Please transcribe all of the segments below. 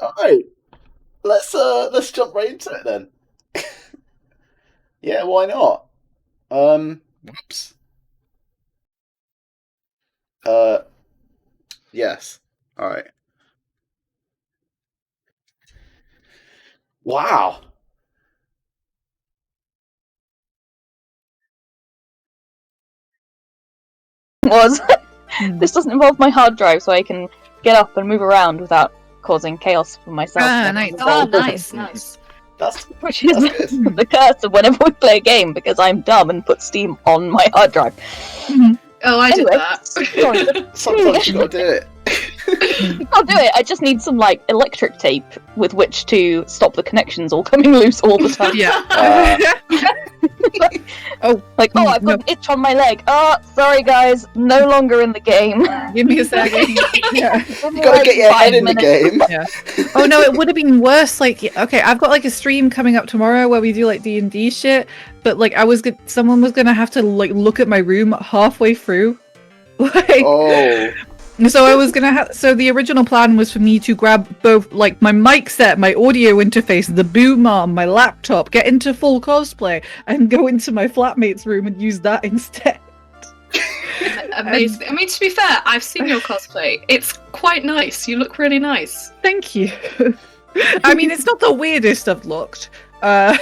Alright, let's jump right into it then. Yeah, why not? Whoops. Yes. Alright. Wow. Was this doesn't involve my hard drive, so I can get up and move around without causing chaos for myself. Nice. Nice. Which is the curse of whenever we play a game, because I'm dumb and put Steam on my hard drive. Oh, I did Anyway, that. sorry. Sometimes you gotta do it. I'll do it. I just need some electric tape with which to stop the connections all coming loose all the time. Yeah. I've got an itch on my leg. Sorry guys, no longer in the game. Give me a second. Yeah. You gotta get your head in the game. Yeah. Oh no, it would have been worse. Okay, I've got a stream coming up tomorrow where we do D&D shit. But someone was gonna have to look at my room halfway through. Oh. So I was gonna have. So the original plan was for me to grab both, my mic set, my audio interface, the boom arm, my laptop, get into full cosplay, and go into my flatmate's room and use that instead. Amazing. I mean, to be fair, I've seen your cosplay. It's quite nice. You look really nice. Thank you. I mean, it's not the weirdest I've looked. That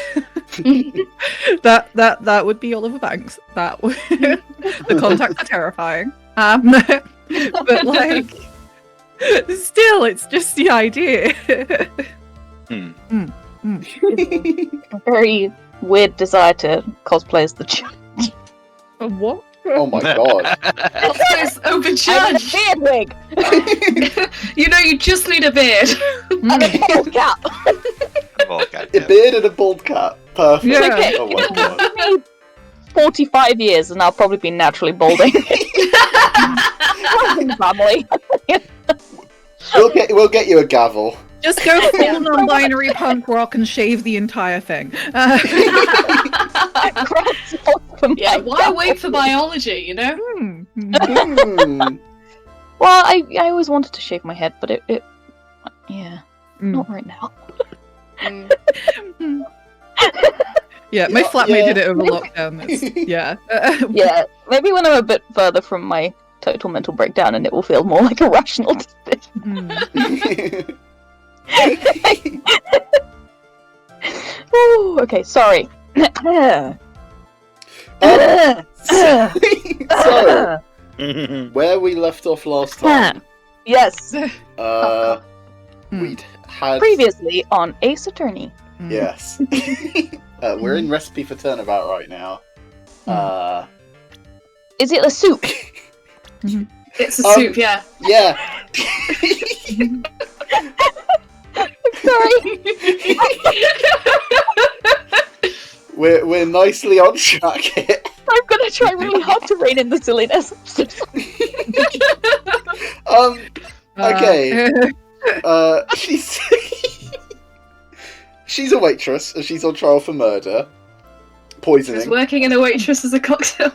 would be Oliver Banks. That would... The contacts are terrifying. But still, it's just the idea. A very weird desire to cosplay as the judge. A what? Oh my god. It's overcharged. I'm a beard wig! You just need a beard. And a bald cap. A beard and a bald cap. Perfect. Yeah. Okay. Oh my god. Give me 45 years and I'll probably be naturally balding. Family. We'll get you a gavel. Just go full non-binary punk rock and shave the entire thing. Yeah, why wait for biology, Well, I always wanted to shave my head, but it not right now. Yeah, my flatmate did it over lockdown. Yeah, maybe when I'm a bit further from my total mental breakdown and it will feel more like a rational decision. Ooh, okay, sorry. So, where we left off last time, yes. we'd had... Previously on Ace Attorney. Yes. We're in Recipe for Turnabout right now. Is it a soup? It's a soup, yeah. Yeah. Sorry. We're nicely on track here. I'm gonna try really hard to rein in the silliness. Okay. She's a waitress and she's on trial for murder. Poisoning. She was working in a waitress as a cocktail.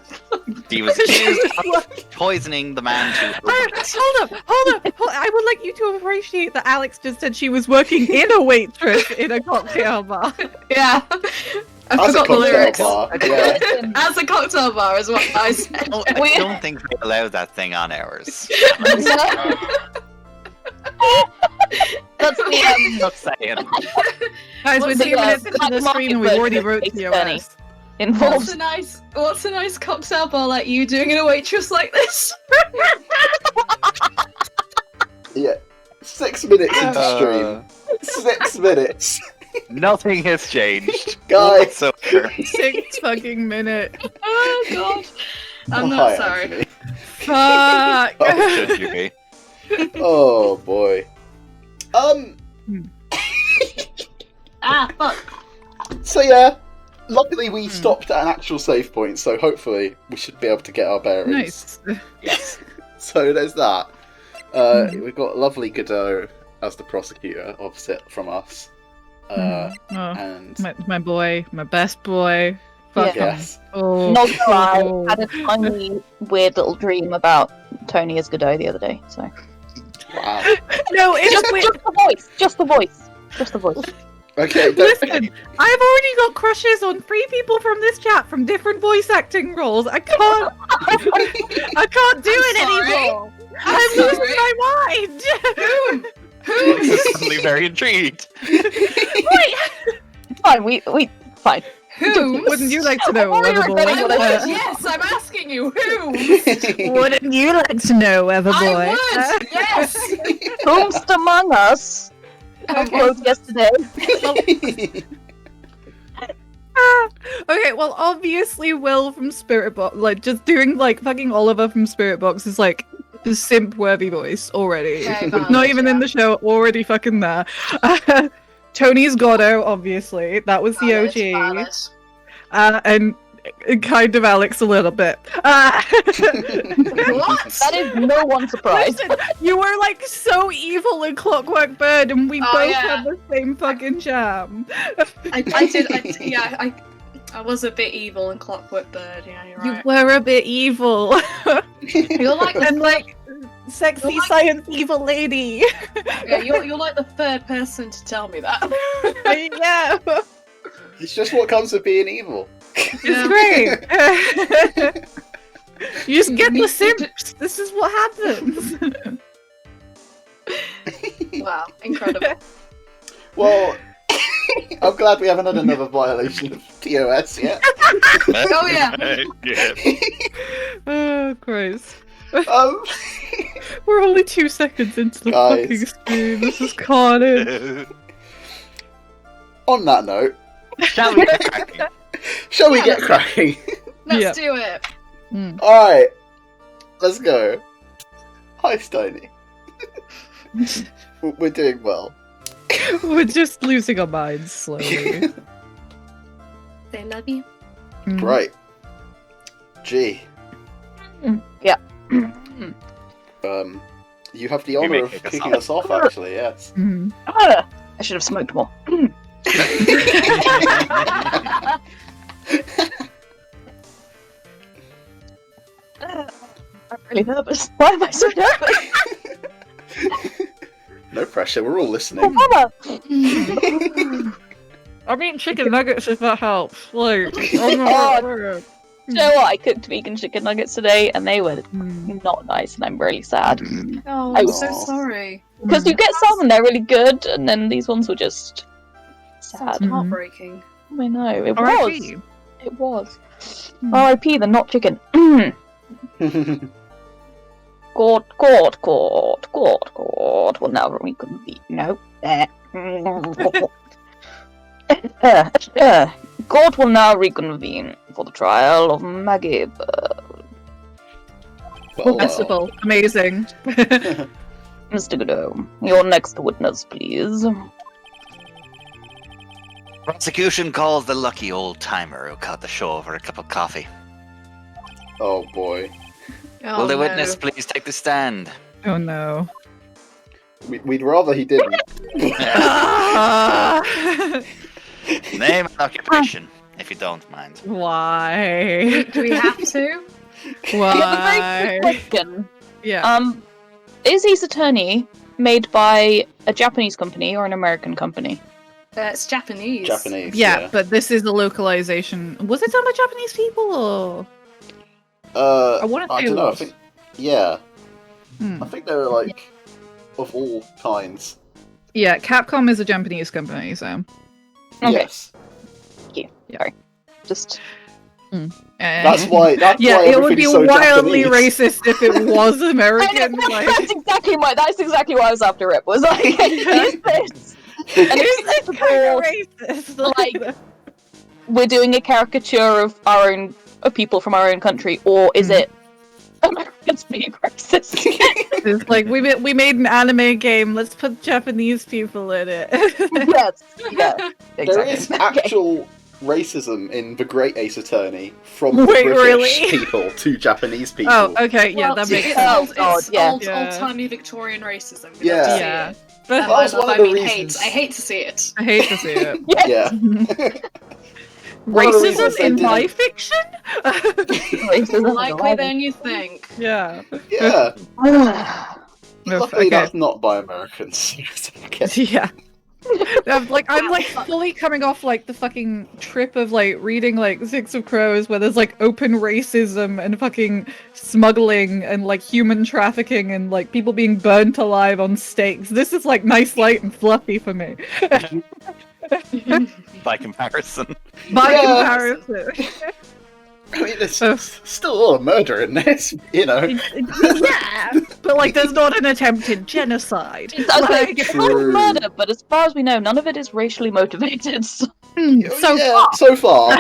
He was accused of poisoning the man to... Hold up. I would like you to appreciate that Alex just said she was working in a waitress in a cocktail bar. Yeah. I As forgot the lyrics. Bar, yeah. As a cocktail bar is what I said. I don't think they allow that thing on ours. That's the I'm not saying. Guys, we're What's 2 the, minutes into the stream and we've already wrote to your Attorney ass. involved. What's a nice cocktail bar like you doing in a waitress like this? Yeah. 6 minutes into stream. 6 minutes. Nothing has changed. Guys. So 6 fucking minutes. Oh god. I'm Hi, not sorry. Anthony. Fuck. should you be? Oh boy. Fuck. So yeah, luckily we stopped at an actual save point, so hopefully we should be able to get our bearings. Nice. Yes. So there's that. We've got lovely Godot as the prosecutor, opposite from us. And My boy, my best boy. Fuck him. yes. Oh. Not gonna lie, I had a tiny weird little dream about Tony as Godot the other day, so. Wow. No, it's Just the voice. Just the voice. Just the voice. Okay, Listen, I've already got crushes on 3 people from this chat from different voice acting roles. I can't do it anymore. I'm losing my mind. I'm suddenly very intrigued. Wait, Fine, fine. Who? wouldn't you like to know, I'm already Everboy? regretting what I said. Yes, I'm asking you. Who? Wouldn't you like to know, Everboy? I would. Yes. Whomst among us wrote yesterday. Okay, well, obviously Will from Spirit Box, like, just doing, like, fucking Oliver from Spirit Box is, like, the simp-worthy voice already. Okay, valid, Not even in yeah. the show, already fucking there. Tony's Goddo, obviously. That was the OG. Valid. And kind of Alex a little bit. What? That is no one surprise. Listen, you were, like, so evil in Clockwork Bird, and we Oh, both yeah. had the same fucking charm. I was a bit evil in Clockwork Bird. Yeah, you're You right. were a bit evil. You're like And, like, sexy You're like- science evil lady. yeah, you're like the third person to tell me that. Yeah, It's just what comes with being evil. it's great. You just get the simps. This is what happens. Wow, incredible. Well, I'm glad we haven't had another violation of TOS yet. Oh, yeah. Oh, Christ. Um, We're only 2 seconds into the Guys. fucking stream. This is carnage. on that note, Shall we get cracking? shall we Yeah, get let's- cracking? Let's Yeah. do it. Alright, let's go. Hi, Stony. We're doing well. We're just losing our minds slowly. They love you. Right. G. Yeah. You have the You may honour of kick us kicking us off, actually, yes. Mhm. I should have smoked more. I'm really nervous. Why am I so nervous? No pressure, we're all Oh, listening. mama! I'm eating chicken nuggets if that helps. Like, Oh. You know what? I cooked vegan chicken nuggets today, and they were Mm. not nice, and I'm really sad. Oh, I I'm was- so sorry. Because you get some, and they're really good, and then these ones were just Sounds sad. heartbreaking. I know, it was. R.I.P. It was. Mm. R.I.P. the not chicken. God. Well, now we couldn't be. No. God will now reconvene for the trial of Maggie Bird. Festival. Amazing. Mr. Godot, your next witness, please. Prosecution calls the lucky old timer who caught the show over a cup of coffee. Oh boy. Oh, Will the no. witness please take the stand? Oh no. We'd rather he didn't. Name and occupation, if you don't mind. Why? Do we have to? Why? Question. Yeah. Is Ace Attorney made by a Japanese company or an American company? It's Japanese. Japanese. Yeah, but this is the localization. Was it done by Japanese people or? I wanna say I it don't know. I was. think, yeah, Hmm. I think they were like of all kinds. Yeah, Capcom is a Japanese company, so. Okay. Yes, Just that's why. That's Yeah, why it would be everything's so wildly Japanese. racist if it was I know, American. Like, that's exactly why I was after it. Was like, is this? And it's this kind of all racist. like we're doing a caricature of our own of people from our own country, or is it Americans being racist? It's like we made an anime game. Let's put Japanese people in it. Yes. Yeah. Exactly. There is Okay. actual racism in the Great Ace Attorney from Wait, British really? people to Japanese people. Oh, okay, yeah, Well, that makes it's sense. Oh, old, God, it's yeah. old, Yeah. old-timey Victorian racism. We Yeah. love to see Yeah. it. But And That by was love, one I of the mean reasons- hate. I hate to see it. I hate to see it. Yes. Yeah. One of the reasons Racism they in didn't- my fiction? Racism More is likely alive. than you think. Yeah. Yeah. Luckily, that's not by Americans. Yeah. I'm like fully coming off like the fucking trip of like reading like Six of Crows where there's like open racism and fucking smuggling and like human trafficking and like people being burnt alive on stakes. This is like nice, light, and fluffy for me. By comparison. By comparison. I mean, there's still a lot of murder in this, you know. Yeah, but like, there's not an attempted genocide. It's a lot of murder, but as far as we know, none of it is racially motivated. So far.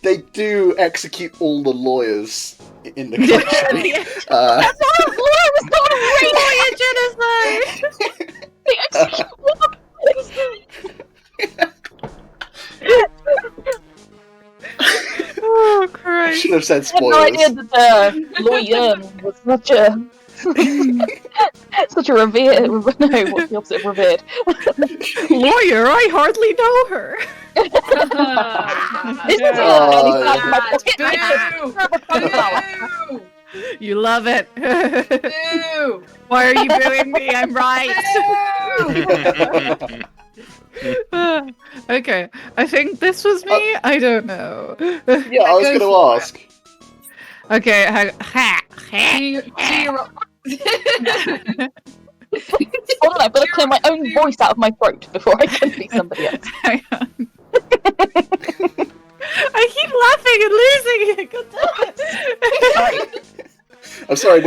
They do execute all the lawyers in the country. That's not a lawyer. It's not a genocide. They execute Oh, Christ. I should have said spoilers. I had no idea that lawyer was such a revered. No, what's the opposite of revered? Lawyer, I hardly know her. You love it. Why are you booing me? I'm right. Okay, I think this was me. I don't know. Yeah, I was going to ask. Okay, Hold on, I've got to clear my own voice out of my throat before I can be somebody else. I keep laughing and losing it. God damn it. I'm sorry,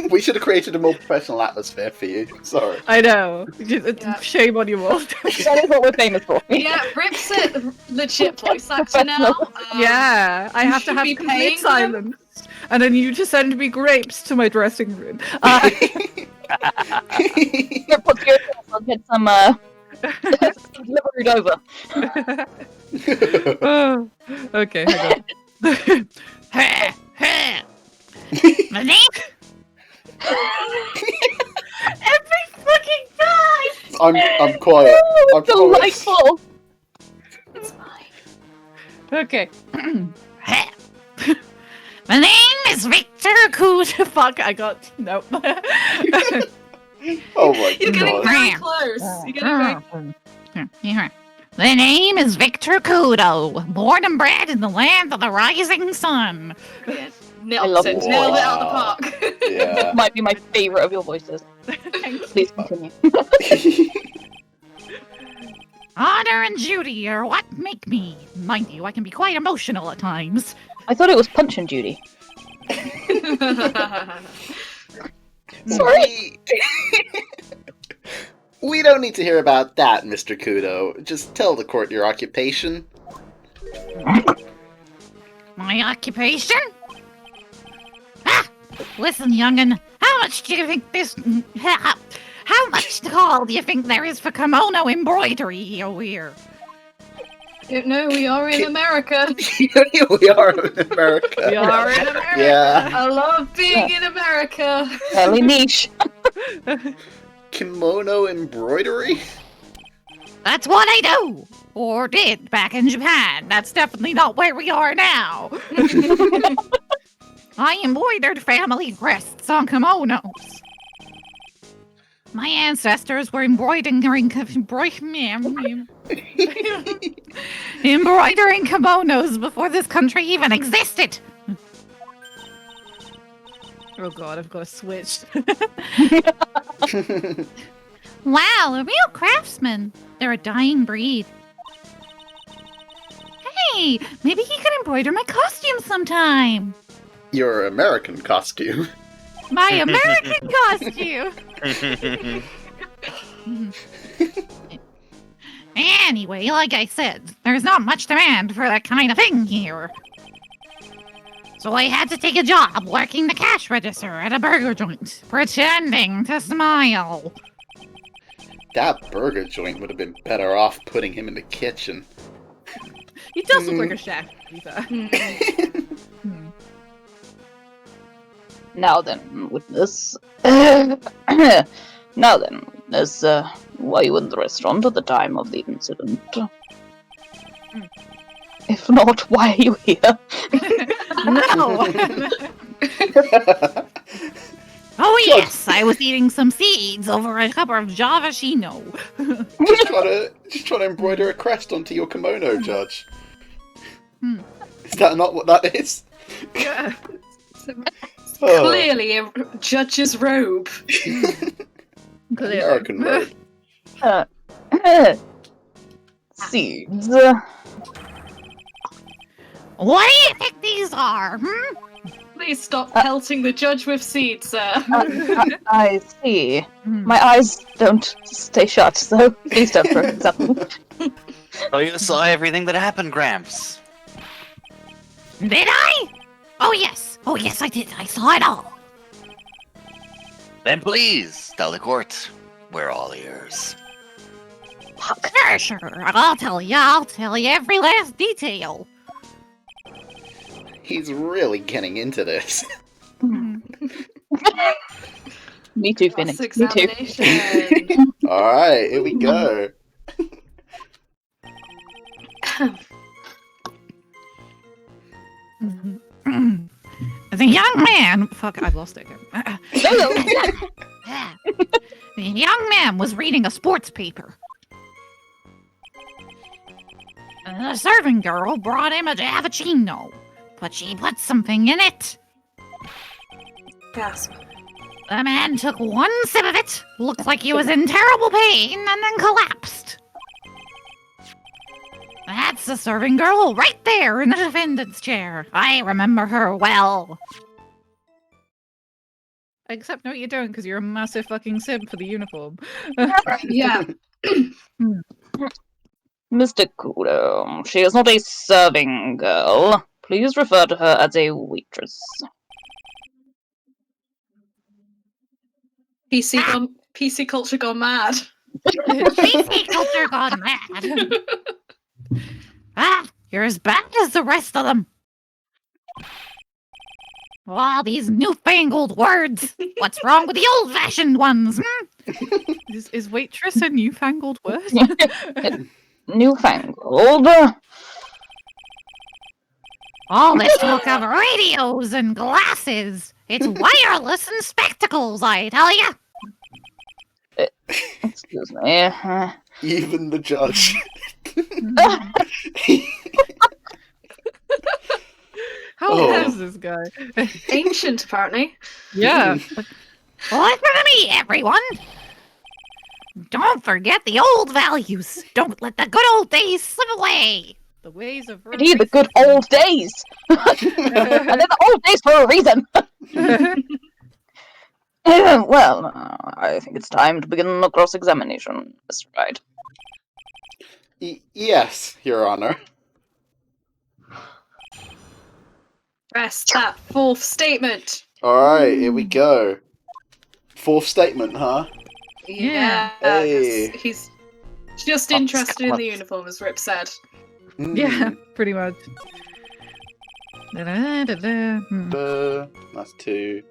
we should have created a more professional atmosphere for you. Sorry. I know. Shame on you all. That is what we're famous for. Yeah, Rip's a legit voice actor now. Yeah, I have to have complete silence. And then you just send me grapes to my dressing room. I'll get some delivered over. Oh, okay, hang on. My name? Every fucking time! I'm quiet. I'm delightful. It's fine. Okay. My name is Victor Coot. Fuck, I got nope. Oh my You're getting god. very close. You're getting very... The name is Victor Kudo, born and bred in the land of the rising sun. Nailed it. Nailed it out of the park. Yeah. This might be my favourite of your voices. Please continue. Honor and duty are what make me. Mind you, I can be quite emotional at times. I thought it was Punch and Judy. Sorry. We don't need to hear about that, Mr. Kudo. Just tell the court your occupation. My occupation? Ah! Listen, young'un, how much do you think this... How much call do you think there is for kimono embroidery here? No, we are in America. We are in America. We are in America. Yeah. I love being in America. Fairly niche. Kimono embroidery? That's what I do! Or did back in Japan. That's definitely not where we are now. I embroidered family crests on kimonos. My ancestors were embroidering kimonos before this country even existed. Oh god, I've got to switch. Wow, a real craftsman. They're a dying breed. Hey, maybe he could embroider my costume sometime. Your American costume. My American costume. Anyway, like I said, there's not much demand for that kind of thing here. So I had to take a job working the cash register at a burger joint, pretending to smile. That burger joint would have been better off putting him in the kitchen. He does look like a chef, to be fair. Now then, witness. Now then, witness. Were you in the restaurant at the time of the incident? If not, why are you here? No! Oh yes, I was eating some seeds over a cup of Javashino. Just trying to embroider a crest onto your kimono, Judge. Is that not what that is? Yeah. Clearly a judge's robe. American robe. Seeds. What do you think these are? Please stop pelting the judge with seeds, sir. I see. My eyes don't stay shut, so please don't throw things at me. Oh, you saw everything that happened, Gramps. Did I? Oh yes, I did. I saw it all. Then please, tell the court. We're all ears. Sure. I'll tell you every last detail. He's really getting into this. Me too, Phoenix. Me too. Cross-examination. Alright, here we go. The young man. Fuck, I've lost it again. The young man was reading a sports paper. The serving girl brought him a Javachino, but she put something in it. Gasp. The man took one sip of it, looked like he was in terrible pain, and then collapsed. That's the serving girl right there in the defendant's chair. I remember her well. Except no, you don't, because you're a massive fucking simp for the uniform. Yeah. Mr. Kudo, she is not a serving girl. Please refer to her as a waitress. PC culture gone mad. PC culture gone mad. You're as bad as the rest of them. All these newfangled words. What's wrong with the old-fashioned ones? Is waitress a newfangled word? Newfangled? All this talk of radios and glasses. It's wireless and spectacles, I tell you. Excuse me. Even the judge. How old is this guy? Ancient, apparently. Yeah. Listen to me, everyone. Don't forget the old values. Don't let the good old days slip away. The ways of Indeed, the good old days. And they're the old days for a reason. Well, I think it's time to begin the cross-examination, Mr. Wright. Yes, Your Honor. Rest that fourth statement. Alright, here we go. Fourth statement, huh? Yeah. Hey. He's just interested in the uniform, as Rip said. Yeah, pretty much. That's 2.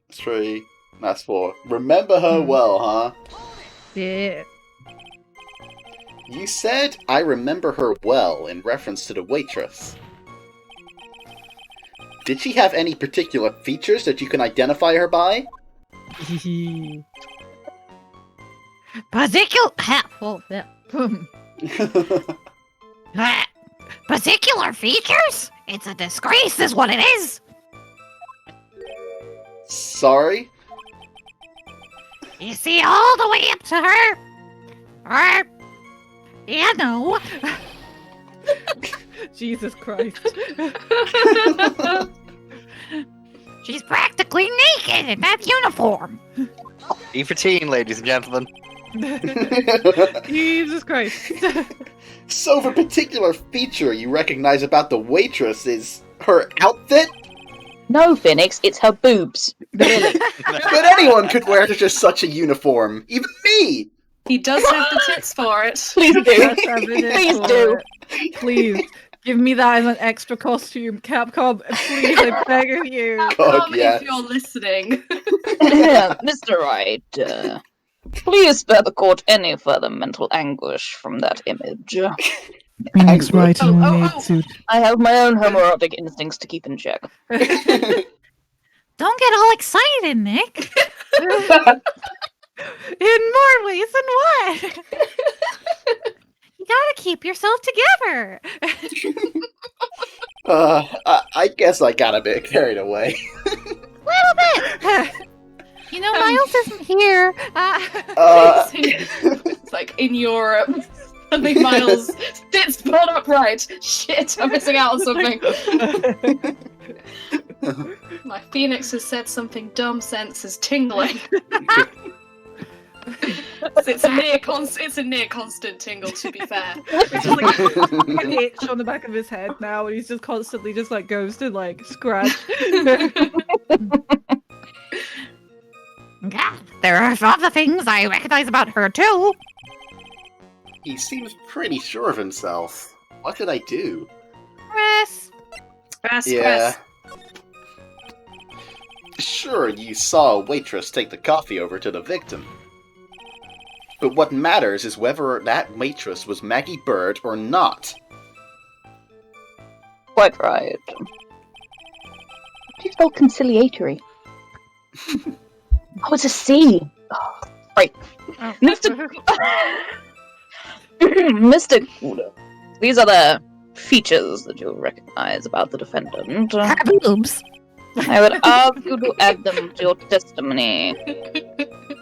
That's 3. That's 4. Remember her well, huh? Yeah. You said, I remember her well, in reference to the waitress. Did she have any particular features that you can identify her by? Particular features? It's a disgrace, is what it is. Sorry? You see all the way up to her? Or, you know. Jesus Christ. She's practically naked in that uniform. E for teen, ladies and gentlemen. Jesus Christ. So the particular feature you recognize about the waitress is her outfit? No, Phoenix, it's her boobs. Really. But anyone could wear just such a uniform. Even me! He does have the tits for it. Please do. Please do. Please. Give me that as an extra costume. Capcom, please, I beg of you. God, yeah. If you're listening. Mr. Wright, please spare the court any further mental anguish from that image. Phoenix Wright in a maid suit. I have my own homoerotic instincts to keep in check. Don't get all excited, Nick. In more ways than one. You gotta keep yourself together. I guess I got a bit carried away. Little bit. You know, Miles isn't here. It's like in Europe. I think Miles sits bolt upright. Shit, I'm missing out on something. My phoenix has said something dumb sense is tingling. It's a near constant tingle, to be fair. It's just like an itch on the back of his head now, and he's just constantly just like goes to like scratch. There are other things I recognize about her too. He seems pretty sure of himself. What could I do? Press. Yeah. Sure, you saw a waitress take the coffee over to the victim. But what matters is whether that waitress was Maggie Bird or not. Quite right. How do you spell conciliatory? Oh, it's a C. Oh, right. Oh. Mr. Mr. Kudo, these are the features that you'll recognize about the defendant. Her boobs. I would ask you to add them to your testimony.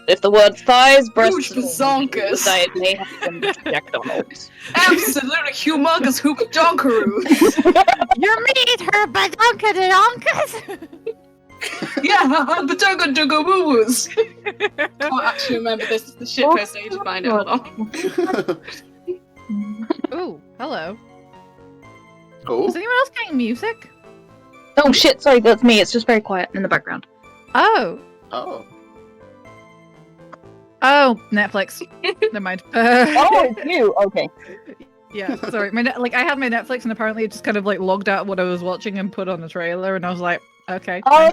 If the words thighs, breasts, Huge bazonkers. I may have them checked on those. Absolutely humongous hookadonkaroos. You meet her badonkadonkas? Yeah, badonkadoonkawoos. Can't actually remember this. The shit post. I need to find it. Hold on. Ooh, hello. Oh, Is anyone else getting music? Oh shit, sorry, that's me. It's just very quiet in the background. Oh. oh. Oh, Netflix. Never mind. Oh, it's you. Okay. Yeah, sorry. I had my Netflix, and apparently it just kind of like logged out what I was watching and put on the trailer, and I was like, okay. Oh,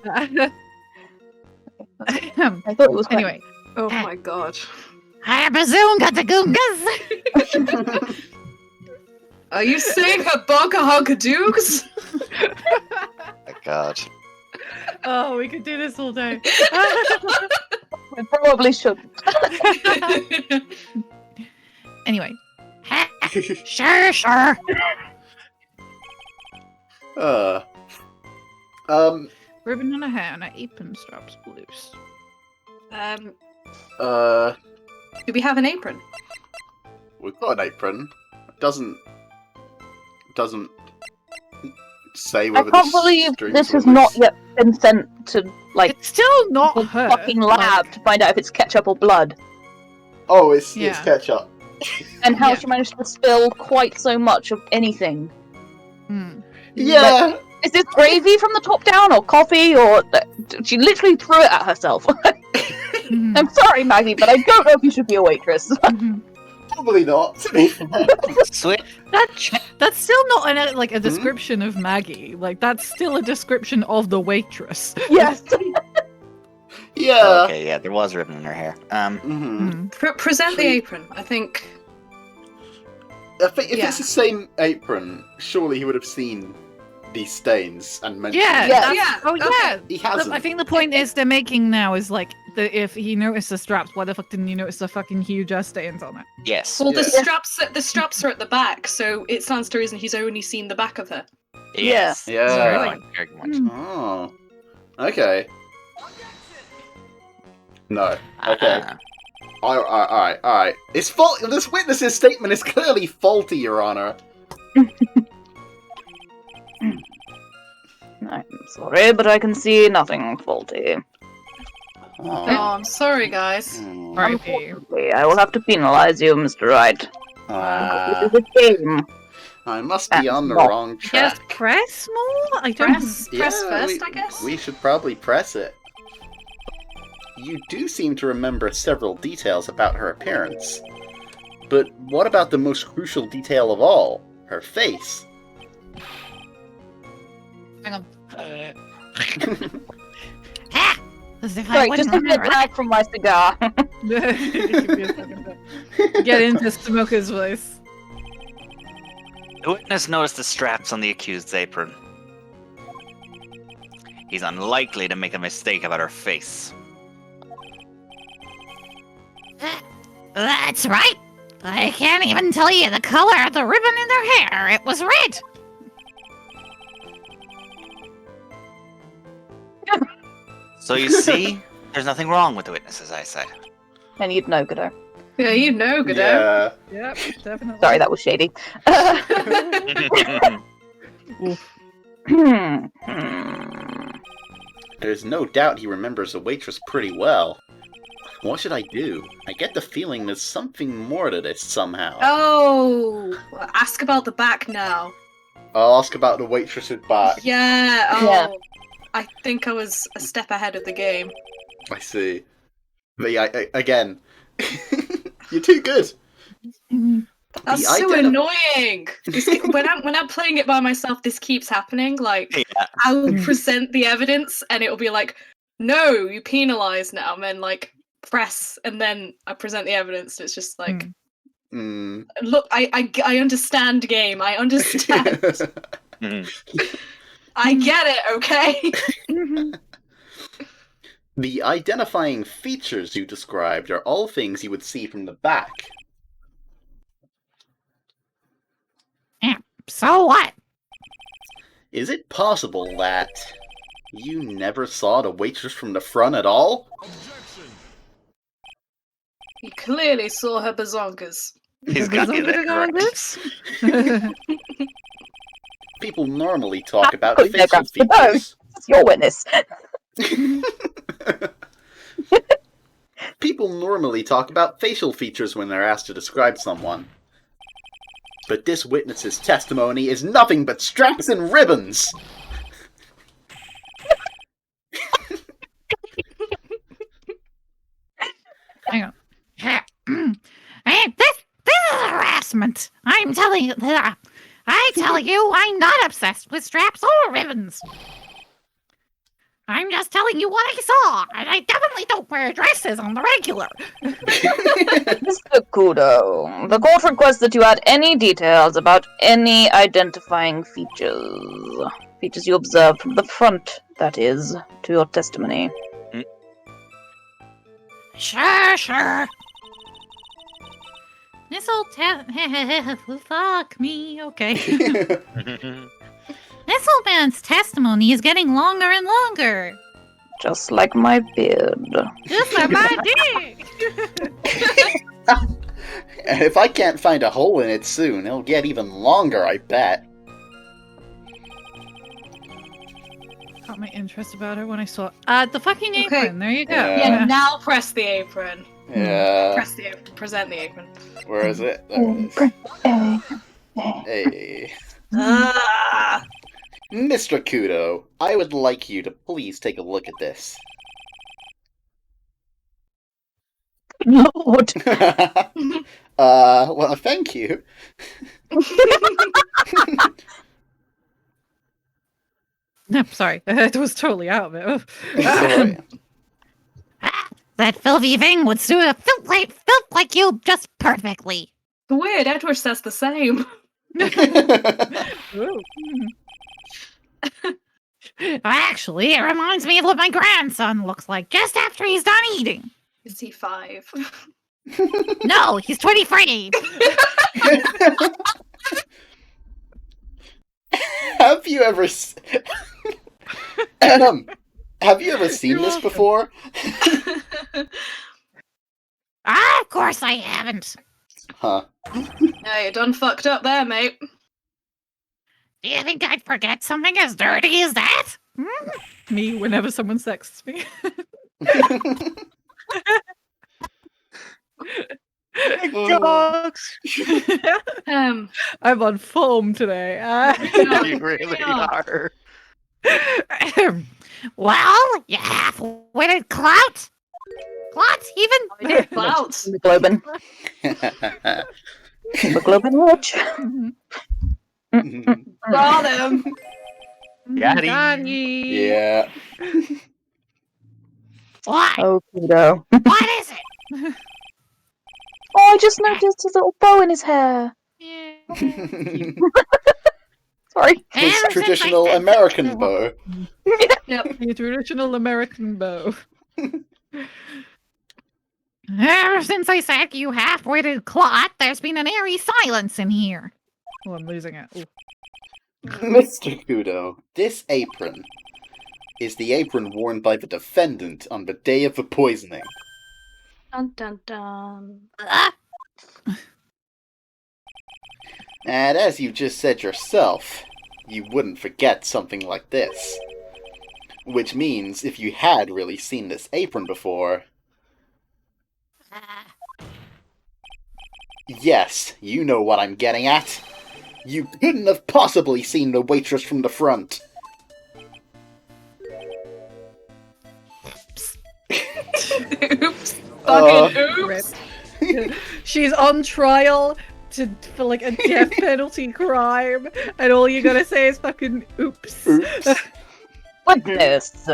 Thanks. I thought it was Anyway, Oh my god. I presume got the goongas. Are you saying her bonka honkadooks? My God. oh, we could do this all day. We probably should. Anyway. Sure. Ribbon on a hair and an apron straps loose. Do we have an apron? We've got an apron. It doesn't say I whether can't the believe strings this were has not loose. yet been sent to, like, It's still not the her. fucking lab to find out if it's ketchup or blood. Oh, it's Yeah. ketchup. And how Yeah. she managed to spill quite so much of anything. Hmm. Yeah. Is this gravy from the top down, or coffee, or... She literally threw it at herself. Mhm. I'm sorry, Maggie, but I don't know if you should be a waitress. Mhm. Probably not. Sweet. That's still not a description of Maggie. Like, that's still a description of the waitress. Yes. Yeah. Okay, yeah, there was ribbon in her hair. Mm-hmm. Mhm. Present the apron. I think. I think if Yeah. it's the same apron, surely he would have seen these stains and mentioned Yeah, it. Yeah. that's- Yeah, oh okay. yeah. He hasn't. I think the point is they're making now is like if he noticed the straps, why the fuck didn't you notice the fucking huge ass stains on it? Yes. Well, the Yeah. straps are at the back, so it stands to reason he's only seen the back of her. Yes. Yeah. That's very Really? good, very good. Hmm. Oh. Okay. No. Okay. Alright. It's fault. This witness's statement is clearly faulty, Your Honor. I'm sorry, but I can see nothing faulty. Oh, I'm sorry, guys. Right. Unfortunately, I will have to penalize you, Mr. Wright. This is a game. I must be on the That's wrong Yes, track. press more? I don't Press first, I guess. We should probably press it. You do seem to remember several details about her appearance. But what about the most crucial detail of all? Her face. Hang on. Ah! As if I Sorry, wouldn't just a bit remember that. lag from my cigar. Get into Smoker's voice. The witness noticed the straps on the accused's apron. He's unlikely to make a mistake about her face. That's right. I can't even tell you the color of the ribbon in their hair. It was red. So you see, there's nothing wrong with the witnesses, I say. And you'd know, Godot. Yeah, you know, Godot. Yeah. Yep, definitely. Sorry, that was shady. There's no doubt he remembers the waitress pretty well. What should I do? I get the feeling there's something more to this somehow. Oh, well, ask about the back now. I'll ask about the waitress's back. Yeah, oh. Yeah. I think I was a step ahead of the game. I see. But yeah, again, you're too good. That's The so identi- annoying. When I'm playing it by myself, this keeps happening. Like, Yeah. I'll present the evidence, and it'll be like, "No, you penalize now." And then like press, and then I present the evidence, and it's just like, "Look, I understand game. I understand. I get it. Okay." The identifying features you described are all things you would see from the back. So what? Is it possible that you never saw the waitress from the front at all? You clearly saw her bazonkas. He's got you there correct. People normally talk about Put their facial grabs for both. features. It's your witness. People normally talk about facial features when they're asked to describe someone. But this witness's testimony is nothing but straps and ribbons! Hang on. Hey, this is harassment. I tell you, I'm not obsessed with straps or ribbons. I'm just telling you what I saw, and I definitely don't wear dresses on the regular. Mr. Kudo, the court requests that you add any details about any identifying features. Features you observed from the front, that is, to your testimony. Sure. This old fuck me, okay. This old man's testimony is getting longer and longer. Just like my beard. Just like my dick. And if I can't find a hole in it soon, it'll get even longer, I bet. Caught my interest about her when I saw the fucking apron. Okay. There you go. Yeah. Yeah, now press the apron. Yeah. Press the apron. Present the apron. Where is it? There it is. Hey. Ah! Mr. Kudo, I would like you to please take a look at this. Lord. Well, thank you. No, sorry. It was totally out of it. Sorry. That filthy thing would suit a filth like you just perfectly. Weird, Edward says the same. Ooh. Actually, it reminds me of what my grandson looks like just after he's done eating. Is he 5? No, he's 23. Have you ever have you ever seen this before? Of course I haven't. Huh. Yeah, you done fucked up there, mate. Do you think I'd forget something as dirty as that? Me, whenever someone sexts me. Dogs! I'm on foam today. You really are. Well, you half-witted clout? Clout, even? Clouds. Hemoglobin. Hemoglobin watch. Got him. Got him. Yeah. What? Oh, Kudo. What is it? Oh, I just noticed his little bow in his hair. Sorry. His Ever since I traditional said American bow. Yep. The traditional American bow. Ever since I sacked you half-witted clot, there's been an eerie silence in here. Oh, I'm losing it. Ooh. Mr. Kudo, this apron is the apron worn by the defendant on the day of the poisoning. Dun dun dun. And as you just said yourself, you wouldn't forget something like this. Which means, if you had really seen this apron before... Yes, you know what I'm getting at. You couldn't have possibly seen the waitress from the front. Oops. Fucking oops. She's on trial for like a death penalty crime, and all you gotta say is fucking oops. Oops. Goodness.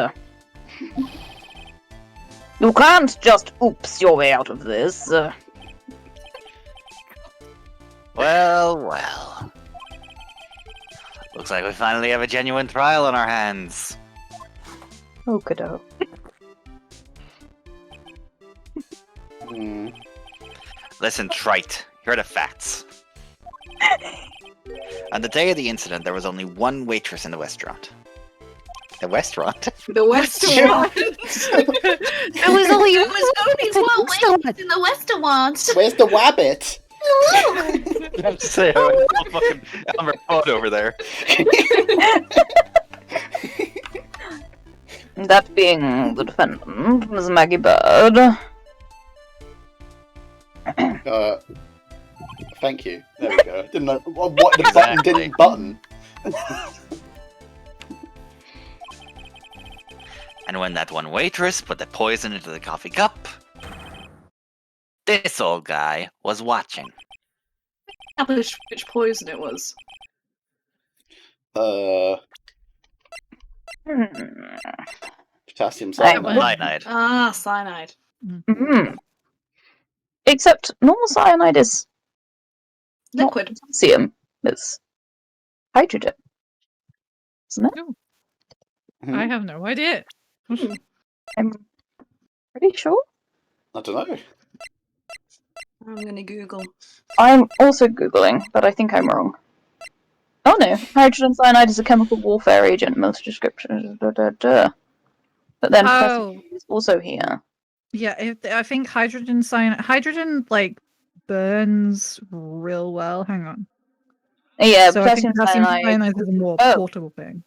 You can't just oops your way out of this. Well. Looks like we finally have a genuine trial on our hands. Okado. Listen, trite. Here are the facts. On the day of the incident, there was only one waitress in the restaurant. The restaurant? The restaurant. There was only There was only one waitress in the restaurant. Where's the wabbit? I have to say, I went fucking Elmer Fudd over there. That being the defendant, Ms. Maggie Bird. Thank you. There we go. Didn't know what the button Exactly. didn't button. And when that one waitress put the poison into the coffee cup, this old guy was watching. Establish which poison it was. Potassium Cyanide. Ah, cyanide. Mm. Except normal cyanide is Liquid. not potassium, it's hydrogen. Isn't it? I have no idea. I'm pretty sure. I don't know. I'm gonna Google. I'm also Googling, but I think I'm wrong. Oh no, hydrogen cyanide is a chemical warfare agent, most descriptions. But then potassium is also here. Yeah, I think hydrogen like burns real well. Hang on. Yeah, So I think potassium potassium cyanide is a more portable thing.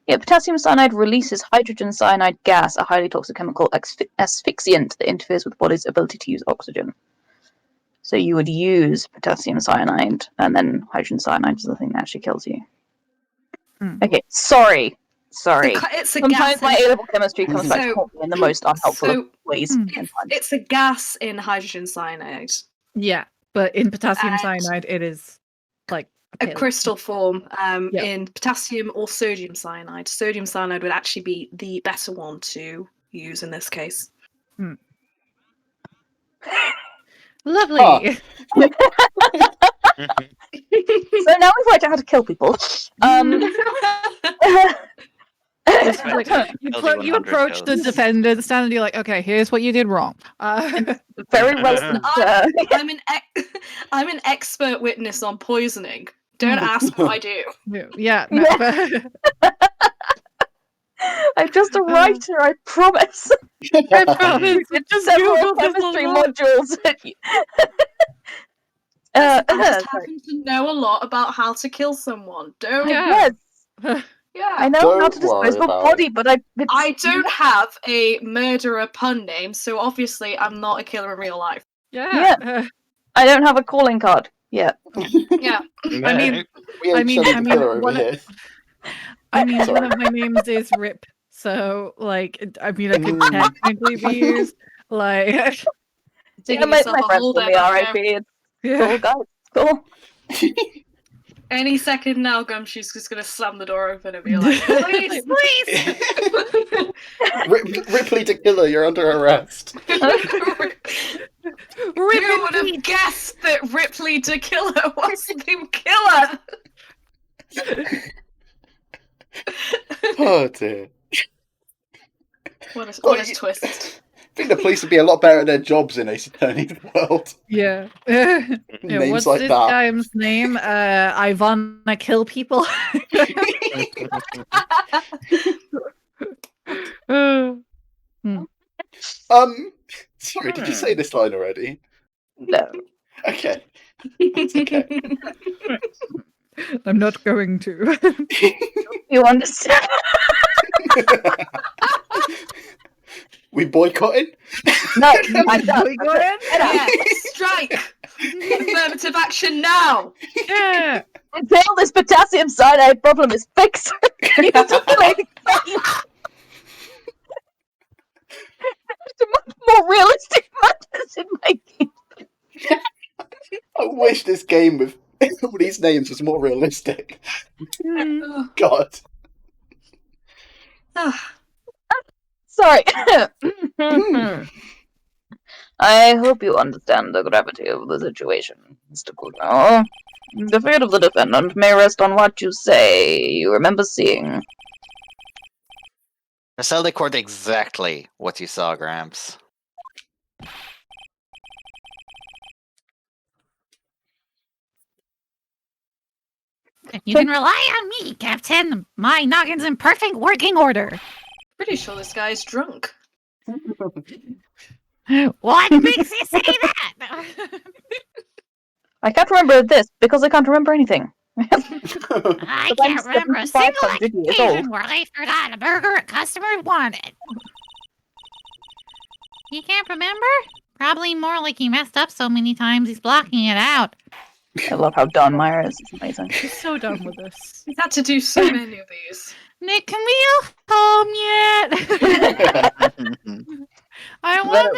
Yeah, potassium cyanide releases hydrogen cyanide gas, a highly toxic chemical asphyxiant that interferes with the body's ability to use oxygen. So you would use potassium cyanide, and then hydrogen cyanide is the thing that actually kills you. Okay, sorry. It's a Sometimes gas. my A-level chemistry comes back to haunt me in the most unhelpful ways. It's a gas in hydrogen cyanide. Yeah, but in potassium cyanide, it is like a crystal form. In potassium or sodium cyanide. Sodium cyanide would actually be the better one to use in this case. Lovely. So now we've worked out how to kill people. You approach the defendant stand and you're like, okay, here's what you did wrong. Very well. I'm an expert witness on poisoning. Don't ask what I do. Yeah. I'm just a writer, I promise. I promise. It's several chemistry modules. I just happen to know a lot about how to kill someone. Don't. Yes. Yeah. I know how to dispose of a body, but I don't have a murderer pun name, so obviously I'm not a killer in real life. Yeah. I don't have a calling card yet. Yeah. I mean, one of my names is Rip, so like, I mean, I could technically be used. Like, my friends will be RIP. Cool, guys. Cool. Any second now, Gumshoe's just gonna slam the door open and be like, "Please, please!" Ripley to killer, you're under arrest. Who would have guessed that Ripley to killer was the killer? Oh dear. What a Well, twist. I think the police would be a lot better at their jobs in Ace Attorney's world. Yeah. Names What's like this that. guy's name? Ivana Kill People. Sorry, did you say this line already? No. Okay. It's okay. I'm not going to. You understand? We boycotting? No, I'm done. Boycotting? Yeah, strike! Affirmative action now! Yeah. Until this potassium cyanide problem is fixed, you circulating much more realistic matters in my game. I wish this game with all these names was more realistic. Oh. God. Sorry. I hope you understand the gravity of the situation, Mr. Kuno. The fate of the defendant may rest on what you say you remember seeing. Marcel record exactly what you saw, Gramps. You can rely on me, Captain. My noggin's in perfect working order. Pretty sure this guy's drunk. What makes you say that? I can't remember this because I can't remember anything. I But I'm can't remember a 75 single hundred years occasion old. where I forgot a burger a customer wanted. You can't remember? Probably more like he messed up so many times he's blocking it out. I love how Don Meyer is. It's amazing. He's so done with this. He's had to do so many of these. Nick, can we go home yet? I want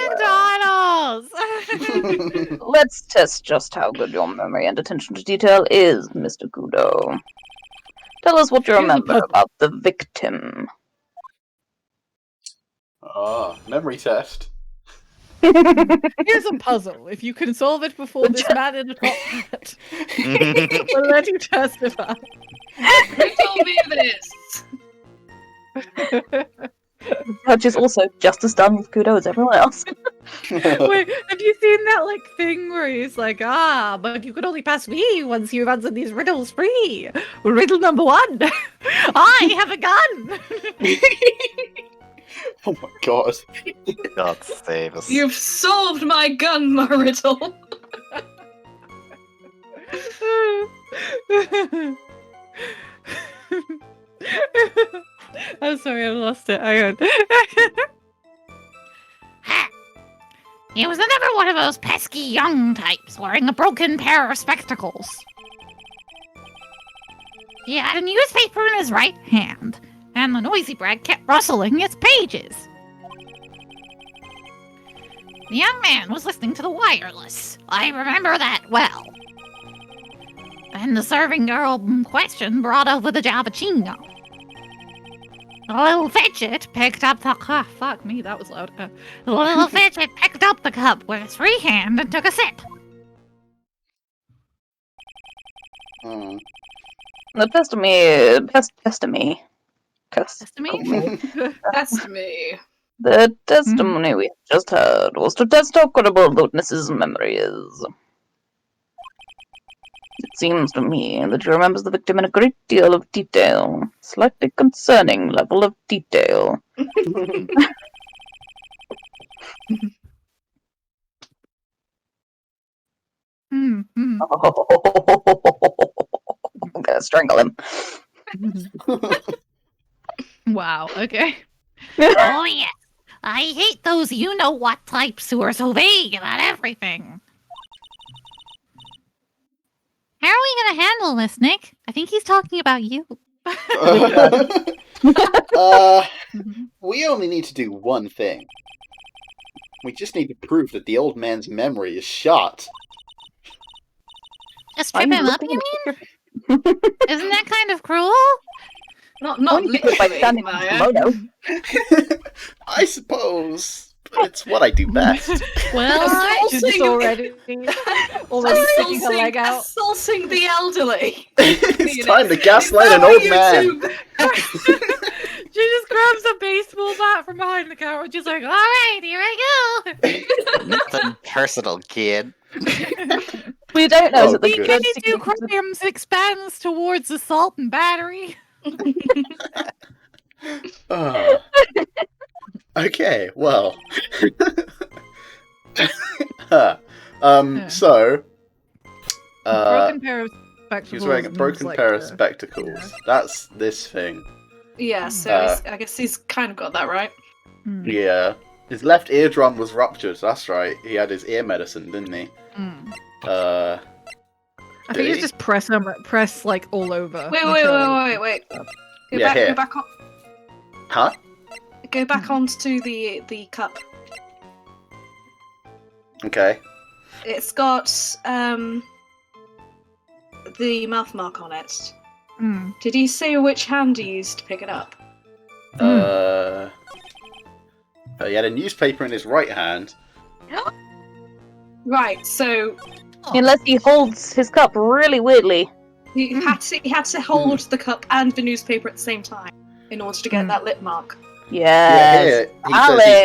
McDonald's. Let's test just how good your memory and attention to detail is, Mr. Kudo. Tell us what you remember about the victim. Memory test. Here's a puzzle. If you can solve it before this man in the cockpit, we'll let you testify. Who told me this? The judge is also just as done with Kudo as everyone else. Wait, have you seen that thing where he's like, but you could only pass me once you've answered these riddles free. Riddle number 1. I have a gun. Oh my god. God save us. You've solved my gun, my riddle. I'm sorry, I lost it. Hang on. Ha! He was another one of those pesky young types wearing a broken pair of spectacles. He had a newspaper in his right hand, and the noisy brat kept rustling its pages. The young man was listening to the wireless. I remember that well. Then the serving girl in question brought over the Javachino. The little fidget picked up the cup. Fuck me, that was loud. The little fidget picked up the cup with his free hand and took a sip. The testimony. That's me. The testimony we just heard was to test how credible the witness's memory is. It seems to me that she remembers the victim in a great deal of detail. Slightly concerning level of detail. Mm, mm. I'm gonna strangle him. Wow, okay. Oh yes, I hate those you-know-what types who are so vague about everything. How are we gonna handle this, Nick? I think he's talking about you. We only need to do one thing. We just need to prove that the old man's memory is shot. Just trip him up, you mean? Isn't that kind of cruel? Not Only by literally, standing in Maya. kimono. I suppose. But it's what I do best. Well, she's just already sticking her leg out. Assaulting the elderly. It's You know, time to gaslight is an that old what man. you do? She just grabs a baseball bat from behind the counter and she's like, all right, here I go. Nothing personal, kid. We don't know Oh, that the good. good 22 grams expands towards assault and battery. Ah. Okay, well. So. Broken pair of spectacles. He was wearing a and broken like pair of a- spectacles. yeah. That's this thing. Yeah, so I guess he's kind of got that right. Hmm. Yeah. His left eardrum was ruptured, that's right. He had his ear medicine, didn't he? Hmm. Uh. I think it's just press like all over. Wait. Go Yeah, back. here. Go back on. Huh? Go back onto the cup. Okay. It's got the mouth mark on it. Hmm. Did he say which hand he used to pick it up? He had a newspaper in his right hand. Right. So Unless he holds his cup really weirdly. he had to hold the cup and the newspaper at the same time in order to get that lip mark. Yeah, Yes. here,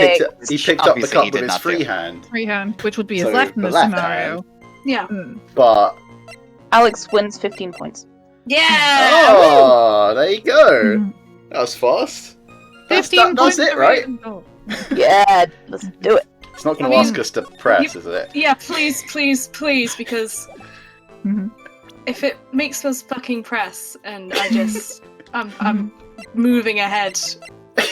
he says he picked up the Obviously, cup he with did his not do free it. hand. Free hand, which would be So his left in the this left scenario. Yeah. Hmm. But Alex wins 15 points. Yeah. oh, there you go. Hmm. That was fast. 15 That's points. it, for right? Raven. Oh. Yeah, let's do it. It's not going I to mean, ask us to press, is it? Yeah. Please, because Mhm. if it makes us fucking press, and I'm moving ahead.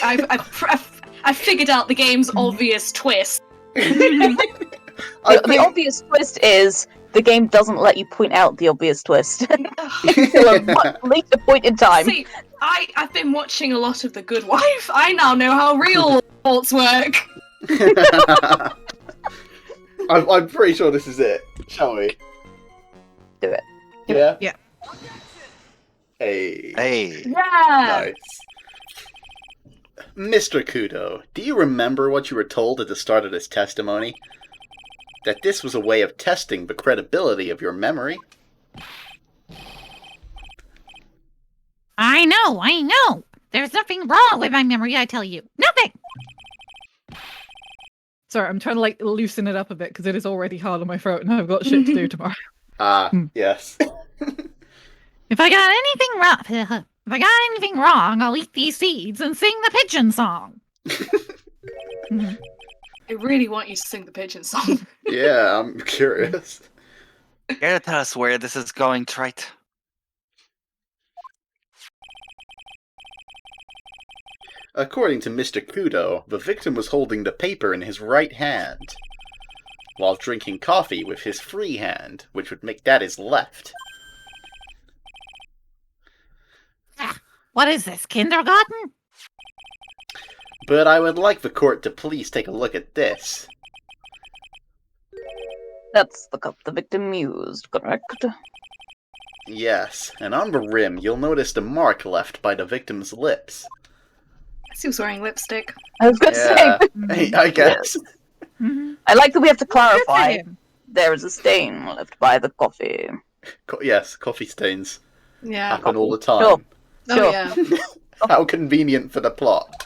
I've figured out the game's obvious twist. The obvious twist is the game doesn't let you point out the obvious twist until a much later point in time. See, I've been watching a lot of The Good Wife. I now know how real faults work. I'm pretty sure this is it. Shall we? Do it. Yeah? Yeah. Hey. Hey. Yeah. Nice. Mr. Kudo, do you remember what you were told at the start of this testimony? That this was a way of testing the credibility of your memory? I know. There's nothing wrong with my memory, I tell you. Nothing. Sorry, I'm trying to like loosen it up a bit because it is already hard on my throat and I've got shit to do tomorrow. Yes. If I got anything wrong, I'll eat these seeds and sing the pigeon song. I really want you to sing the pigeon song. Yeah, I'm curious. Care to tell us where this is going, Trite? According to Mr. Kudo, the victim was holding the paper in his right hand, while drinking coffee with his free hand, which would make that his left. What is this, kindergarten? But I would like the court to please take a look at this. That's the cup the victim used, correct? Yes, and on the rim you'll notice the mark left by the victim's lips. He was wearing lipstick. I was going to Yeah, say, I guess. I like that we have to Good for clarify him. there is a stain left by the coffee. Yes, coffee stains Yeah. happen all the time. Sure. Oh Sure. yeah. How convenient for the plot.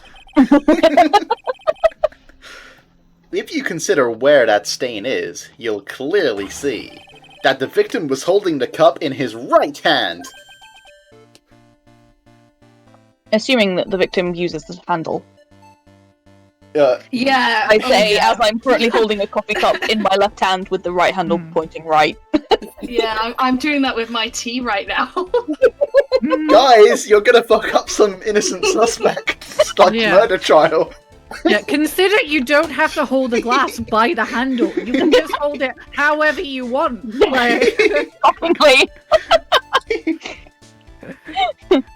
If you consider where that stain is, you'll clearly see that the victim was holding the cup in his right hand. Assuming that the victim uses the handle. Yeah. I oh, say, yeah. as I'm currently holding a coffee cup in my left hand with the right handle pointing right. Yeah, I'm doing that with my tea right now. Guys, you're gonna fuck up some innocent suspect. Stop Yeah. murder trial. Yeah, consider you don't have to hold a glass by the handle. You can just hold it however you want. Like, Technically.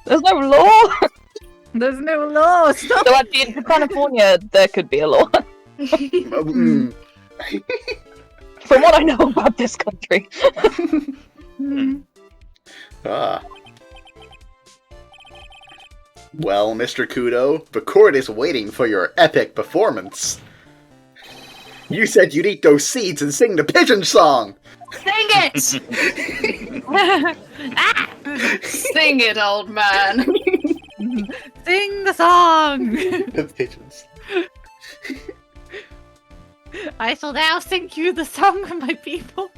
There's no law. there's no law. Stop. So actually, in California, there could be a law. Mm. From what I know about this country. Ah. Well, Mr. Kudo, the court is waiting for your epic performance. You said you'd eat those seeds and sing the pigeon song! Sing it! Sing it, old man. Sing the song! The pigeons. I shall now sing you the song of my people.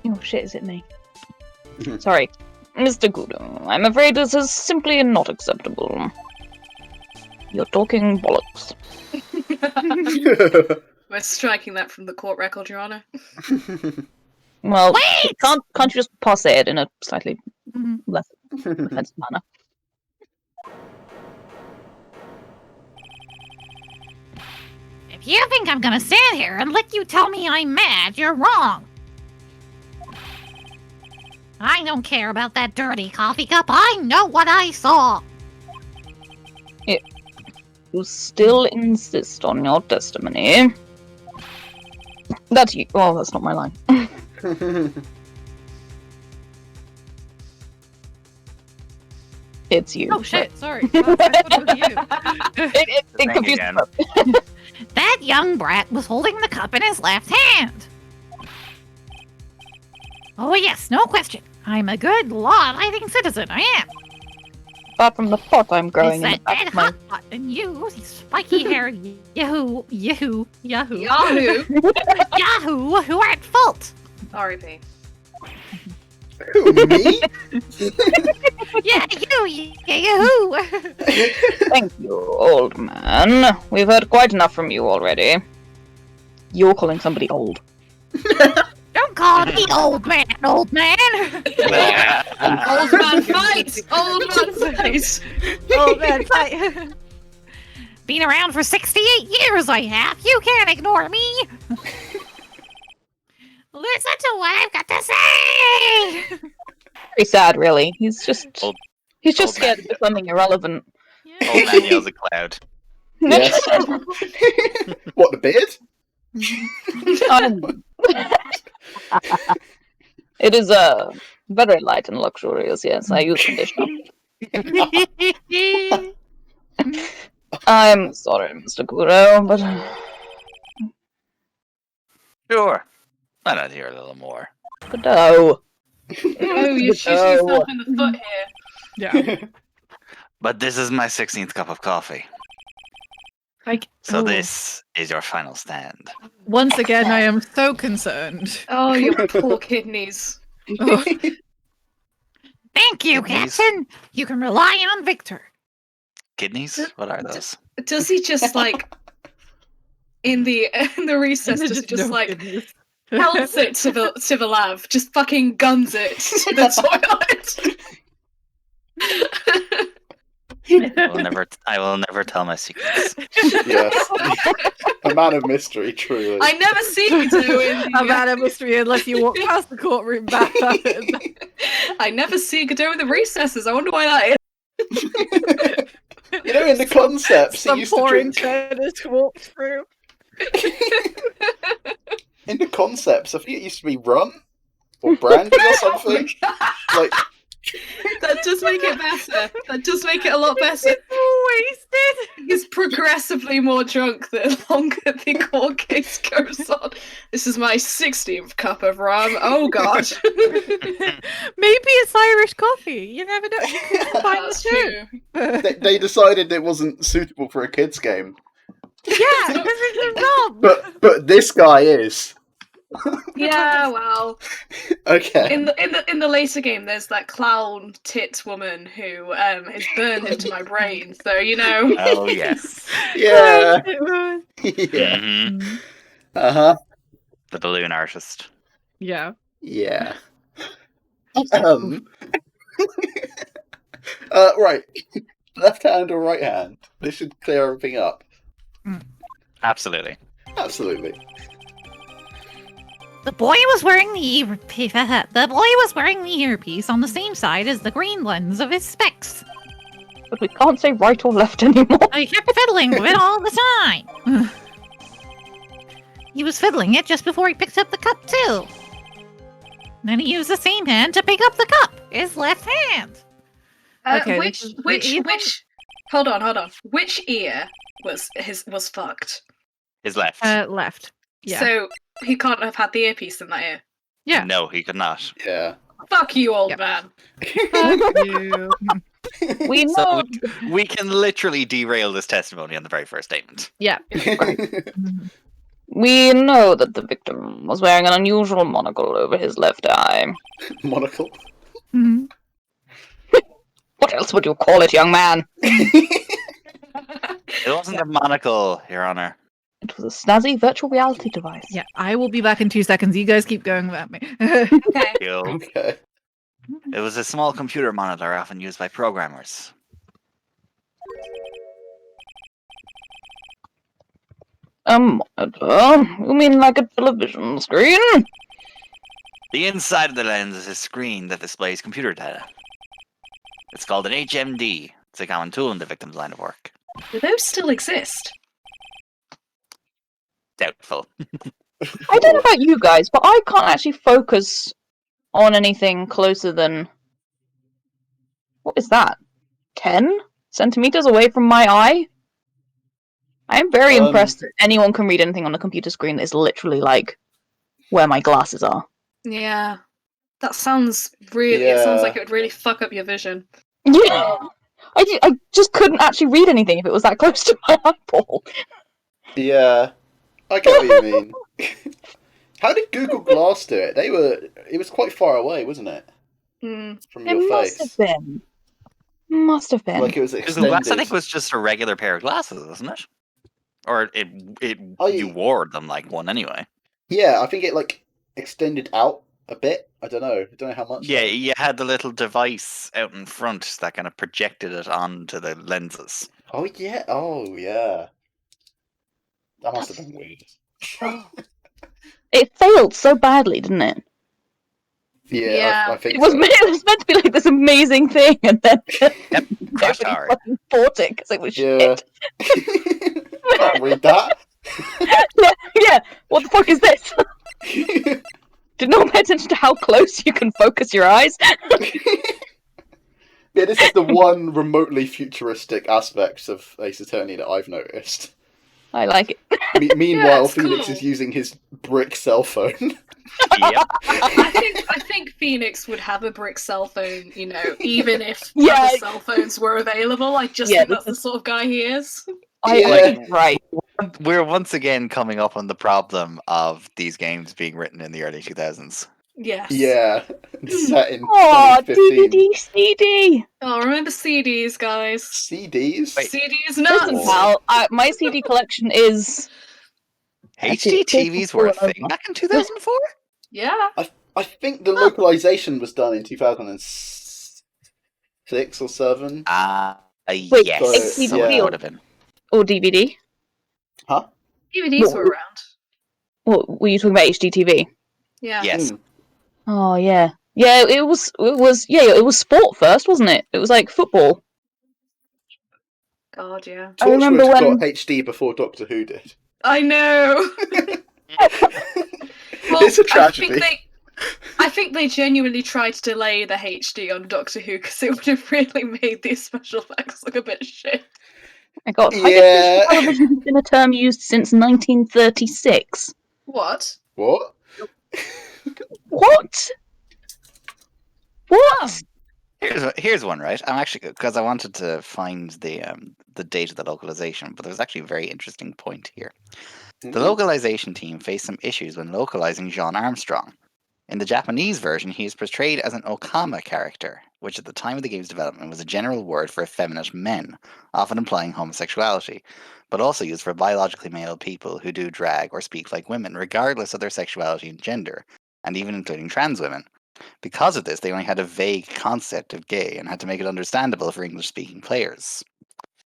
Oh shit, is it me? Sorry. Mr. Gudo, I'm afraid this is simply not acceptable. You're talking bollocks. We're striking that from the court record, Your Honor. Well, Wait! can't you just passe it in a slightly less offensive manner? If you think I'm gonna stand here and let you tell me I'm mad, you're wrong. I don't care about that dirty coffee cup. I know what I saw. You still insist on your testimony. That's you. Oh, that's not my line. It's you. Oh shit, sorry. Oh, I thought it was you. It Think confused again. me. That young brat was holding the cup in his left hand. Oh yes, no question. I'm a good, law-abiding citizen. I am. Apart from the pot I'm It's growing in that the back dead of my... hot pot, and you, spiky-haired Yahoo, Yahoo! Yahoo, who are at fault. R.I.P. Who, me? Yeah, Yahoo. Thank you, old man. We've heard quite enough from you already. You're calling somebody old. Don't call me old man, old man. Old man fight! Old man fight! Old man fight. Been around for 68 years, I have. You can't ignore me. Listen to what I've got to say. Very sad, really. He's just Old scared man. of becoming irrelevant. Old man yells at cloud. Yes. What, the beard? It is very light and luxurious, yes. I use conditioner. I'm sorry, Mr. Kuro, but Sure. Why not hear a little more? no. Oh, you're shooting yourself in the foot here. Yeah. But this is my 16th cup of coffee. So this is your final stand. Once again, I am so concerned. Oh, your poor kidneys. Oh, Thank you, Kidneys? Captain. You can rely on Victor. Kidneys? What are those? Does he just like in the recess? Does he just no like goodness. pelts it to the lav? Just fucking guns it to the toilet. I will never tell my secrets. Yes. A man of mystery, truly. I never see you doing. A man of mystery unless you walk past the courtroom back. I never see Godot in the recesses. I wonder why that is. You know, in the concepts, he Some used to poor drink... internist walks through. In the concepts, I think it used to be rum or brandy or something. Like, That does make it better. That does make it a lot better. Wasted. He's progressively more drunk the longer the court case goes on. This is my 16th cup of rum. Oh god. Maybe it's Irish coffee. You never know. You can find That's the true. they decided it wasn't suitable for a kids' game. Yeah, because it's a rum. But this guy is. Yeah, well, Okay. in the later game, there's that clown tit woman who is burned into my brain. So you know. Oh, yes. Yeah. Yeah. Yeah. Mhm. Uh-huh. The balloon artist. Yeah. Yeah. Right. Left hand or right hand? This should clear everything up. Absolutely. Absolutely. The boy was wearing the earpiece. The boy was wearing the earpiece on the same side as the green lens of his specs. But we can't say right or left anymore. I kept fiddling with it all the time. He was fiddling it just before he picked up the cup too. Then he used the same hand to pick up the cup. His left hand. Okay, Which hold on. Which ear was fucked? His left. Left. Yeah. So he can't have had the earpiece in that ear. Yeah. No, he could not. Yeah. Fuck you, old Yep. man. Fuck you. We know. So we can literally derail this testimony on the very first statement. Yeah. We know that the victim was wearing an unusual monocle over his left eye. Monocle. Mhm. What else would you call it, young man? It wasn't a monocle, Your Honor. It was a snazzy virtual reality device. Yeah, I will be back in 2 seconds. You guys keep going without me. Okay. Okay. It was a small computer monitor often used by programmers. A monitor? You mean like a television screen? The inside of the lens is a screen that displays computer data. It's called an HMD. It's a common tool in the victim's line of work. Do those still exist? Doubtful. I don't know about you guys, but I can't actually focus on anything closer than... What is that? 10 centimeters away from my eye? I am very impressed that anyone can read anything on a computer screen that is literally like where my glasses are. Yeah. That sounds really... It sounds like it would really fuck up your vision. Yeah. I just couldn't actually read anything if it was that close to my eyeball. Yeah. I get what you mean. How did Google Glass do it? It was quite far away, wasn't it? From your face. Must have been. Like it was Google extended. Glass, I think, was just a regular pair of glasses, wasn't it? Or you wore them like one anyway. Yeah, I think it like extended out a bit. I don't know how much. Yeah, you had the little device out in front that kind of projected it onto the lenses. Oh yeah. That must have been weird. It failed so badly, didn't it? Yeah. I think it was so. meant to be like this amazing thing, and then Crushed nobody hard. fucking bought it because it was shit. Can't read that. yeah. What the fuck is this? Did no one pay attention to how close you can focus your eyes? Yeah, this is the one remotely futuristic aspect of Ace Attorney that I've noticed. I like it. Meanwhile, it's Phoenix cool. is using his brick cell phone. Yep. I think Phoenix would have a brick cell phone, even if Yeah. other cell phones were available. I just think that's the sort of guy he is. Right. We're once again coming up on the problem of these games being written in the early 2000s. Yes. Yeah, set in Oh, 2015. DVD, CD. Oh, remember CDs, guys. CDs? Wait. CDs Listen, nuts. pal, my CD collection is... HD TVs were a thing back in 2004? Yeah. I think the localization was done in 2006 or 7. Wait, Yes. so, So yeah. it would have been. Or DVD. Huh? DVDs were around. What were you talking about? HDTV? Yeah. Yes. Oh yeah, yeah. It was sport first, wasn't it? It was like football. God, yeah. I remember Torchwood when- got HD before Doctor Who did. I know. Well, It's a tragedy. I think they genuinely tried to delay the HD on Doctor Who because it would have really made these special effects look a bit shit. I got Yeah. television has been a term used since 1936. What? What? What? What? Here's one, right? I'm actually, because I wanted to find the date of the localization, but there's actually a very interesting point here. The localization team faced some issues when localizing John Armstrong. In the Japanese version, he is portrayed as an Okama character, which at the time of the game's development was a general word for effeminate men, often implying homosexuality, but also used for biologically male people who do drag or speak like women, regardless of their sexuality and gender, and even including trans women. Because of this, they only had a vague concept of gay and had to make it understandable for English-speaking players.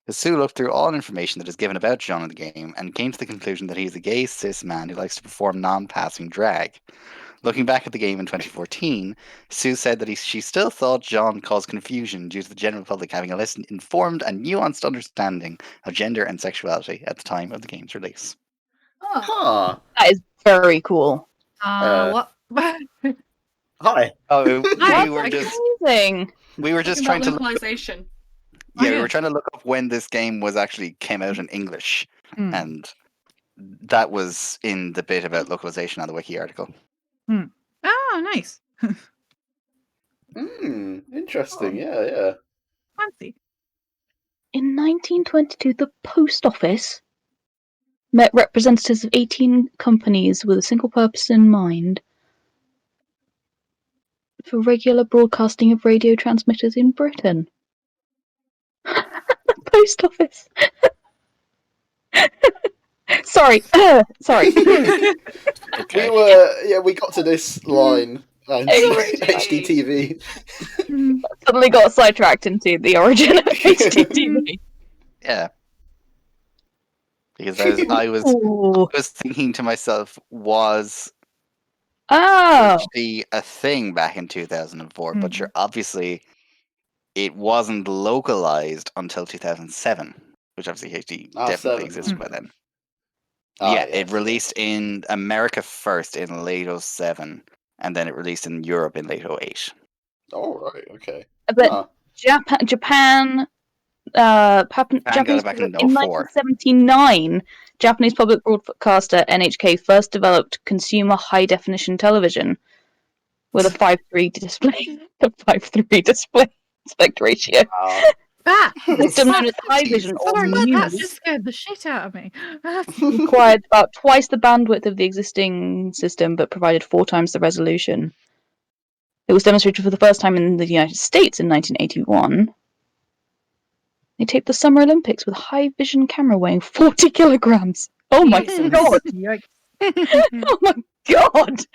Sue looked through all information that is given about John in the game and came to the conclusion that he is a gay cis man who likes to perform non-passing drag. Looking back at the game in 2014, Sue said that she still thought John caused confusion due to the general public having a less informed and nuanced understanding of gender and sexuality at the time of the game's release. Oh. Huh. That is very cool. What? Hi. Oh, Hi, we were just Amazing. trying to look, localization. we were trying to look up when this game came out in English, and that was in the bit about localization on the wiki article. Oh, nice. Interesting. Yeah. Fancy. In 1922, the post office met representatives of 18 companies with a single purpose in mind for regular broadcasting of radio transmitters in Britain. The post office. Sorry. Okay. We got to this line. And HDTV. Suddenly got sidetracked into the origin of HDTV. Yeah. Because I was thinking to myself, was HD a thing back in 2004? But sure, obviously, it wasn't localized until 2007, which obviously HD definitely existed by then. It released in America first in late 07, and then it released in Europe in late 08. Oh, right, okay. But Japan Japanese back in 1979, Japanese public broadcaster NHK first developed consumer high-definition television with a 5:3 display. A 5:3 display aspect ratio. That system known as high vision or that muse just scared the shit out of me. required about twice the bandwidth of the existing system, but provided 4 times the resolution. It was demonstrated for the first time in the United States in 1981. They taped the Summer Olympics with a high vision camera weighing 40 kilograms. Oh my god! Oh my god!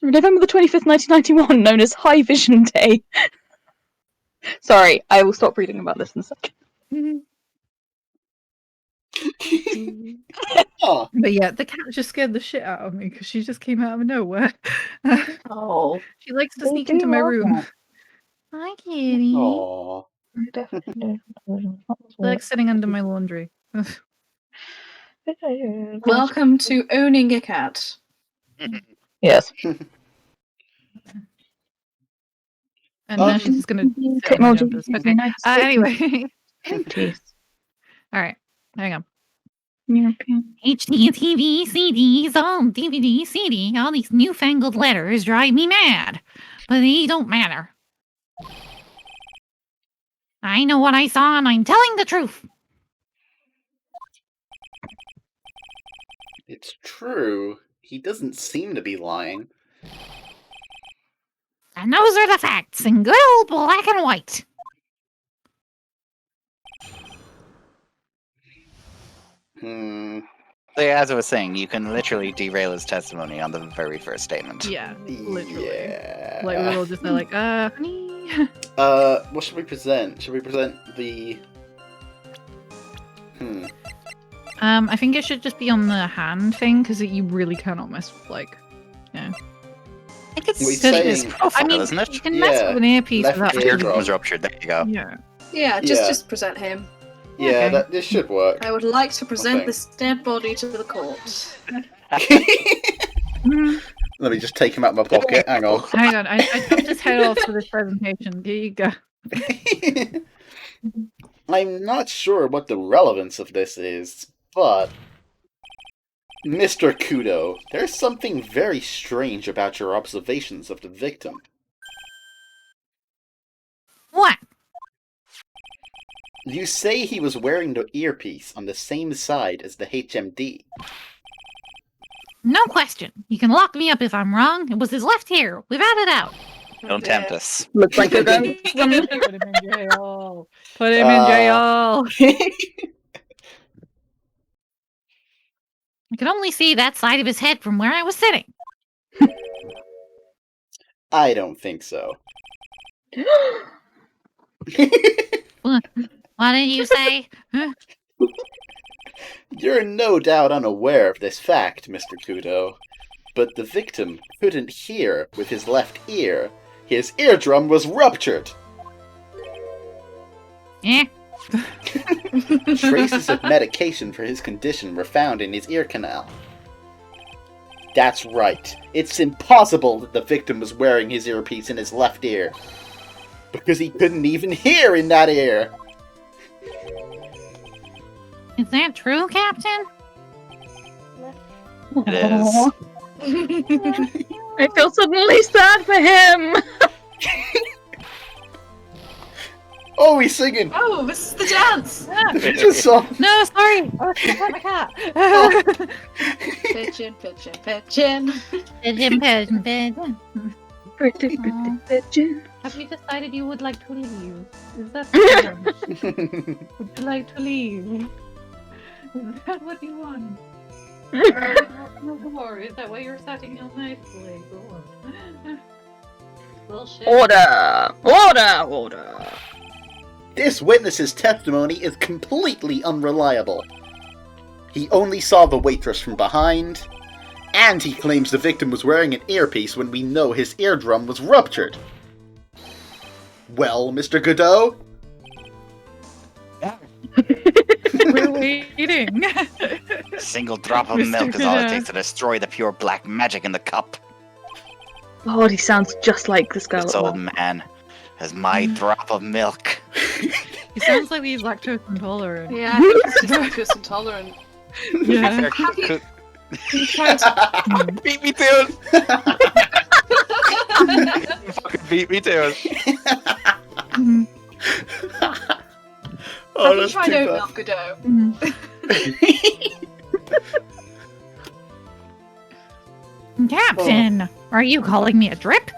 November the 25th, 1991, known as High Vision Day. Sorry, I will stop reading about this in a second. But yeah, the cat just scared the shit out of me because she just came out of nowhere. She likes to sneak into my room. Hi, kitty. Aww. Like sitting under my laundry. Welcome to owning a cat. Yes. And now she's just gonna sit on my jumpers. Okay. Anyway. Alright, hang on. HD, TV, CDs, DVD, CD, all these newfangled letters drive me mad. But they don't matter. I know what I saw and I'm telling the truth. It's true. He doesn't seem to be lying. And those are the facts in good old black and white. So as I was saying, you can literally derail his testimony on the very first statement. Yeah, literally. Yeah. Like we're all just there like, honey. What should we present? Should we present the... I think it should just be on the hand thing, because you really cannot mess with, like, yeah. I think it's saying... profile, I mean, isn't it? you can mess with an earpiece without... Left Eardrum was ruptured, there you go. Yeah. Just present him. Yeah, Okay. this should work. I would like to present this dead body to the court. Let me just take him out of my pocket. Hang on. Hang on, I dropped his head off for this presentation. Here you go. I'm not sure what the relevance of this is, but... Mr. Kudo, there's something very strange about your observations of the victim. What? You say he was wearing the earpiece on the same side as the HMD. No question. You can lock me up if I'm wrong. It was his left ear. We've had it out. Don't tempt us. Looks like you're going Put him in jail. Put him in jail. I could only see that side of his head from where I was sitting. I don't think so. What did you say? Huh? You're no doubt unaware of this fact, Mr. Kudo, but the victim couldn't hear with his left ear. His eardrum was ruptured. Yeah. Traces of medication for his condition were found in his ear canal. That's right. It's impossible that the victim was wearing his earpiece in his left ear. Because he couldn't even hear in that ear. Is that true, Captain? It is. I feel suddenly sad for him. Oh, he's singing! Oh, this is the dance! Just saw. No, sorry. I was gonna pet my cat. Pigeon, pigeon, pigeon. Pigeon, pigeon, pigeon. Pretty pigeon. Have you decided you would like to leave? Is that the Would you like to leave? Is that what you want? No, don't worry. Is that why you're sitting all nicely? Go on. Bullshit. Order! Order! Order! This witness's testimony is completely unreliable. He only saw the waitress from behind, and he claims the victim was wearing an earpiece when we know his eardrum was ruptured. Well, Mr. Godot? We're waiting. A single drop of milk is all it takes to destroy the pure black magic in the cup. God, he sounds just like this girl. This old man has my drop of milk. He sounds like he's lactose intolerant. Yeah, I think he's lactose intolerant. Yeah. He's trying to... Beat me to it! Fucking beat me to it. Oh, Have you that's tried too oat bad. milk, Godot? Captain, are you calling me a drip?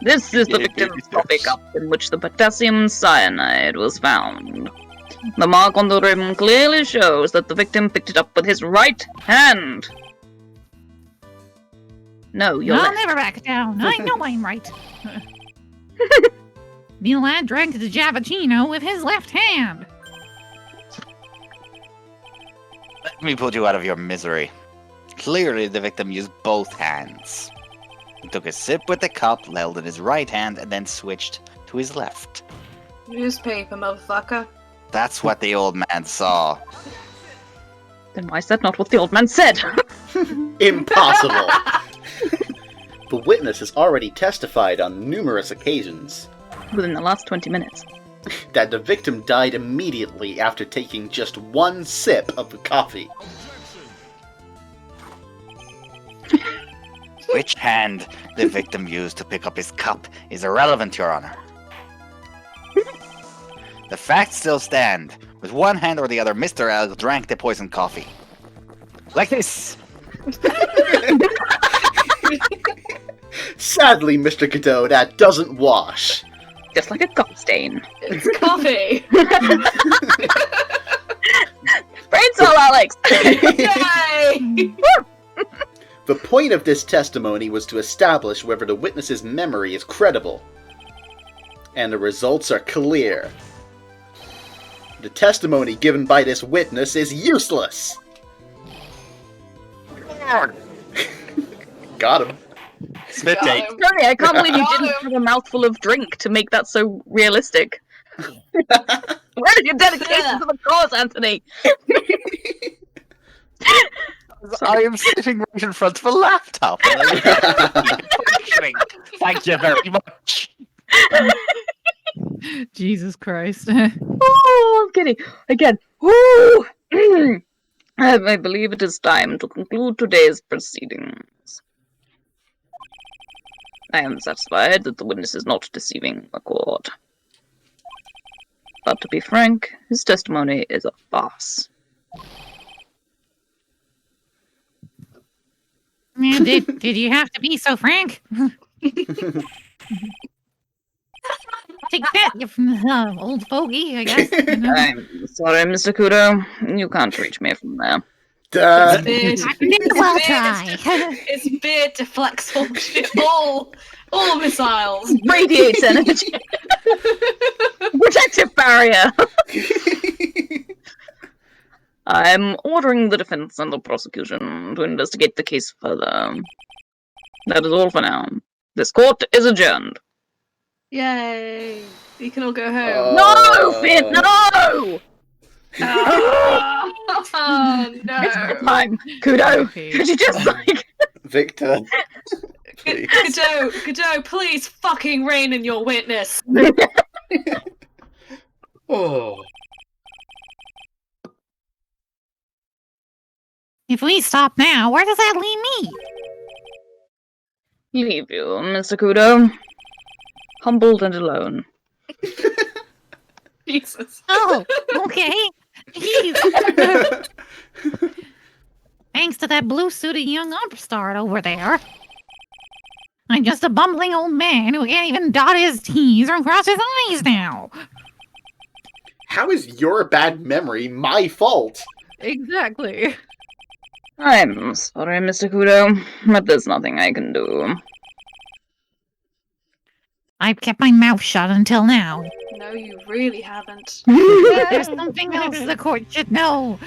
This is the Yeah, victim's good coffee research. cup in which the potassium cyanide was found. The mark on the rim clearly shows that the victim picked it up with his right hand. No, you're I'll left. never back down. I know I'm right. The lad drank the Javachino with his left hand. Let me put you out of your misery. Clearly, the victim used both hands. He took a sip with the cup, held in his right hand, and then switched to his left. Newspaper, motherfucker. That's what the old man saw. Then why is that not what the old man said? Impossible! The witness has already testified on numerous occasions Within the last 20 minutes. that the victim died immediately after taking just one sip of the coffee. Which hand the victim used to pick up his cup is irrelevant, Your Honor. The facts still stand. With one hand or the other, Mr. L drank the poisoned coffee. Like this! Sadly, Mr. Godot, that doesn't wash. Just like a cup stain. It's coffee! Brain cell, Alex! Yay! The point of this testimony was to establish whether the witness's memory is credible. And the results are clear. The testimony given by this witness is useless! Got him. Spit Got take. him. Sorry, I can't believe you Got didn't him. have a mouthful of drink to make that so realistic. Where is your dedication to the cause, Anthony? I am sitting right in front of a laptop. And I'm functioning. Thank you very much. Jesus Christ. Oh, I'm kidding. Again. Woo! I believe it is time to conclude today's proceedings. I am satisfied that the witness is not deceiving the court. But to be frank, his testimony is a farce. Man, did you have to be so frank? Take that, you old fogey, I guess. You know? I'm sorry, Mr. Kudo. You can't reach me from there. Duh. Beard. I can well Beard. try. His beard deflects all missiles. Radiates energy. Protective barrier. I'm ordering the defense and the prosecution to investigate the case further. That is all for now. This court is adjourned. Yay! You can all go home. No, Finn, no! Oh, It's no! time. Kudo, could you just like... Victor. Please. Godot, please fucking rein in your witness. Oh. If we stop now, where does that leave me? Leave you, Mr. Kudo. Humbled and alone. Jesus. Oh, okay. Jeez. Thanks to that blue-suited young upstart over there. I'm just a bumbling old man who can't even dot his T's or cross his I's now. How is your bad memory my fault? Exactly. I'm sorry, Mr. Kudo, but there's nothing I can do. I've kept my mouth shut until now. No, you really haven't. There's something else the court should know.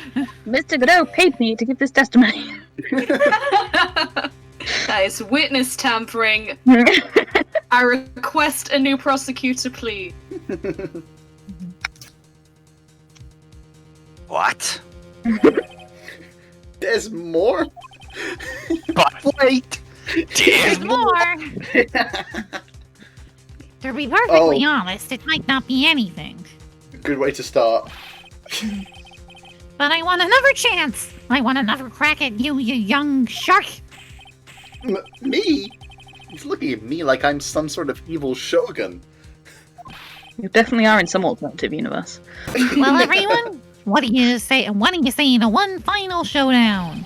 Mr. Kudo paid me to give this testimony. That is witness tampering. I request a new prosecutor, please. What? There's more? But wait! There's more. To be perfectly honest, it might not be anything. Good way to start. But I want another chance. I want another crack at you, you young shark. Me? He's looking at me like I'm some sort of evil shogun. You definitely are in some alternative universe. Well, everyone, what do you say? What do you say to one final showdown?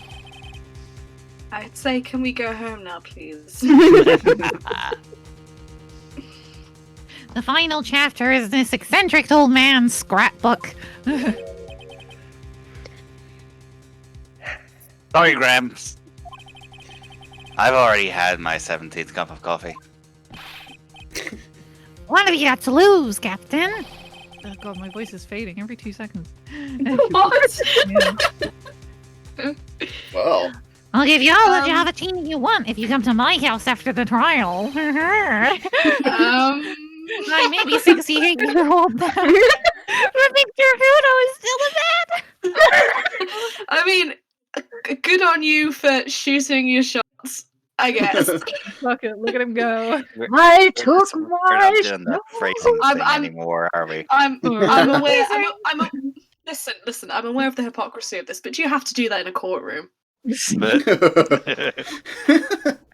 I'd say, can we go home now, please? The final chapter is this eccentric old man's scrapbook. Sorry, Gramps. I've already had my 17th cup of coffee. What have you got to lose, Captain? Oh god, my voice is fading every 2 seconds. What? Yeah. Well, I'll give you all the Javatini you want if you come to my house after the trial. I may be 68-year-old, but Victor Hudo is still a man. I mean, good on you for shooting your shots, I guess. Fuck it, look at him go. I took We're my not doing that phrasing thing anymore, are we? I'm aware. Listen. I'm aware of the hypocrisy of this, but you have to do that in a courtroom.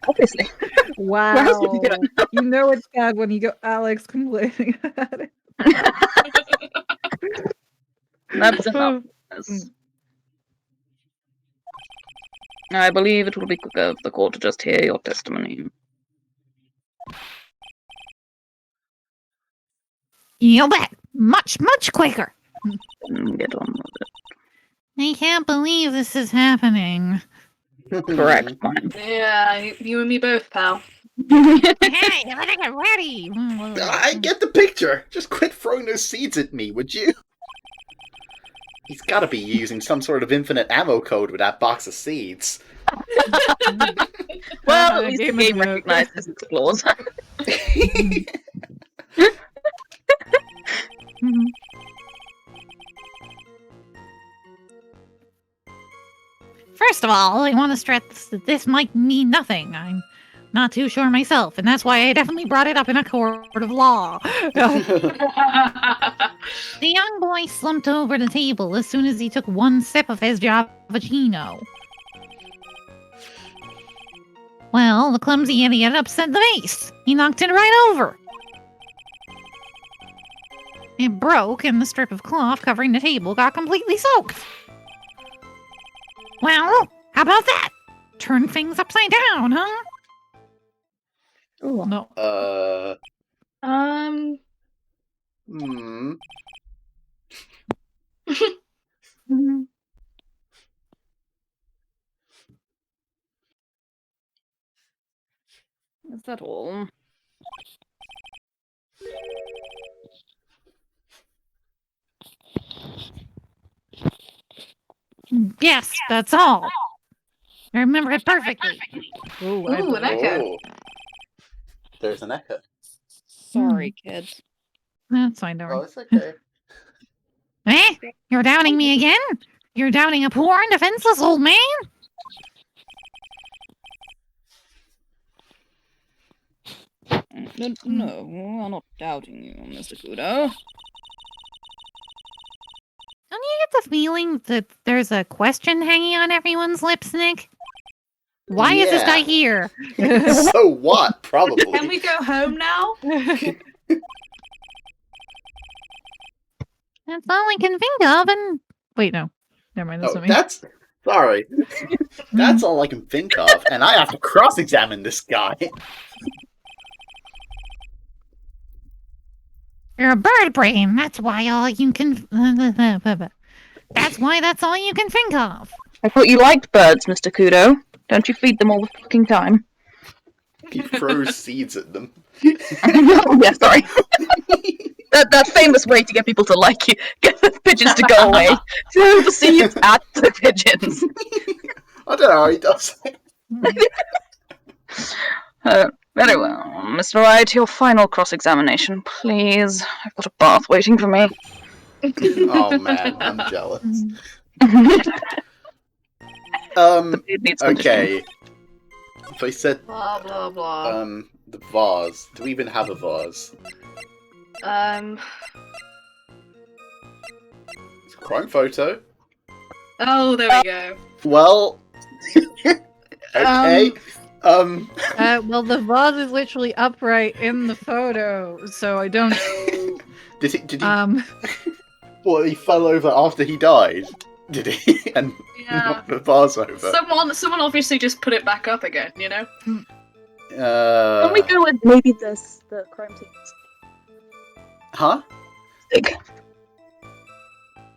Obviously. Wow. Where else would you get it? You know it's bad when you go Alex complaining about it. That's enough. I believe it will be quicker for the court to just hear your testimony. You bet. Much, much quicker. Get on with it. I can't believe this is happening. Correct, fine. Yeah, you and me both, pal. Hey, let's get ready. I get the picture. Just quit throwing those seeds at me, would you? He's gotta be using some sort of infinite ammo code with that box of seeds. Well, at least the game game is recognizes its flaws. First of all, I want to stress that this might mean nothing. I'm not too sure myself, and that's why I definitely brought it up in a court of law. The young boy slumped over the table as soon as he took one sip of his Javachino. Well, the clumsy idiot upset the vase. He knocked it right over. It broke, and the strip of cloth covering the table got completely soaked. Well, how about that? Turn things upside down, huh? Oh no. Is that all? Yes, that's all. I remember it perfectly. Oh, Ooh, an echo. Oh. There's an echo. Sorry, kids. That's fine, don't Oh, worry. it's okay. Eh? You're doubting me again? You're doubting a poor and defenseless old man? No, I'm not doubting you, Mr. Kudo. Don't you get the a feeling that there's a question hanging on everyone's lips, Nick? Why is this guy here? So what? Probably. Can we go home now? That's all I can think of, and... Wait, no. Never mind, that's Oh, not me. that's... Sorry. That's all I can think of, and I have to cross-examine this guy. You're a bird brain, that's why all you can... That's why that's all you can think of. I thought you liked birds, Mr. Kudo. Don't you feed them all the fucking time? He throws seeds at them. Oh, yeah, sorry. That famous way to get people to like you. Get the pigeons to go away. Throw the seeds at the pigeons. I don't know how he does it. Very well. Mr. Wright, your final cross-examination, please. I've got a bath waiting for me. Oh man, I'm jealous. The food needs Okay. So I said, Blah blah blah. the vase. Do we even have a vase? It's a crime photo. Oh, there we go. Well, okay. Well, the vase is literally upright in the photo, so I don't... Did he, well, he fell over after he died, did he? And knocked the vase over. Someone obviously just put it back up again, you know? Can we go with maybe the crime scene? Huh?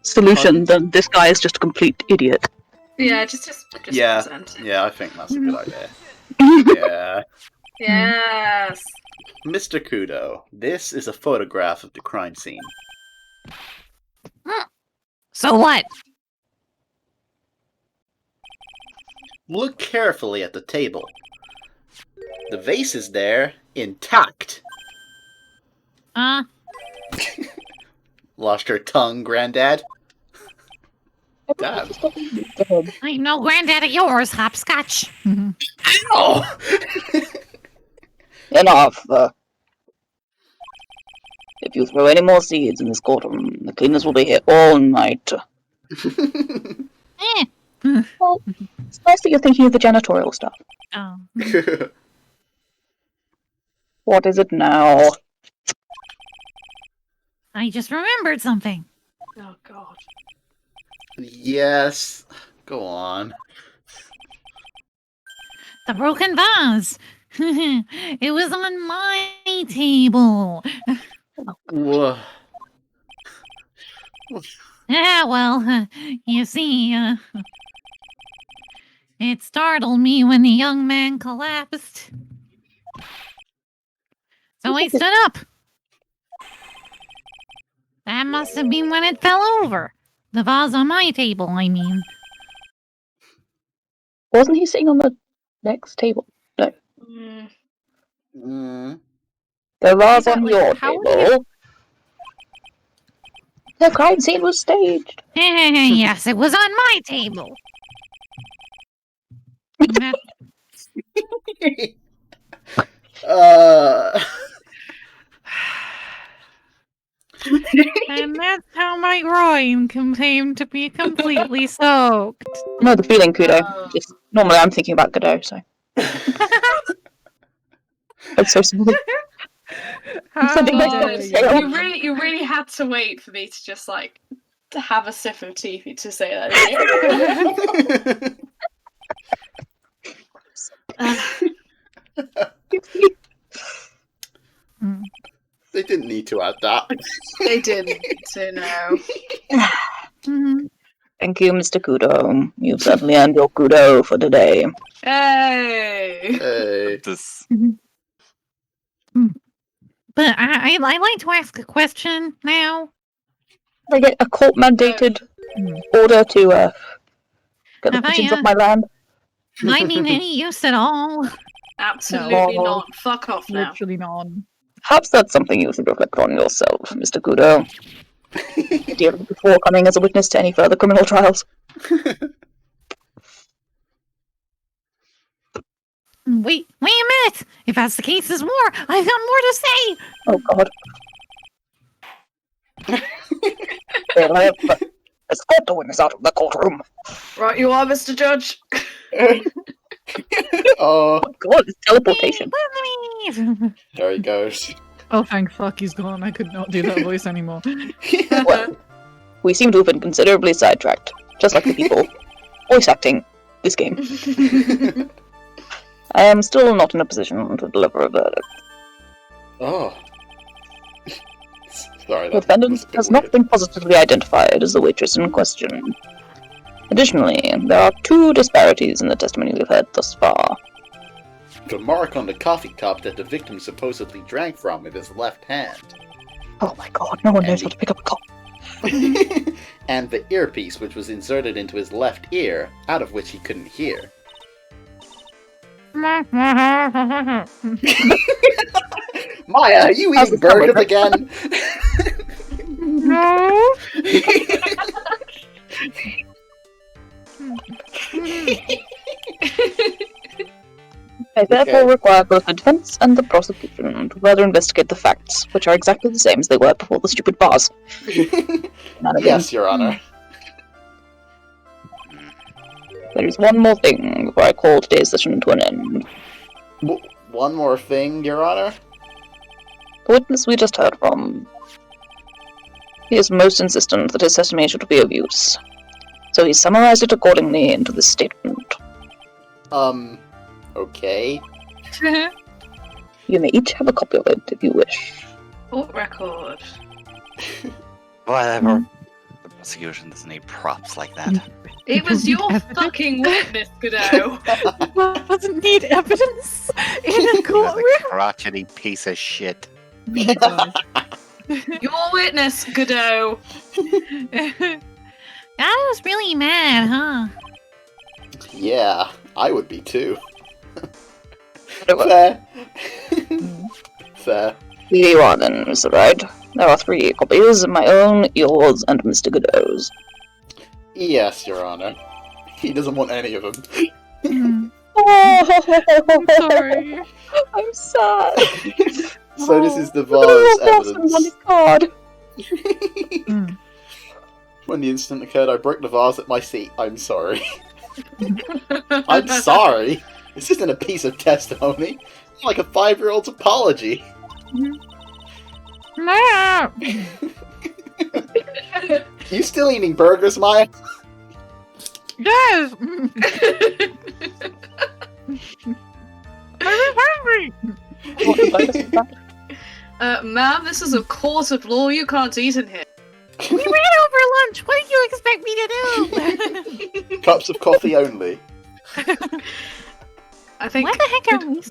Solution, then this guy is just a complete idiot. Yeah, just Yeah. present. Yeah, I think that's a good idea. Yeah. Yes. Mr. Kudo, this is a photograph of the crime scene. So what? Look carefully at the table. The vase is there, intact. Lost your tongue, Granddad? Damn. I'm no granddad of yours, Hopscotch. Ow! Enough. If you throw any more seeds in this courtroom, the cleaners will be here all night. Well, it's nice that you're thinking of the janitorial stuff. Oh. What is it now? I just remembered something. Oh god. Yes. Go on. The broken vase. It was on my table. Whoa. Yeah, well, you see, it startled me when the young man collapsed. So I stood up. That must have been when it fell over. The vase on my table, I mean. Wasn't he sitting on the next table? No. Mm. The vase on Exactly. your How would table. The crime scene was staged. Yes, it was on my table. That- And that's how my groin came to be completely soaked. I know the feeling, Kudo. Just, normally I'm thinking about Godot, so. It's so simple. You really had to wait for me to just like to have a sip of tea to say that. They didn't need to add that. They didn't, so no. Thank you, Mr. Kudo. You've certainly earned your Kudo for today. Hey! Hey. This. But I'd like to ask a question now. I get a court-mandated order to get the Have I, pigeons off my land. Am I being any use at all? Absolutely No. not. Fuck off now. Literally not. Perhaps that's something you should reflect on yourself, Mr. Kudo. Dear, before coming as a witness to any further criminal trials. Wait a minute! If that's the case, there's more! I've got more to say! Oh, God. Well, I have escort the witness out of the courtroom. Right, you are, Mr. Judge. Oh, God, it's teleportation. there he goes. Oh, thank fuck he's gone. I could not do that voice anymore. Well, we seem to have been considerably sidetracked, just like the people voice acting this game. I am still not in a position to deliver a verdict. Oh. Sorry, The that defendant was a bit has weird. not been positively identified as the waitress in question. Additionally, there are 2 disparities in the testimony we've heard thus far. The mark on the coffee cup that the victim supposedly drank from with his left hand. Oh my god, no one knows how to pick up a cup. And the earpiece which was inserted into his left ear, out of which he couldn't hear. Maya, are you How's eating the camera? burgers again? No. I therefore require both the defense and the prosecution to further investigate the facts, which are exactly the same as they were before the stupid bars. Yes, Your Honor. There is one more thing before I call today's session to an end. One more thing, Your Honor. The witness we just heard from. He is most insistent that his testimony should be of use, so he summarized it accordingly into this statement. Okay. You may each have a copy of it if you wish. Court record. Whatever. The prosecution doesn't need props like that. It was your fucking witness, Godot. Doesn't need evidence in a He was courtroom. a crotchety piece of shit. Your witness, Godot. I was really mad, huh? Yeah, I would be too. Whatever. Fair. Fair. Here you are then, Mr. Wright. There are 3 copies, my own, yours, and Mr. Godot's. Yes, Your Honor. He doesn't want any of them. Oh, Sorry. I'm sad. So this is the Look at vase the little blossoms on his evidence. card. When the incident occurred, I broke the vase at my seat. I'm sorry. I'm sorry? This isn't a piece of testimony. It's like a 5-year-old's apology. Mom! You still eating burgers, Maya? Yes! I'm hungry! Ma'am, this is a court of law. You can't eat in here. We ran over lunch! What did you expect me to do? Cups of coffee only. I think What the heck are we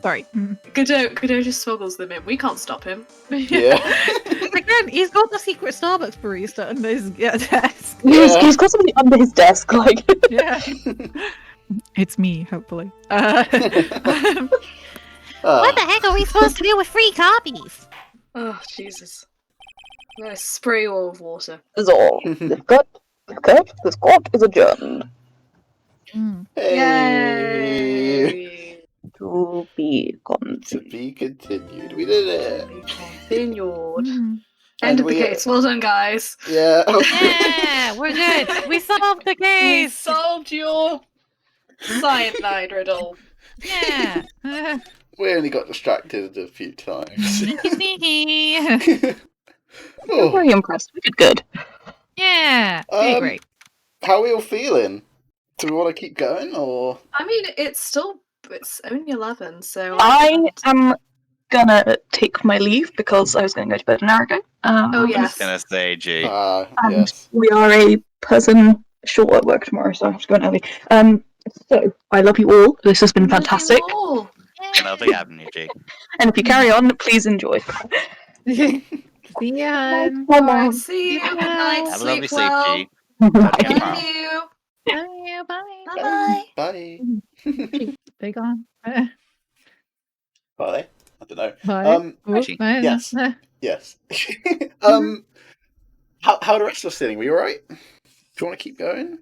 Sorry. Godot just smuggles them in. We can't stop him. Yeah. Again, he's got the secret Starbucks barista under his desk. Yeah. He's got something under his desk, like. Yeah. It's me, hopefully. What the heck are we supposed to do with free copies? Oh, Jesus. I spray you all with water. Is all. This court is adjourned. Hey. To be To continued. be continued. We did it. Continued. Mhm. End of the we- case. Well done, guys. Yeah. Yeah, we're good. We solved the We case. solved your cyanide riddle. Yeah. We only got distracted a few times. Sneaky, sneaky. I'm Oh, very impressed. We did good. Yeah. Pretty great. how are we all feeling? Do we want to keep going, or...? I mean, it's only 11, so... I am gonna take my leave because I was going to go to bed an hour ago. Oh, I was yes. gonna say, G. And Yes. we are a person short at work tomorrow, so I'm just going early. So, I love you all. This has been fantastic. Oh, Lovely having you, G. And if you carry on, please enjoy. See ya. alright, see you. Good night. Have a Sleep lovely sleep, well. G. Bye. Yeah. Love you. Bye. Bye. Bye-bye. Bye. They gone. Bye. I don't know. Bye. Actually, yes. Yes. How are the rest of us feeling? Were you alright? Do you want to keep going?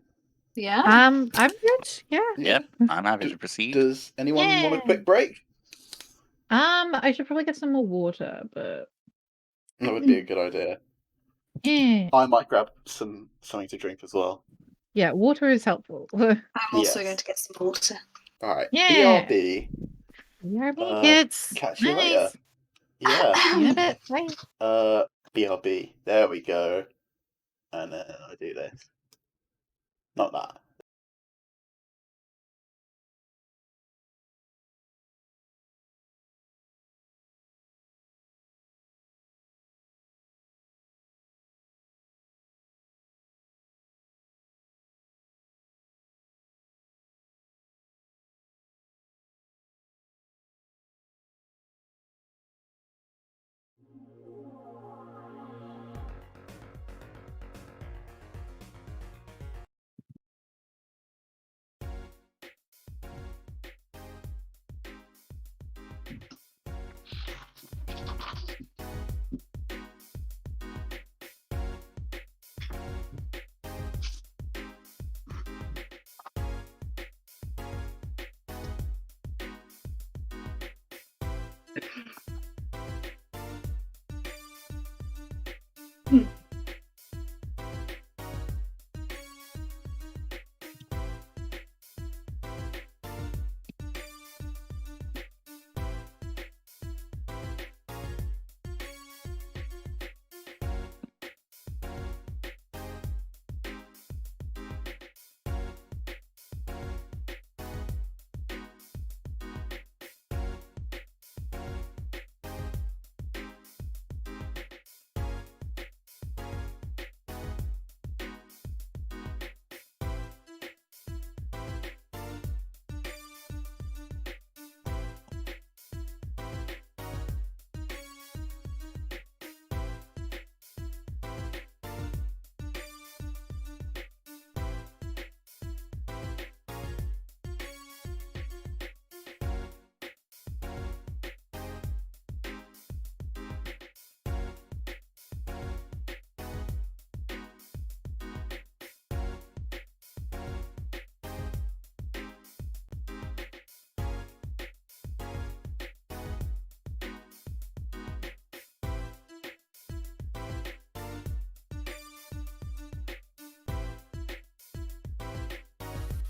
Yeah. I'm good. Yeah. Yeah, I'm happy to proceed. Does anyone want a Yeah. quick break? I should probably get some more water, but That would be a good idea. Yeah. I might grab something to drink as well. Yeah, water is helpful. I'm also Yes. going to get some water. Alright, Yeah. BRB. BRB, kids. Catch you Nice. later. Yeah. See you in a bit. Bye. BRB. There we go. And then I do this. Not that.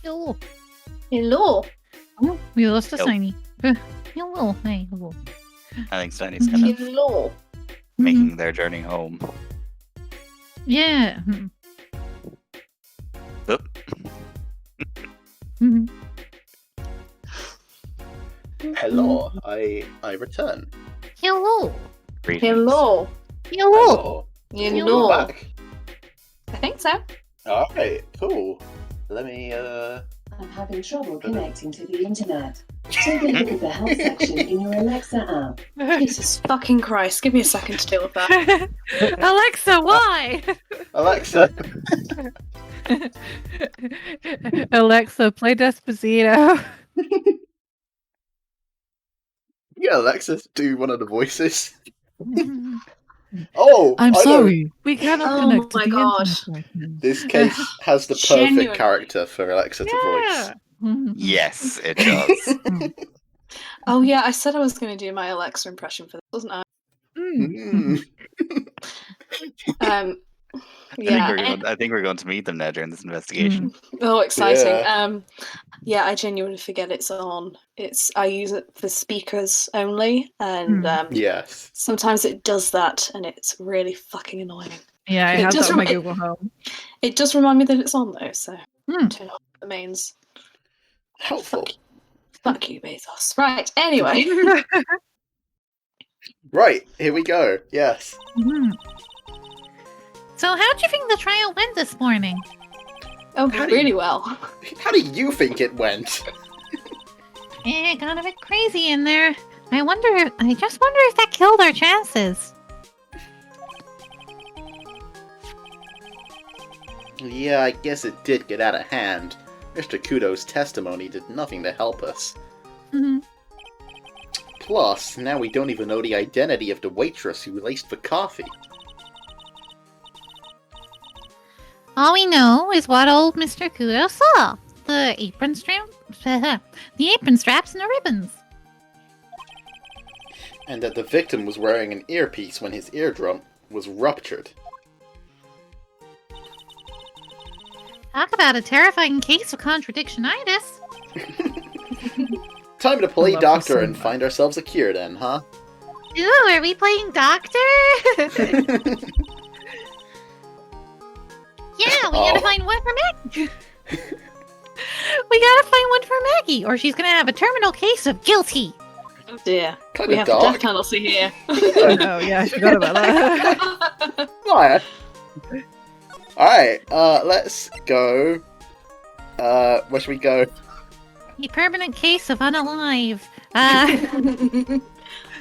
Hello. Hello. Oh, we lost a Nope. Shiny. Hello. Hey, hello. I think Sony's kind of Hello. making their journey home. Yeah. Oop. Mhm. Hello, I return. Hello. Greetings. Hello. Hello. You're Hello. back. I think so. Alright, cool. Let me I'm having trouble connecting to the internet. Take a look at the help section in your Alexa app. Jesus fucking Christ. Give me a second to deal with that. Alexa, why? Alexa. Alexa, play Despacito. Yeah, Alexa, do one of the voices. Oh, I'm I know. sorry. We cannot Oh connect to my the God. internet right now. This case has the perfect Genuine. character for Alexa to voice. Mhm. Yes, it does. Oh yeah, I said I was going to do my Alexa impression for this, wasn't I? Mm. Mm. Yeah. I think we're going to meet them now during this investigation. Oh, exciting. Yeah. Yeah, I genuinely forget it's on. I use it for speakers only, and Yes. sometimes it does that, and it's really fucking annoying. Yeah, I It have does that on my remi- Google Home. It does remind me that it's on though, so Hmm. turn off the mains. Helpful. Fuck you, Bezos. Right. Anyway. Right, here we go. Yes. Mhm. So, how'd you think the trial went this morning? Oh, How do really you- well. How do you think it went? It got a bit crazy in there. I just wonder if that killed our chances. Yeah, I guess it did get out of hand. Mr. Kudo's testimony did nothing to help us. Mhm. Plus, now we don't even know the identity of the waitress who laced the coffee. All we know is what old Mr. Kudo saw. The apron straps and the ribbons. And that the victim was wearing an earpiece when his eardrum was ruptured. Talk about a terrifying case of contradictionitis. Time to play I love this doctor so and much. find ourselves a cure then, huh? Ooh, are we playing doctor? Yeah, we gotta Oh. find one for Maggie. We gotta find one for Maggie, or she's gonna have a terminal case of guilty. Oh dear. Kind We of have the dark. death penalty here. Oh no, yeah, I forgot about that. Alright. Alright, let's go. Where should we go? A permanent case of unalive.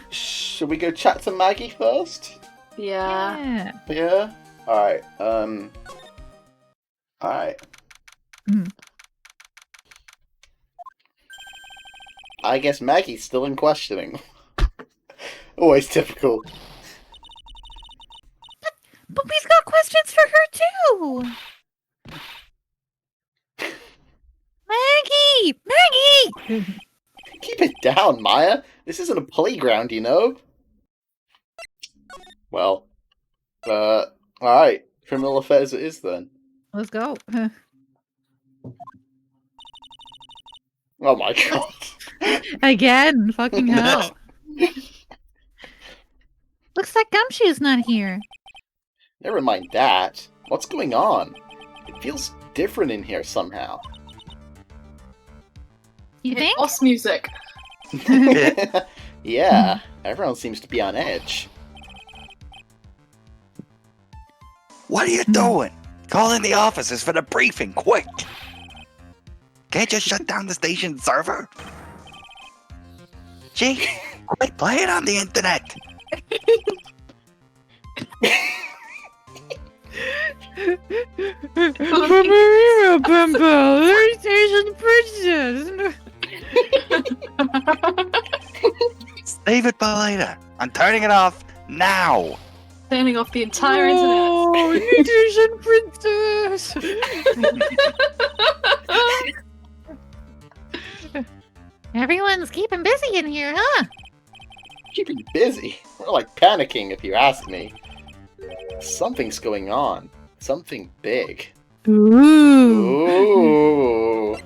Should we go chat to Maggie first? Yeah. Yeah. Yeah? Alright, Alright. Hmm. I guess Maggie's still in questioning. Always typical. But we've got questions for her too. Maggie! Maggie! Keep it down, Maya. This isn't a playground, you know? Well, alright. Criminal affairs it is then. Let's go. Oh my god. Again, fucking hell. Looks like Gumshoe's not here. Never mind that. What's going on? It feels different in here somehow. You think? Boss music. Yeah, everyone seems to be on edge. What are you doing? Call in the offices for the briefing, quick! Can't you shut down the station server? Gee, quit playing on the internet! Save it for later. I'm turning it off now. Turning off the entire internet. Oh, nutrition princess! Everyone's keeping busy in here, huh? Keeping busy. We're like panicking, if you ask me. Something's going on. Something big. Ooh. Ooh.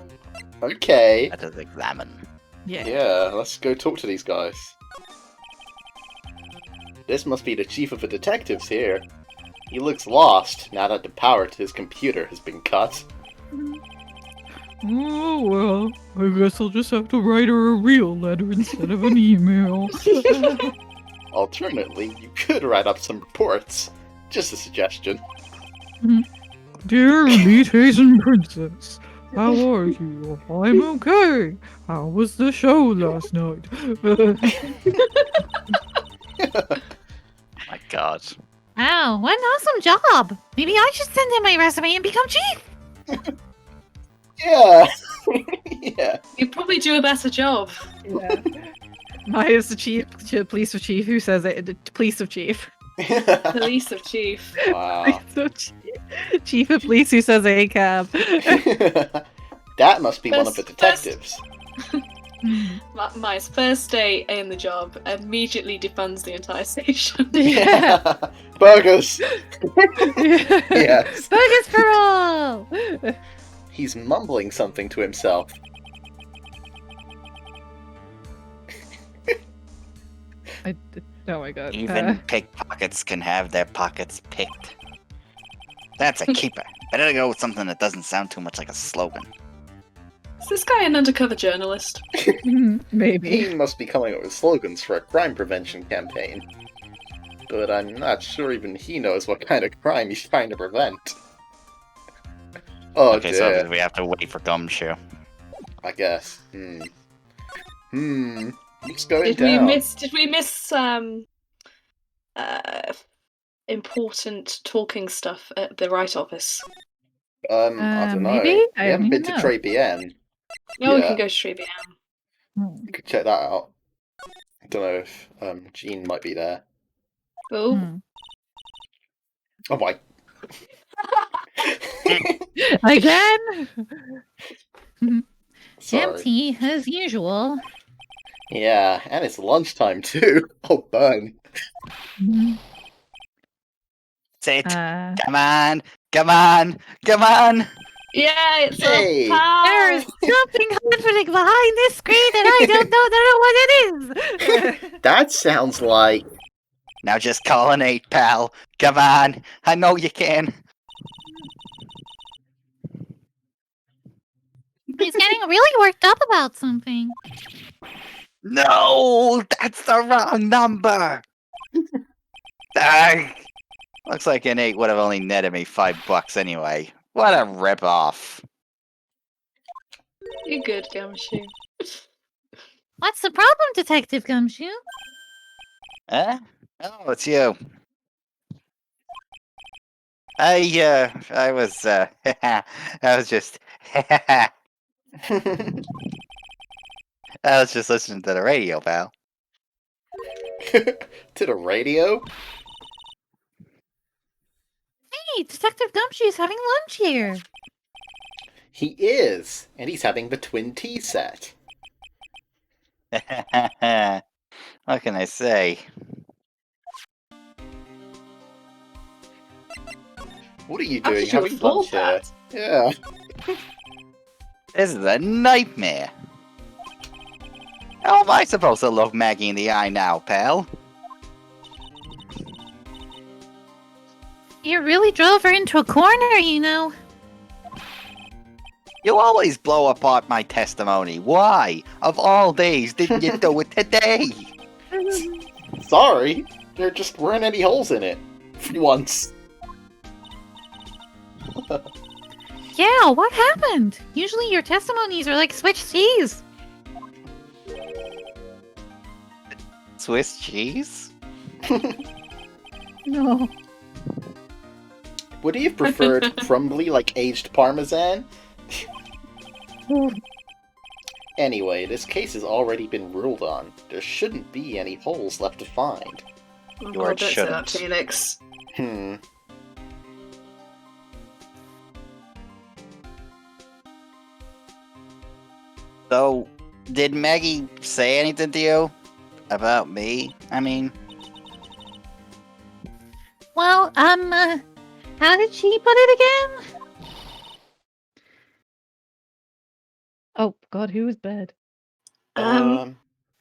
Okay. Let us examine. Yeah. Yeah, let's go talk to these guys. This must be the chief of the detectives here. He looks lost now that the power to his computer has been cut. Oh, well, I guess I'll just have to write her a real letter instead of an email. Alternately, you could write up some reports. Just a suggestion. Dear Elite Hazen Princess, how are you? I'm okay. How was the show last night? My god. Oh, what an awesome job! Maybe I should send in my resume and become chief! Yeah. Yeah. You probably do a better job. Yeah. Maya's the police of chief. Who says it? The police of chief. Police of chief. Wow. Police of chief. Chief of police who says a cab. That must be one of the First- detectives. My first day in the job immediately defunds the entire station. Yeah. Burgers. Yes. Burgers for all! He's mumbling something to himself. Oh my god. Even pickpockets can have their pockets picked. That's a keeper. Better go with something that doesn't sound too much like a slogan. Is this guy an undercover journalist? Maybe. He must be coming up with slogans for a crime prevention campaign. But I'm not sure even he knows what kind of crime he's trying to prevent. Oh Okay, dear. so we have to wait for Gumshoe. I guess. What's going Did down? we miss important talking stuff at the right office? I don't know. Maybe? We I haven't don't been to know. Trey BN. Oh, we Yeah. can go straight down. You could check that out. I don't know if Jean might be there. Oh, Oh my. Again? Sorry. Empty, as usual. Yeah, and it's lunchtime too. Oh, burn. Sit. Uh, Come on. Come on. Come on. Yeah, it's Hey. a pal. There's something happening behind this screen and I don't know what it is. That sounds like... Now just call an 8, pal. Come on. I know you can. He's getting really worked up about something. No, that's the wrong number. Ah, looks like an 8 would have only netted me $5 anyway. What a rip-off. You're good, Gumshoe. What's the problem, Detective Gumshoe? Huh? Oh, it's you. I was, I was just, I was just listening to the radio, pal. To the radio? Hey, Detective Gumshoe's having lunch here. He is, and he's having the twin tea set. What can I say? What are you How doing did you having afford lunch here? that? Yeah. This is a nightmare. How am I supposed to look Maggie in the eye now, pal? You really drove her into a corner, you know. You always blow apart my testimony. Why, of all days, didn't you do it today? Sorry, there just weren't any holes in it. For once. Yeah, what happened? Usually your testimonies are like Swiss cheese. Swiss cheese? No. Would he have preferred crumbly, like aged parmesan? Anyway, this case has already been ruled on. There shouldn't be any holes left to find. Oh, Your God, word don't say that, shouldn't. Phoenix. So, did Maggie say anything to you? About me? I mean... Well, how did she put it again? Oh God, who was bad? I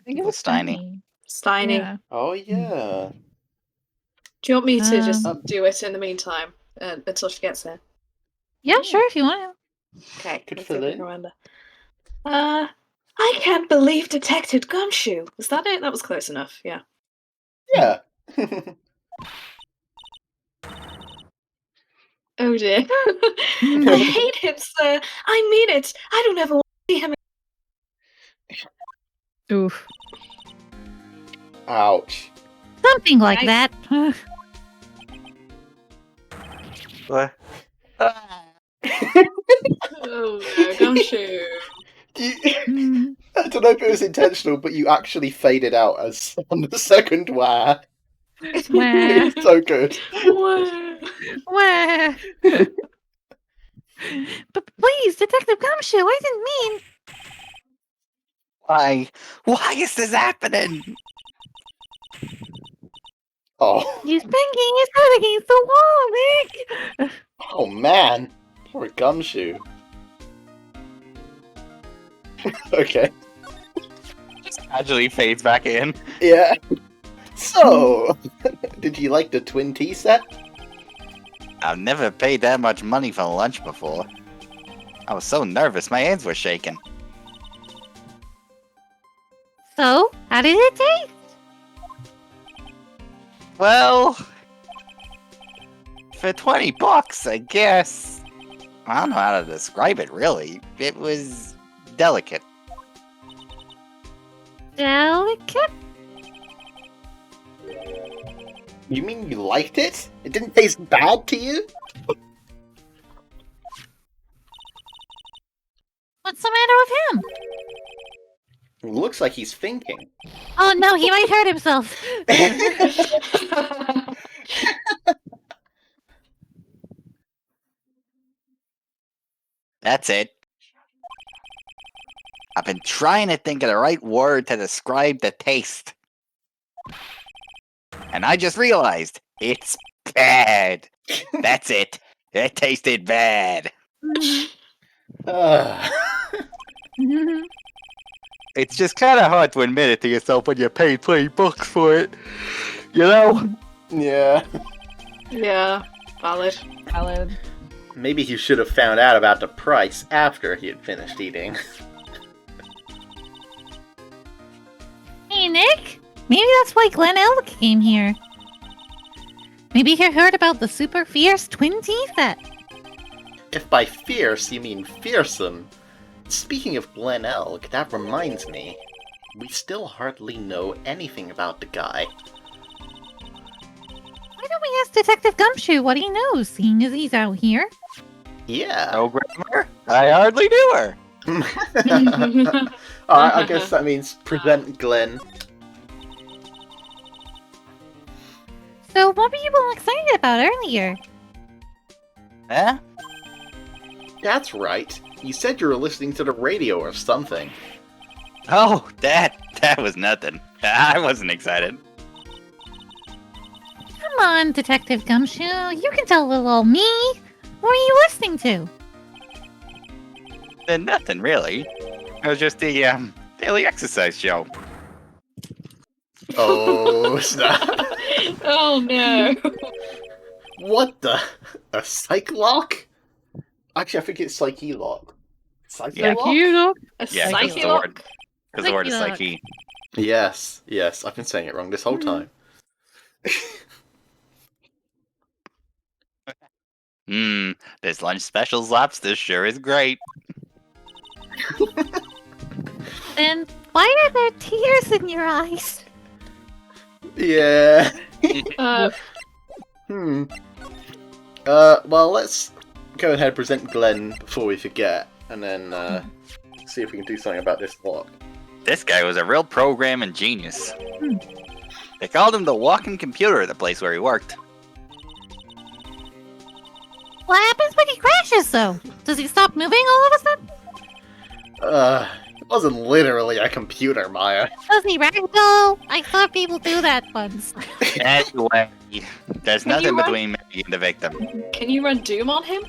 think it was Steiny. Steiny. Yeah. Oh yeah. Do you want me to just Um, do it in the meantime until she gets here? Yeah, sure, if you want Okay, Could let's fill do a in. quick reminder. I can't believe Detective Gumshoe. Was that it? That was close enough. Yeah. Yeah. Oh dear. I hate him, sir. I mean it. I don't ever want to see him. Oof. Ouch. to. Something like Nice. that. What? Oh no, Gumshoe. I don't know if it was intentional, but you actually faded out as on the second wah. Wah. It's so good. Wah. Wah. But please, Detective Gumshoe, I didn't mean. Why? Why is this happening? Oh. He's banging his head against the wall, Nick. Oh man. Poor Gumshoe. Okay. Casually fades back in. Yeah. So, did you like the twin tea set? I've never paid that much money for lunch before. I was so nervous, my hands were shaking. So, how did it taste? Well, for $20, I guess. I don't know how to describe it, really. It was delicate. Delicate? You mean you liked it? It didn't taste bad to you? What's the matter with him? It looks like he's thinking. Oh no, he might hurt himself. That's it. I've been trying to think of the right word to describe the taste. And I just realized it's bad. That's it. It tasted bad. It's just kind of hard to admit it to yourself when you paid $20 for it. You know? Yeah. Yeah, valid. Valid. Maybe he should have found out about the price after he had finished eating. Hey, Nick? Maybe that's why Glen Elk came here. Maybe he heard about the super fierce twin teeth that... If by fierce you mean fearsome. Speaking of Glen Elk, that reminds me. We still hardly know anything about the guy. Why don't we ask Detective Gumshoe what he knows, seeing as he's out here? Yeah. No grammar? I hardly knew her. Alright, I guess that means present Glenn. So what were you all excited about earlier? Huh? That's right. You said you were listening to the radio or something. Oh, that was nothing. I wasn't excited. Come on, Detective Gumshoe. You can tell little old me. What are you listening to? Nothing, really. It was just the daily exercise show. Oh, snap. Oh no. What the? A psych lock? Actually, I think it's psyche lock. Psyche Yeah. lock? A Yeah, psyche the lock? word. Because the word is psyche. Yes, I've been saying it wrong this whole time. This lunch special's lobster sure is great. And why are there tears in your eyes? Yeah. Uh, Well, let's go ahead and present Glenn before we forget, and then see if we can do something about this lock. This guy was a real programming genius. They called him the walking computer at the place where he worked. What happens when he crashes, though? Does he stop moving all of a sudden? It wasn't literally a computer, Maya. Does he ragdoll? I saw people do that once. Anyway, there's Can you nothing run- between me and the victim. can you run Doom on him?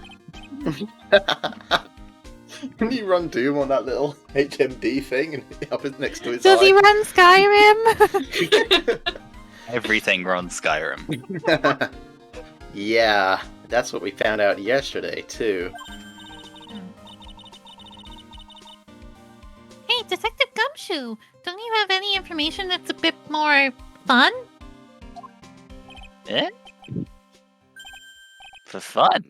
Can you run Doom on that little HMD thing and up next to his Does he eye? run Skyrim? Everything runs Skyrim. Yeah, that's what we found out yesterday, too. Hey, Detective Gumshoe, don't you have any information that's a bit more fun? Eh? For fun?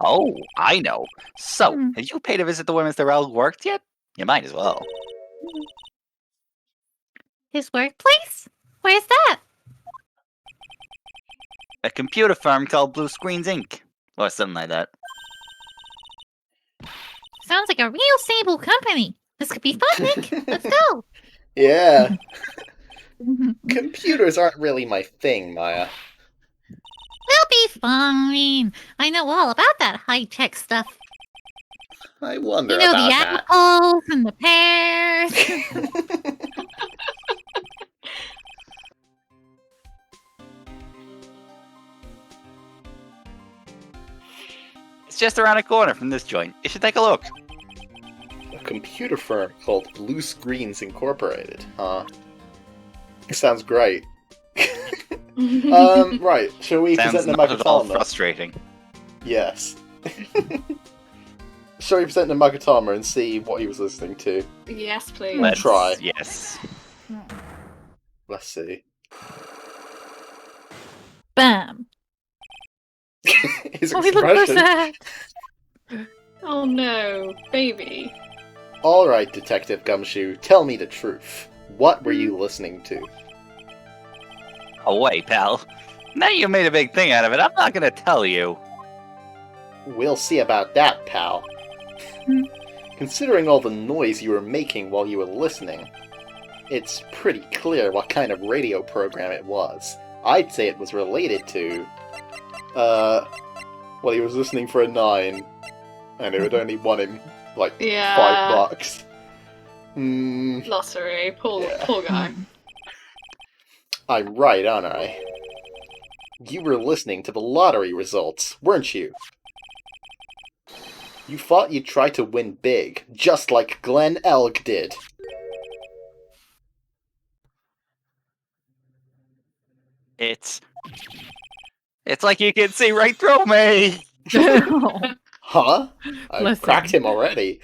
Oh, I know. So, have you paid a visit to Women's Dorel worked yet? You might as well. His workplace? Where's that? A computer firm called Blue Screens Inc. Or something like that. Sounds like a real stable company. This could be fun, Nick. Let's go. Yeah. Computers aren't really my thing, Maya. We'll be fine. I know all about that high-tech stuff. I wonder You know, about the that. apples and the pears. It's just around the corner from this joint. You should take a look. A computer firm called Blue Screens Incorporated, huh? Sounds great. Right, shall we Sounds present the not at all Magatama? frustrating. Yes. Shall we present the Magatama and see what he was listening to? Yes, please. Let's try. Yes. Let's see. Bam. His Oh, he looked so expression. sad. Oh no, baby. Alright, Detective Gumshoe, tell me the truth. What were you listening to? Oh, wait, pal. Now you made a big thing out of it. I'm not gonna tell you. We'll see about that, pal. Considering all the noise you were making while you were listening, it's pretty clear what kind of radio program it was. I'd say it was related to... well, he was listening for a 9, and it would only won him, like, Yeah. $5. Lottery. Poor guy. I'm right, aren't I? You were listening to the lottery results, weren't you? You thought you'd try to win big, just like Glenn Elg did. It's like you can see right through me. Huh? I've Listen. cracked him already.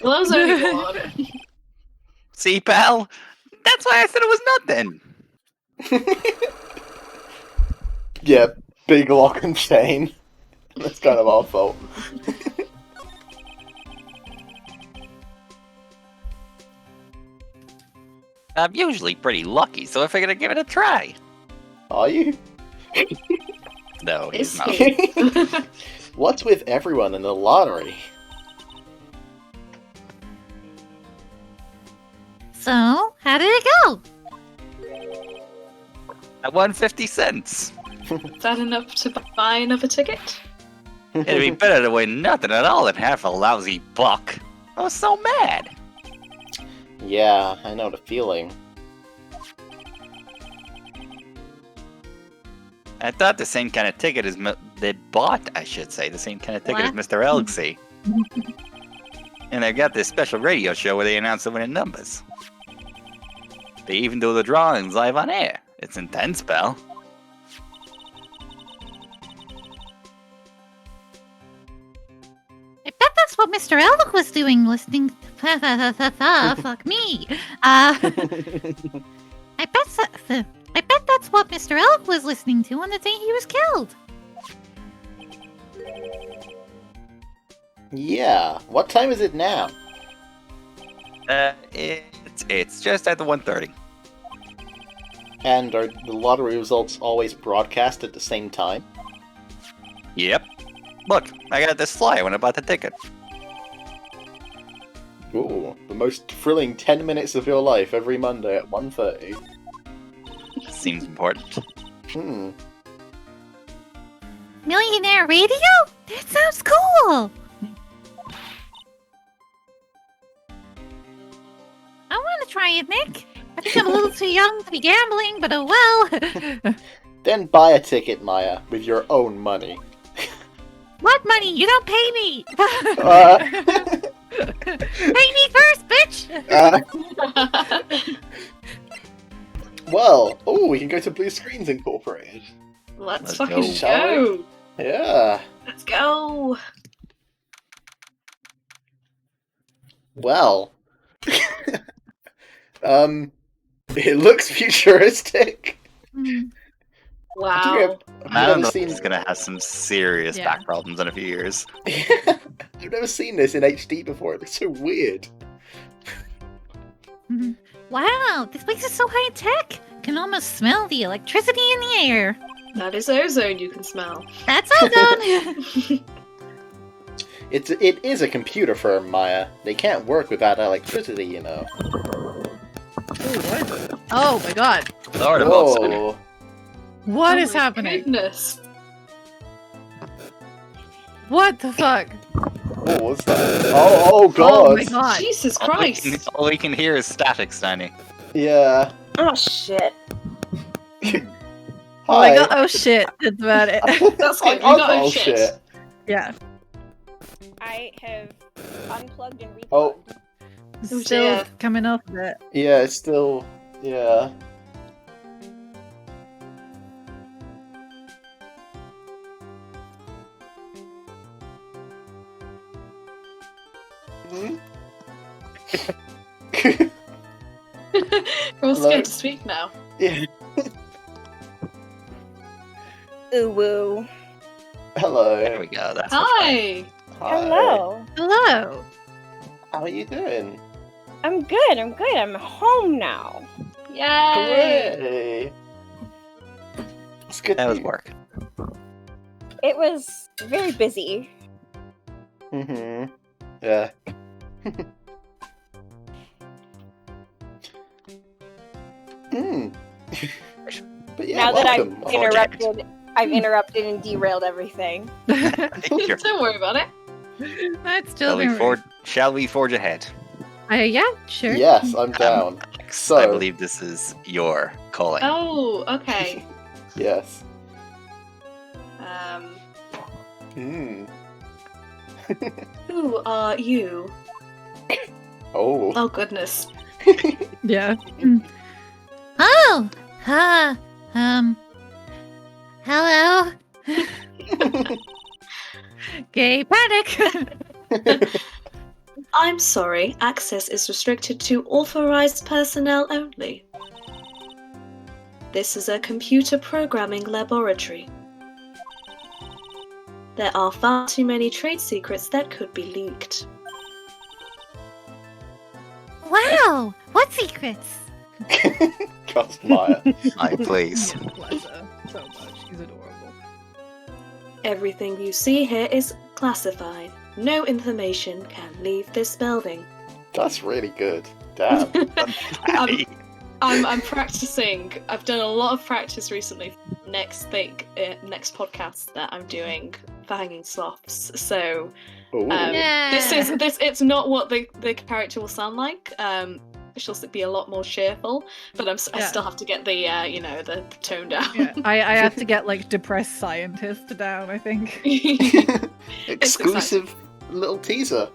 Well, that was only one. See, pal? That's why I said it was nothing. Yeah, big lock and chain. That's kind of our fault. I'm usually pretty lucky, so I figured I'd give it a try. Are you? No, he's Is not. he? What's with everyone in the lottery? So, how did it go? I won 50 cents. Is that enough to buy another ticket? It'd be better to win nothing at all than half a lousy buck. I was so mad. Yeah, I know the feeling. I thought the same kind of ticket as they bought, I should say, the same kind of ticket as What? Mr. Elgsy. And they've got this special radio show where they announce the winning numbers. They even do the drawings live on air. It's intense, pal. I bet that's what Mr. Elk was doing, listening. Fuck me. I bet that's what Mr. Elk was listening to on the day he was killed. Yeah, what time is it now? It's just at the 1:30. And are the lottery results always broadcast at the same time? Yep. Look, I got this flyer when I bought the ticket. Ooh, the most thrilling 10 minutes of your life every Monday at 1:30. Seems important. Millionaire radio? That sounds cool. I want to try it, Nick. I think I'm a little too young to be gambling, but oh well. Then buy a ticket, Maya, with your own money. What money? You don't pay me. Uh, Pay me first, bitch. Well, we can go to Blue Screens Incorporated. Let's Let's fucking go. Shall go. Yeah. Let's go. Well. It looks futuristic. Wow. I've I don't never know if seen. he's gonna have some serious Yeah. back problems in a few years. I've never seen this in HD before. It looks so weird. Wow, this place is so high tech. Can almost smell the electricity in the air. That is ozone you can smell. That's ozone. It is a computer firm, Maya. They can't work without electricity, you know. Oh my god. Lord above, son. Whoa. What Oh is my happening? Goodness. What the fuck? What was that? Oh god. Oh my god. Jesus All we Christ. can- All we can hear is static, Steiny. Yeah. Oh shit. Oh my Hi. god. Oh shit. That's about it. That's good. We Oh, got oh, a shit. Yeah. I have unplugged and replugged. Oh, Still dear. coming off of it. yeah, it's still. Yeah. Hmm? We're all Hello? scared to speak now. Yeah. Ooh woo. Hello. There we go. That's much better. Hi. Hi. Hello. Hello. How are you doing? I'm good. I'm home now. Yay. Hooray! It's good. That was work. It was very busy. Mm-hmm. Yeah. Hmm. But yeah, now that welcome. I've interrupted and derailed everything. Sure. Don't worry about it. That's still Shall we forge ahead? Yeah, sure. Yes, I'm down. So- I believe this is your calling. Oh, okay. Yes. Um, Hmm. Who are you? Oh. Oh goodness. Yeah. Oh, hello. Gay panic. I'm sorry, access is restricted to authorized personnel only. This is a computer programming laboratory. There are far too many trade secrets that could be leaked. Wow, what secrets? Cosplayer. Aye, please. Bless her so much. She's adorable. Everything you see here is classified. No information can leave this building. That's really good. Damn. I'm practicing. I've done a lot of practice recently. Next podcast that I'm doing for Hanging Sloths. So Ooh. it's not what the character will sound like. She'll be a lot more cheerful, but I still have to get the the tone down. Yeah. I have to get like depressed scientist down, I think. Exclusive little teaser.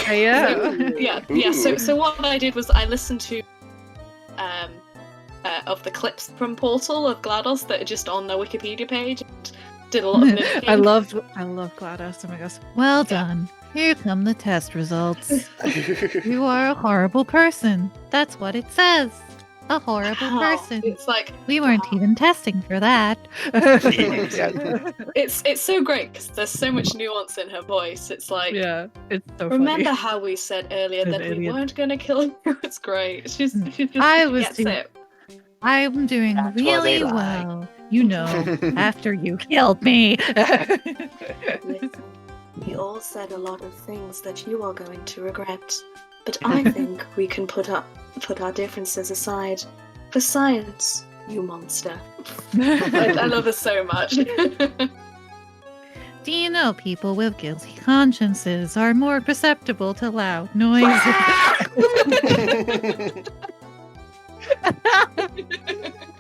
Yeah. So what I did was I listened to of the clips from Portal of GLaDOS that are just on the Wikipedia page. And did a lot of mimicking. I love GLaDOS. Oh my gosh. Well done. Here come the test results. You are a horrible person. That's what it says. A horrible Wow. person. It's like We weren't even testing for that. it's so great because there's so much nuance in her voice. It's like Yeah, it's so remember funny. how we said earlier An that we alien. weren't gonna kill you? It's great. She's just I was gets too- it. I'm doing That's why they really lie. well. You know, after you killed me. Listen, we all said a lot of things that you are going to regret, but I think we can put our differences aside for science, you monster. I love her so much. Do you know people with guilty consciences are more susceptible to loud noises?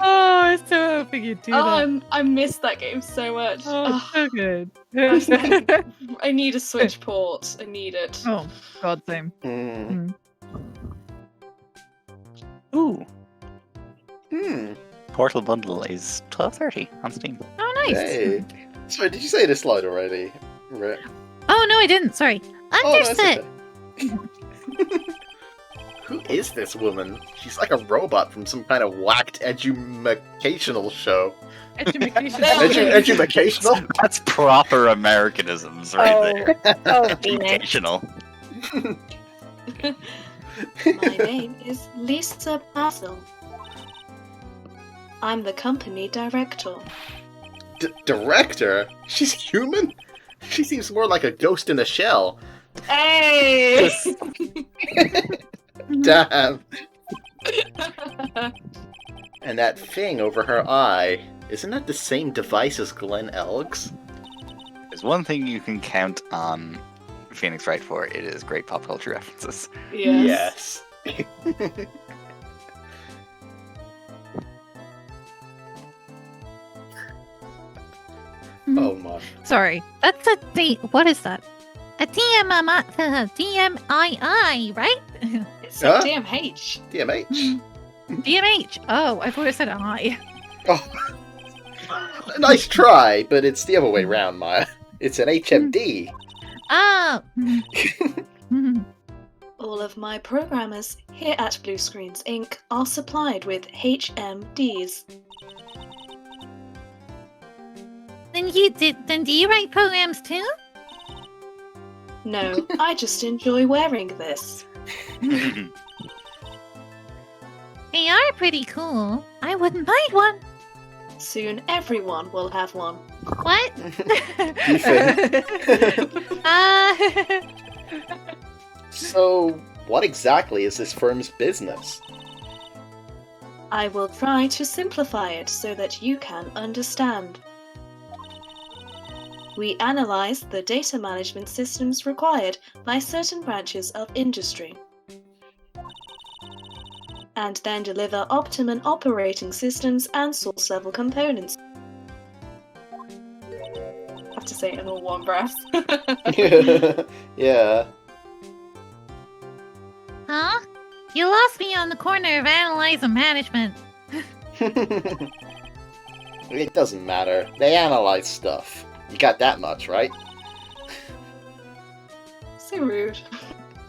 Oh, I was so hoping you'd do that. I missed that game so much. Oh, so good. I need a Switch port. I need it. Oh, God, same. Mm. Ooh. Hmm. Portal bundle is $12.30 on Steam. Oh, nice. Hey. Sorry, did you say this slide already? Right. Oh, no, I didn't. Sorry. Oh, that's Understood. okay. Who is this woman? She's like a robot from some kind of whacked educational show. Educational? That's proper Americanisms right there. Oh, Phoenix. Educational. My name is Lisa Basil. I'm the company director. Director? She's human? She seems more like a ghost in a shell. Hey! Damn. And that thing over her eye, isn't that the same device as Glenn Elg's? There's one thing you can count on Phoenix Wright for, it is great pop culture references. Yes. Oh my. Sorry. That's a what is that? A DMII, right? It's Huh? a DMH. DMH? DMH. Oh, I thought it said I. Oh. Nice try, but it's the other way round, Maya. It's an HMD. Oh. All of my programmers here at Blue Screens Inc. are supplied with HMDs. Then do you write programs too? No, I just enjoy wearing this. They are pretty cool. I wouldn't mind one. Soon everyone will have one. What? You think? So, what exactly is this firm's business? I will try to simplify it so that you can understand. We analyze the data management systems required by certain branches of industry, and then deliver optimum operating systems and source level components. A have to say it in all one breath. Yeah. Huh? You lost me on the corner of analyze and management. It doesn't matter. They analyze stuff. You got that much, right? So rude.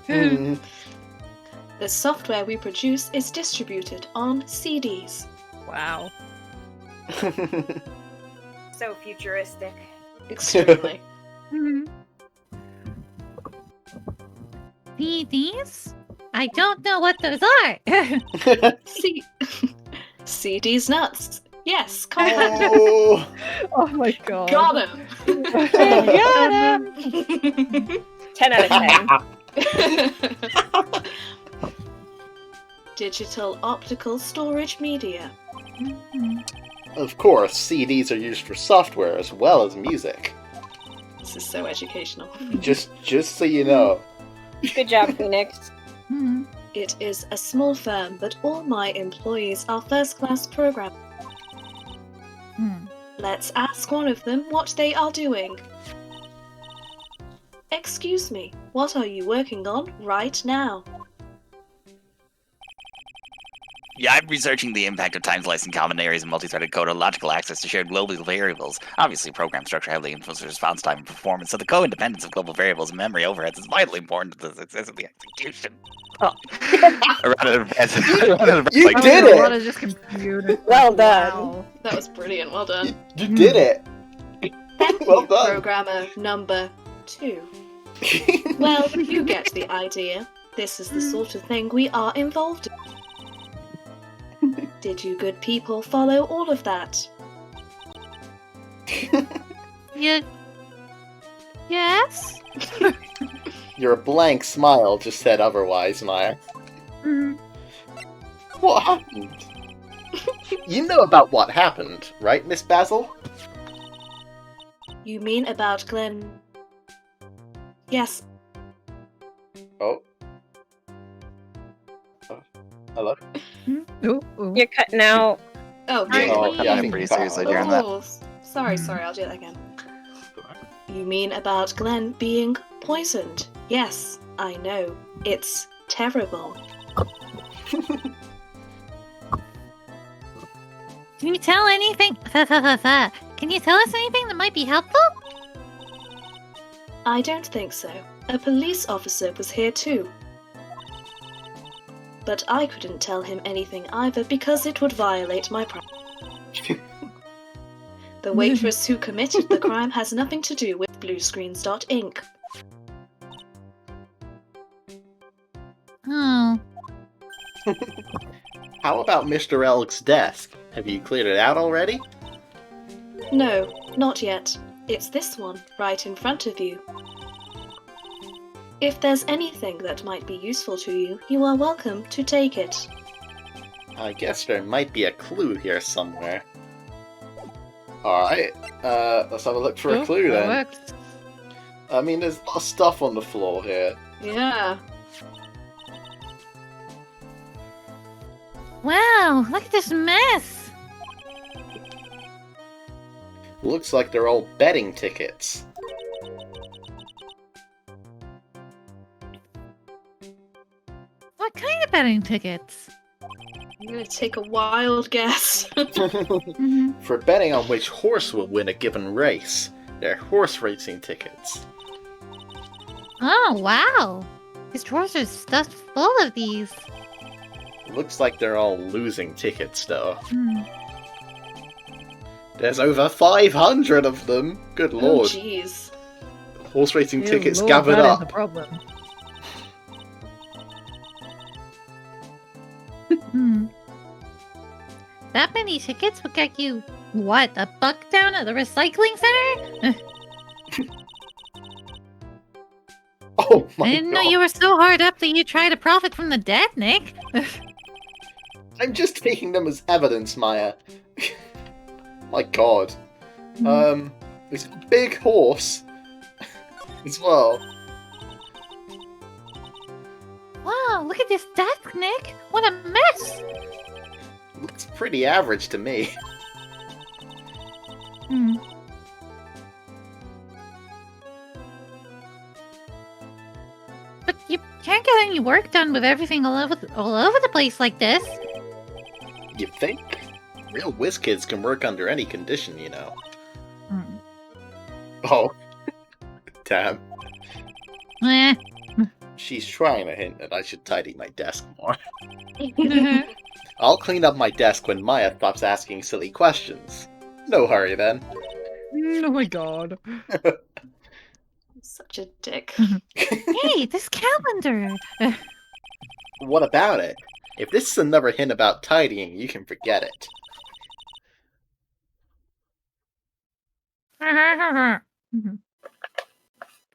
Hmm. The software we produce is distributed on CDs. Wow. So futuristic. Extremely. CDs? I don't know what those are. CD's nuts. Yes, come on. Oh. Oh my god. Got him. Got him. 10 out of 10. Digital optical storage media. Of course, CDs are used for software as well as music. This is so educational. Just so you know. Good job, Phoenix. It is a small firm, but all my employees are first-class programmers. Let's ask one of them what they are doing. Excuse me, what are you working on right now? Yeah, I'm researching the impact of time-slicing common areas and multi-threaded code on logical access to shared global variables. Obviously, program structure heavily influences response time and performance, so the co-independence of global variables and memory overheads is vitally important to the success of the execution. Oh. You did A lot it! of just computer. Well done. Wow. That was brilliant, well done. You did it! Thank Well you, done. programmer number 2. Well, you get the idea. This is the sort of thing we are involved in. Did you good people follow all of that? Yes? Your blank smile just said otherwise, Maya. What happened? You know about what happened, right, Miss Basil? You mean about Glenn? Yes. Oh. Hello? Ooh, ooh. You're cutting out. Oh, Sorry. Oh, yeah, I think Pretty you got seriously it. during that. Oh, sorry, I'll do that again. You mean about Glenn being poisoned? Yes, I know. It's terrible. Can you tell anything? Can you tell us anything that might be helpful? I don't think so. A police officer was here too. But I couldn't tell him anything either because it would violate my privacy. The waitress who committed the crime has nothing to do with Bluescreens.inc. Oh. How about Mr. Elg's desk? Have you cleared it out already? No, not yet. It's this one, right in front of you. If there's anything that might be useful to you, you are welcome to take it. I guess there might be a clue here somewhere. Alright, let's have a look for a clue that then. works. I mean, there's a lot of stuff on the floor here. Yeah. Wow, look at this mess. Looks like they're all betting tickets. What kind of betting tickets? I'm gonna take a wild guess. For betting on which horse will win a given race. They're horse racing tickets. Oh, wow. These drawers are stuffed full of these. Looks like they're all losing tickets, though. There's over 500 of them! Good Oh, lord. jeez. Horse racing Dear tickets Lord, gathered that is up. the problem. That many tickets would get you, what, a buck down at the recycling center? Oh my I didn't know god. you were so hard up that you try to profit from the dead, Nick. I'm just taking them as evidence, Maya. My god. There's a big horse as well. Wow, look at this desk, Nick. What a mess. Looks pretty average to me. You can't get any work done with everything all over the place like this. You think? Real whiz kids can work under any condition, you know. Hmm. Oh. Damn. Eh. She's trying to hint that I should tidy my desk more. I'll clean up my desk when Maya stops asking silly questions. No hurry then. Oh my god. Such a dick. Hey, this calendar. What about it? If this is another hint about tidying, you can forget it.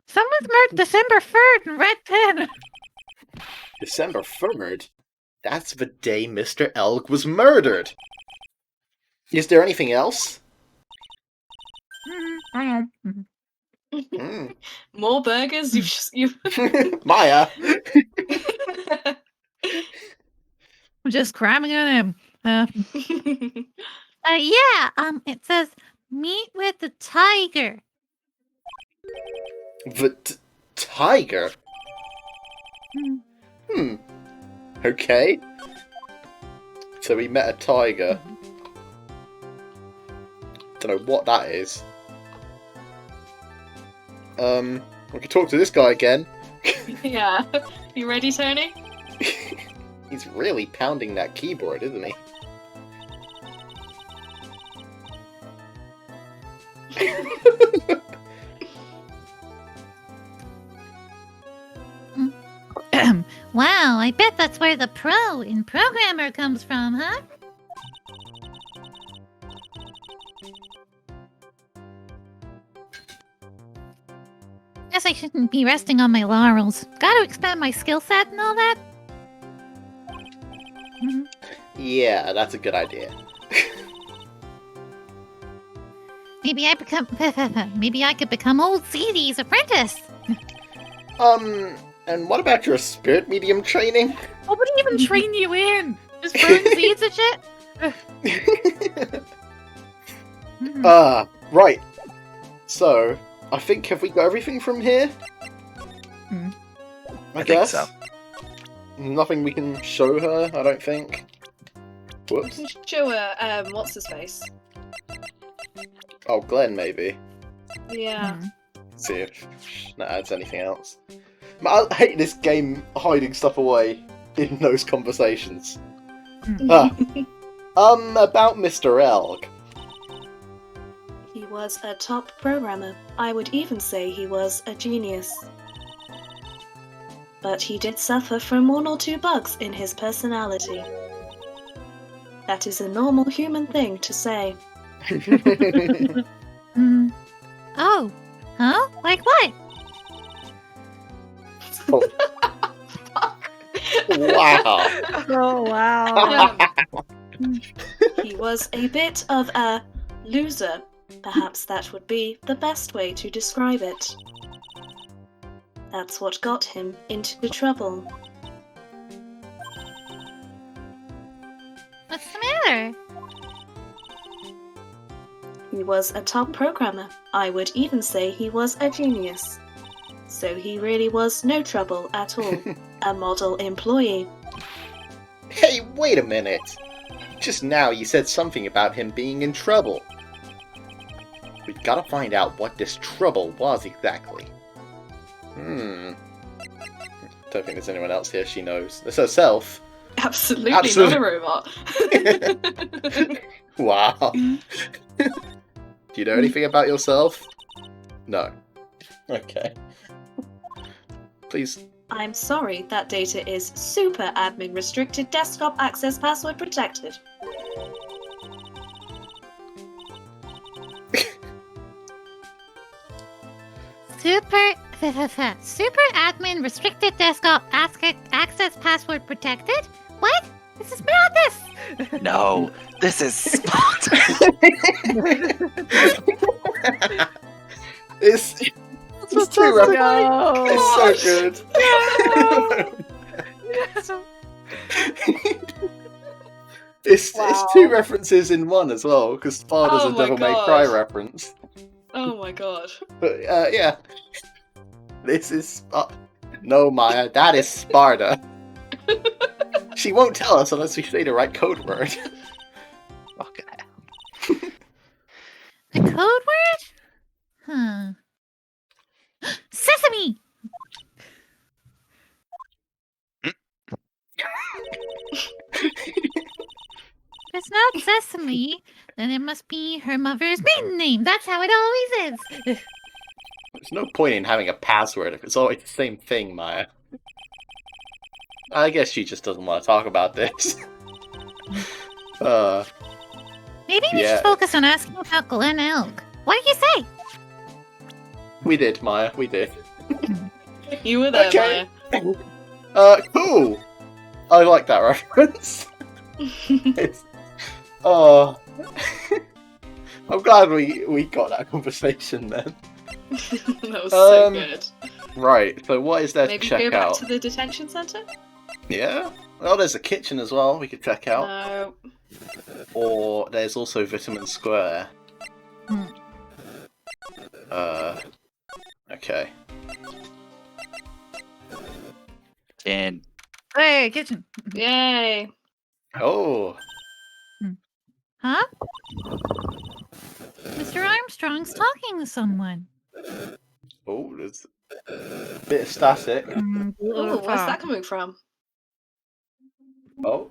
Someone's marked December 3rd in red pen. December 3rd? That's the day Mr. Elg was murdered! Is there anything else? More burgers? You've Maya! I'm just cramming on him. It says meet with the tiger. The tiger? Okay. So we met a tiger. Don't know what that is. We could talk to this guy again. Yeah. You ready, Tony? He's really pounding that keyboard, isn't he? Wow, I bet that's where the pro in programmer comes from, huh? Guess I shouldn't be resting on my laurels. Gotta expand my skill set and all that. Yeah, that's a good idea. Maybe I could become old Zeedy's apprentice. And what about your spirit medium training? Nobody even train you in. Just burn seeds and shit. Right. So, I think, have we got everything from here? I guess. Think so. Nothing we can show her, I don't think. Whoops. You can show her, what's his face? Oh, Glenn, maybe. Yeah. See if that adds anything else. I hate this game hiding stuff away in those conversations. About Mr. Elg. He was a top programmer. I would even say he was a genius. But he did suffer from 1 or 2 bugs in his personality. That is a normal human thing to say. Oh. Huh? Like what? Oh. Wow. Oh wow. He was a bit of a loser. Perhaps that would be the best way to describe it. That's what got him into trouble. What's the matter? He was a top programmer. I would even say he was a genius. So he really was no trouble at all. A model employee. Hey, wait a minute! Just now you said something about him being in trouble. We've gotta find out what this trouble was exactly. Don't think there's anyone else here she knows. It's herself. Absolutely Absolutely. not a robot. Wow. Do you know anything about yourself? No. Okay. Please. I'm sorry, that data is super admin restricted, desktop access password protected. Super admin restricted desktop access password protected? What? This is madness! No, this is spot. It's too go. It's so good. It's 2 references in one as well, because Sparta's Oh a my Devil May God. Cry reference. Oh my god. But yeah, this is No, Maya, that is Sparta. She won't tell us unless we say the right code word. Fucking hell. A code word? Huh. Sesame! If it's not Sesame, then it must be her mother's maiden name. That's how it always is. There's no point in having a password if it's always the same thing, Maya. I guess she just doesn't want to talk about this. Maybe we Yeah. should focus on asking about Glen Elk. What do you say? We did, Maya, we did. You were there, Okay. Maya. Cool! I like that reference. It's... Oh... I'm glad we got that conversation then. That was so good. Right, so what is there Maybe to check go back out? to the detention center? Yeah? Well, there's a kitchen as well we could check out. No. Or there's also Vitamin Square. Okay. And Hey, kitchen. Yay. Oh! Huh? Mr. Armstrong's talking to someone. Oh, there's a bit of static. Oh, where's that coming from? Oh.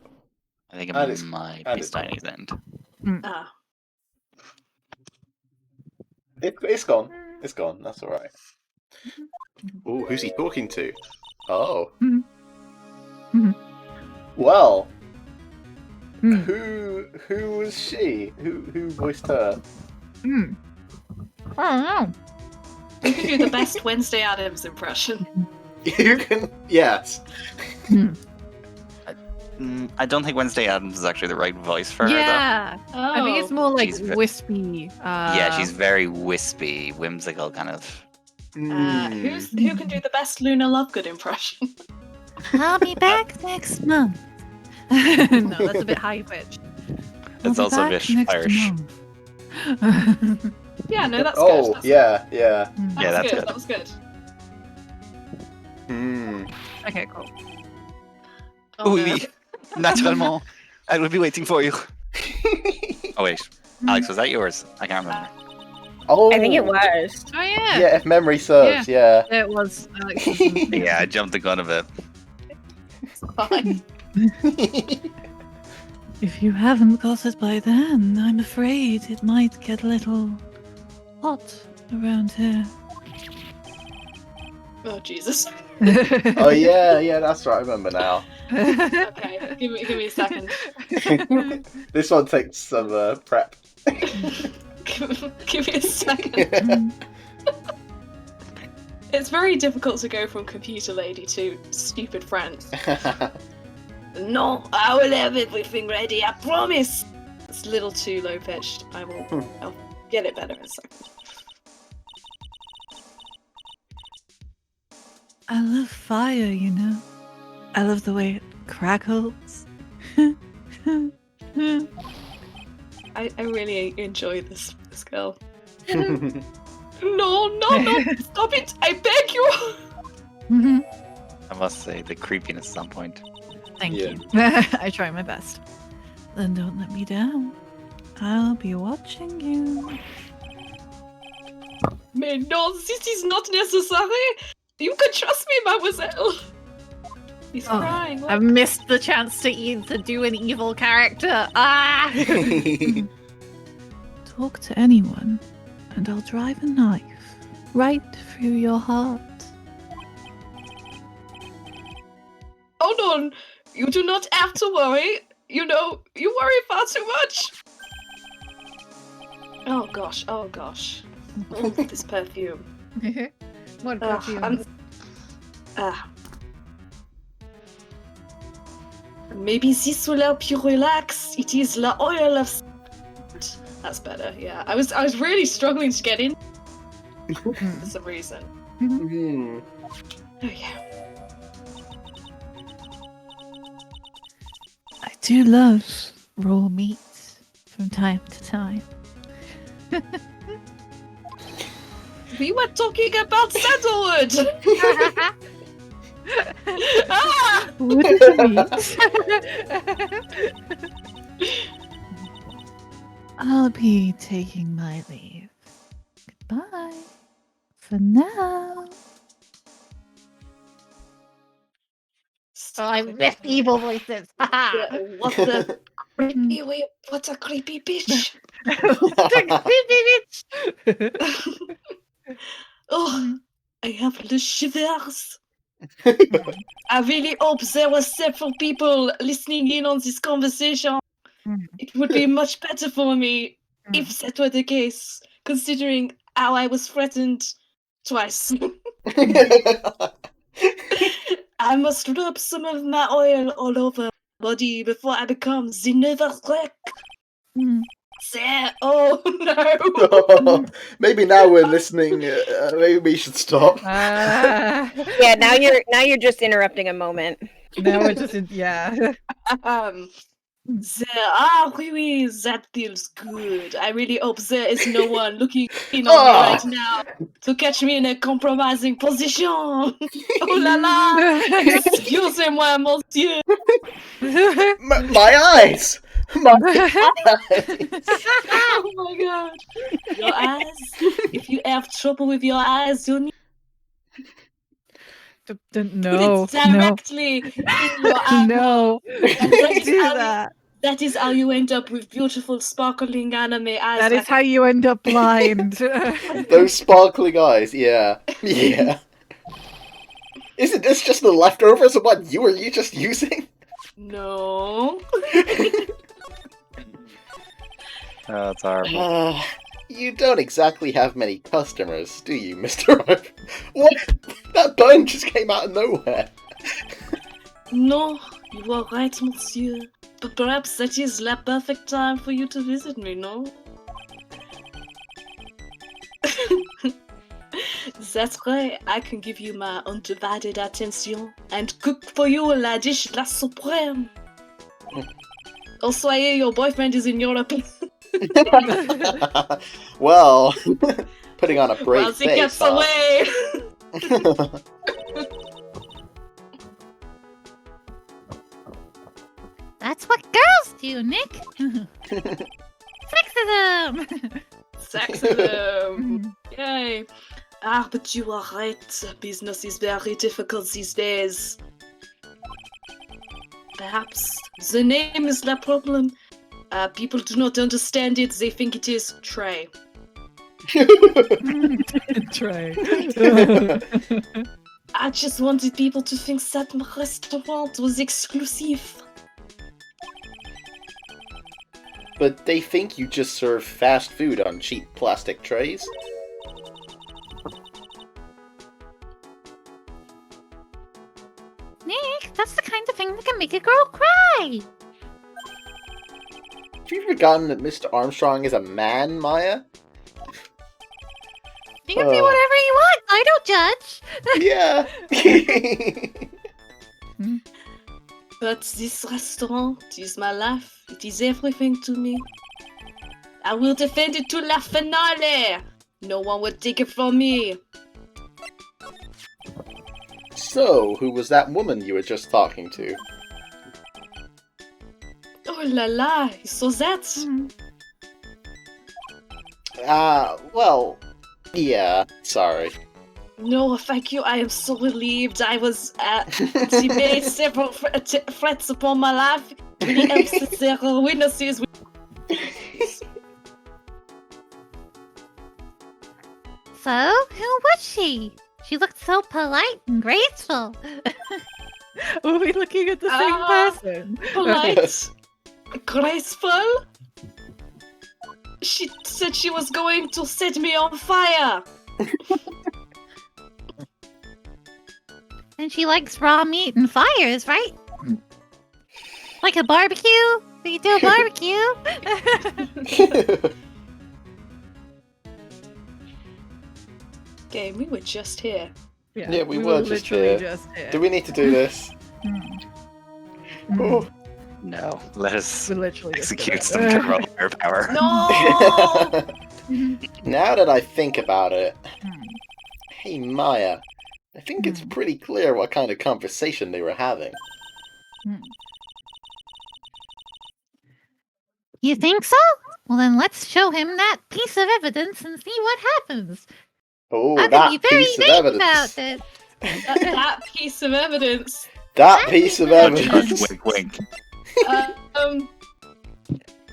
I think And it it's- might and be it's- Steiny's end. Ah. It's gone. It's gone, that's alright. Oh, who's he talking to? Oh. Well, who was she? Who voiced her? I don't know. Who can do the best Wednesday Addams impression? You can, yes. I don't think Wednesday Addams is actually the right voice for her, Yeah, Oh. I think it's more like She's ve- wispy. though. Yeah, she's very wispy, whimsical kind of. Who can do the best Luna Lovegood impression? I'll be back next month. No, that's a bit high pitched. It's also a bit Irish. Yeah, no, that's Oh, good. That's, yeah. Yeah, that's good. good. That was good. Okay, cool. Oh, no. Oui, naturellement. I will be waiting for you. Oh wait, Alex, was that yours? I can't remember. Oh, I think it was. Oh yeah, Yeah, if memory serves, yeah. it was Alex's. Yeah, I jumped the gun a bit. Fine. If you haven't got it by then, I'm afraid it might get a little hot around here. Oh, Jesus. Oh yeah, that's right. I remember now. Okay, give me a second. This one takes some prep. Give me a second. It's very difficult to go from computer lady to stupid friends. No, I will have everything ready, I promise! It's a little too low pitched. I'll get it better in a second. I love fire, you know. I love the way it crackles. I really enjoy this girl. No, stop it! I beg you! I must say, the creepiness at some point. Thank Yeah. you. I try my best. Then don't let me down. I'll be watching you. Mais no, this is not necessary! You can trust me, mademoiselle! He's Oh, crying. I missed the chance to do an evil character. Ah! Talk to anyone, and I'll drive a knife right through your heart. Oh no, you do not have to worry. You know, you worry far too much. Oh gosh. Oh, this perfume. What perfume? Maybe this will help you relax. It is la oil of... That's better, yeah. I was really struggling to get in for some reason. Oh yeah. I do love raw meat from time to time. We were talking about sandalwood! Ah! What did you eat? I'll be taking my leave. Goodbye. For now. Oh, I miss evil voices. What the creepy way? What a creepy bitch! Oh, I have the shivers. I really hope there were several people listening in on this conversation. It would be much better for me if that were the case, considering how I was threatened twice. I must rub some of my oil all over my body before I become the Natrasca. There. Oh no! Maybe now we're listening. Maybe we should stop. Yeah, now you're just interrupting a moment. Now we're just in, yeah. Oui, that feels good. I really hope there is no one looking in on me right now to catch me in a compromising position. Oh la la! Excusez-moi, monsieur. My eyes! My eyes! Oh my god. Your eyes? If you have trouble with your eyes, you'll need No, put it directly in your eye. no. Don't do that. That is how you end up with beautiful, sparkling anime eyes. That is how you end up blind. Those sparkling eyes, yeah. Yeah. Isn't this just the leftovers of what you were just using? No. That's horrible. You don't exactly have many customers, do you, Mr. Ripe? What? That bun just came out of nowhere. No, you are right, monsieur. But perhaps that is the perfect time for you to visit me, no? That's right, I can give you my undivided attention and cook for you la dish la supreme. Also, I hear your boyfriend is in Europe. Well, putting on a brave Once he face. gets away. That's what girls do, Nick. Sexism. Sexism. Yay. Ah, but you are right. Business is very difficult these days. Perhaps the name is the problem. People do not understand it. They think it is Trey. Try. I just wanted people to think that my restaurant was exclusive. But they think you just serve fast food on cheap plastic trays. Nick, that's the kind of thing that can make a girl cry. Have you forgotten that Mr. Armstrong is a man, Maya? You can be whatever you want. I don't judge. Yeah. But this restaurant is my life. It is everything to me. I will defend it to la finale. No one will take it from me. So, who was that woman you were just talking to? Oh la la, so that? Well, yeah, sorry. No, thank you. I am so relieved. I was, she made several threats upon my life. Really helps that there are witnesses. So, who was she? She looked so polite and graceful. Are we looking at the same person? Polite, graceful. She said she was going to set me on fire. And she likes raw meat and fires, right? Like a barbecue? We do a barbecue. Okay, we were just here. Yeah, we were just here. Do we need to do this? Oh. No. Let us We literally just did execute it. some control air power. No! Now that I think about it, hey Maya, I think it's pretty clear what kind of conversation they were having. You think so? Well, then let's show him that piece of evidence and see what happens. Oh, I'm that be very piece of vague evidence. about this. That piece of evidence. That piece of evidence. Wink, wink.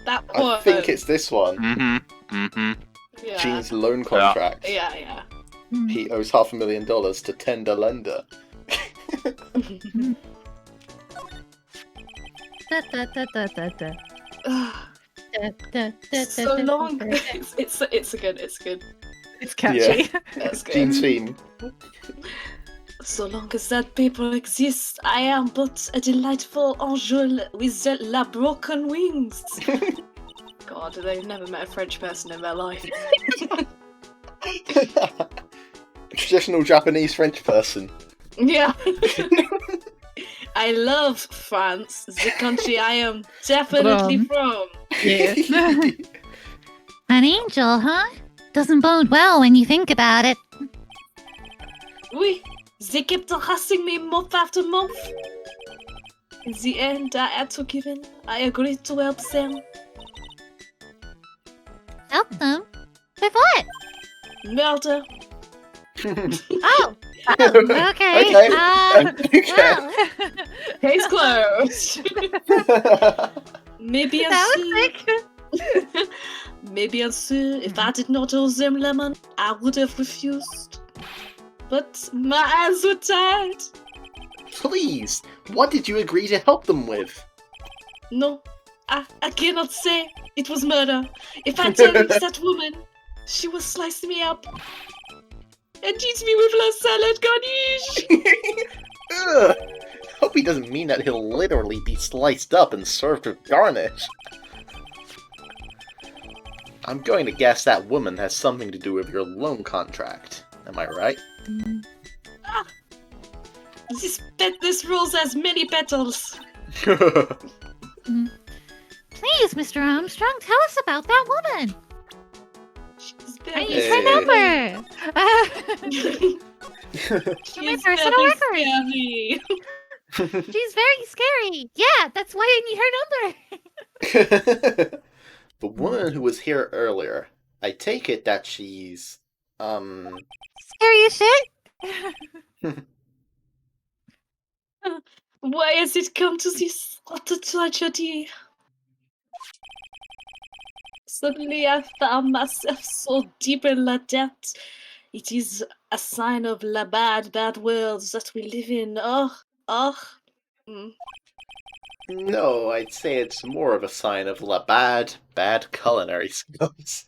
That one. I think it's this one. Yeah. Gene's loan contract. Yeah. He owes $500,000 to Tender Lender. So long. It's good. It's catchy. That's good. Gene's theme. So long as that paper exists, I am but a delightful angel with la broken wings. God, they've never met a French person in their life. Traditional Japanese French person. Yeah. I love France, the country I am definitely from. Yeah. An angel, huh? Doesn't bode well when you think about it. Oui, they kept harassing me month after month. In the end, I had to give in. I agreed to help them. Help them? With what? Murder. Oh, okay. Okay. Well, Case closed. Maybe that was quick. Maybe if I did not owe them lemon, I would have refused. But my hands were tied. Please, what did you agree to help them with? No, I cannot say. It was murder. If I tell you that woman, she will slice me up and eat me with la salad garnish. Ugh. Hope he doesn't mean that he'll literally be sliced up and served with garnish. I'm going to guess that woman has something to do with your loan contract. Am I right? This rose has many petals. Please, Mr. Armstrong, tell us about that woman. She's I very need her number. She's personal very record. scary. She's very scary. Yeah, that's why I need her number. The woman who was here earlier, I take it that she's, Scary as shit. Why has it come to this? What a tragedy. Suddenly I found myself so deep in la debt. It is a sign of la bad world that we live in. No, I'd say it's more of a sign of la bad culinary skills.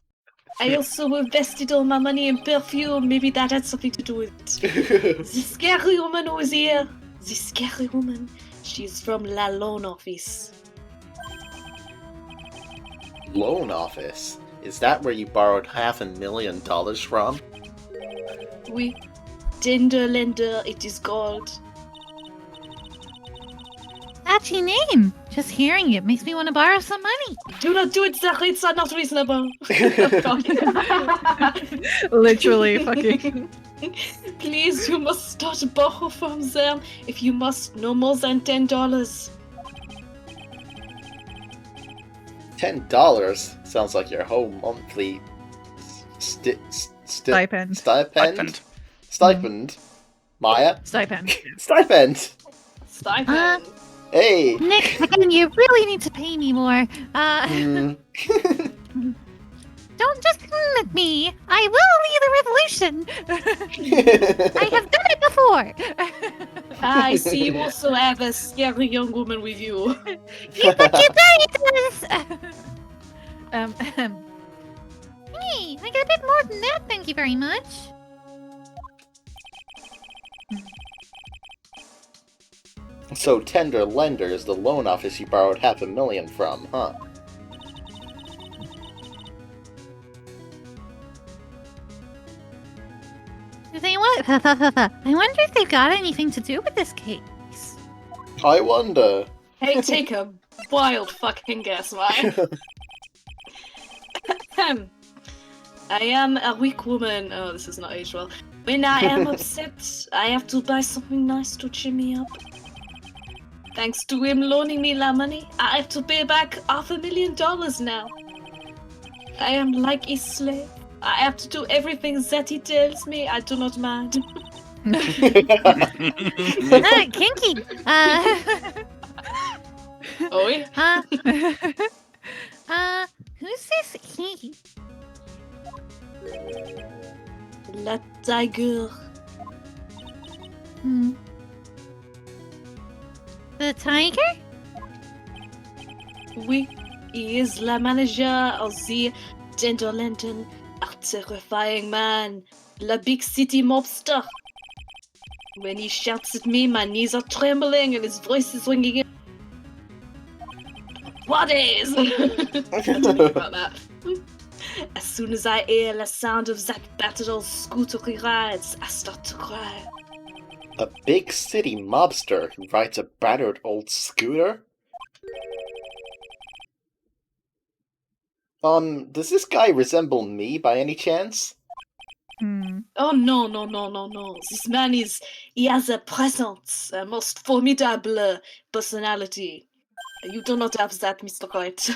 I also invested all my money in perfume. Maybe that had something to do with it. The scary woman who is here. The scary woman. She's from la loan office. Loan office? Is that where you borrowed $500,000 from? Oui. Tender lender, it is called. Catchy name. Just hearing it makes me want to borrow some money. Do not do it, the rates are not reasonable. Literally, fucking. Please, you must not borrow from them. If you must, no more than $10. $10 sounds like your whole monthly Stipend. Stipend. Maya? Stipend. Stipend! Stipend. Hey! Nick, again, you really need to pay me more. Don't just at me. I will lead the revolution. I have done it before. I see you also have a scary young woman with you. You bet it does. Hey, I got a bit more than that, thank you very much. So Tender Lender is the loan office you borrowed $500,000 from, huh? I wonder if they've got anything to do with this case. I wonder. Hey, take a wild fucking guess, Maya. I am a weak woman. Oh, this is not aged well. When I am upset, I have to buy something nice to cheer me up. Thanks to him loaning me la money, I have to pay back $500,000 now. I am like his slave. I have to do everything that he tells me. I do not mind. Kinky. Oi. Who's this he? La tiger. The tiger? Oui, he is la manager of the Tenderlanden, a terrifying man, la big city mobster. When he shouts at me, my knees are trembling and his voice is ringing in. What is? About that. As soon as I hear the sound of that battered old scooter he rides, I start to cry. A big city mobster who rides a battered old scooter? Does this guy resemble me by any chance? Oh no. This man he has a presence, a most formidable personality. You do not have that, Mr. White.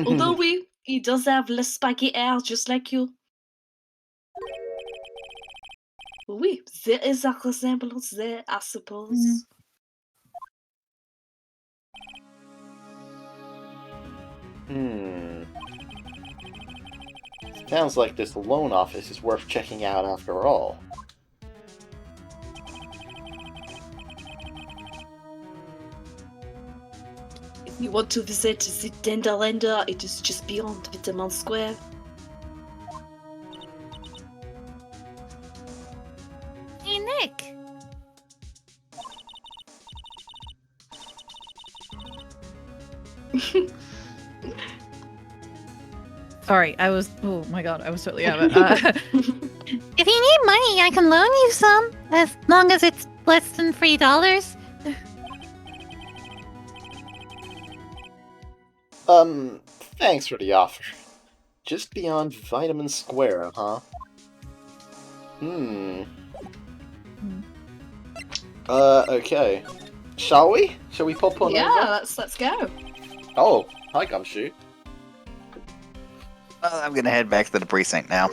Although he does have the spiky hair just like you. Oui, there is a resemblance there, I suppose. Sounds like this loan office is worth checking out after all. If you want to visit the Tenderlander, it is just beyond Vitamin Square. Hey, Nick. Sorry, I was. Oh my god, I was totally out of it. If you need money, I can loan you some, as long as it's less than $3. Thanks for the offer. Just beyond Vitamin Square, huh? Okay. Shall we? Shall we pop on Yeah, over? let's go. Oh, hi, Gumshoe. Well, I'm gonna head back to the precinct now.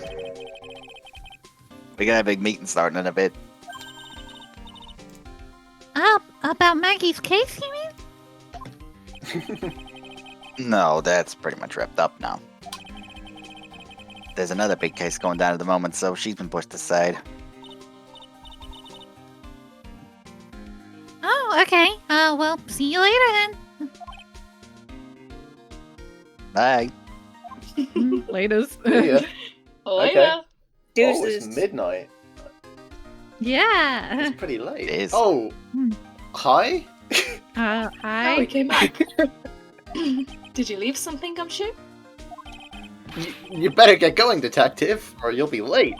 We got a big meeting starting in a bit. About Maggie's case, you mean? No, that's pretty much wrapped up now. There's another big case going down at the moment, so she's been pushed aside. Oh, okay. Well, see you later then. Bye. Laters. Yeah. Later. Oh, it's midnight. Yeah. It's pretty late. It is. Oh, hi? Oh, Hi. we came back. Did you leave something, Gumshoe? You better get going, detective, or you'll be late.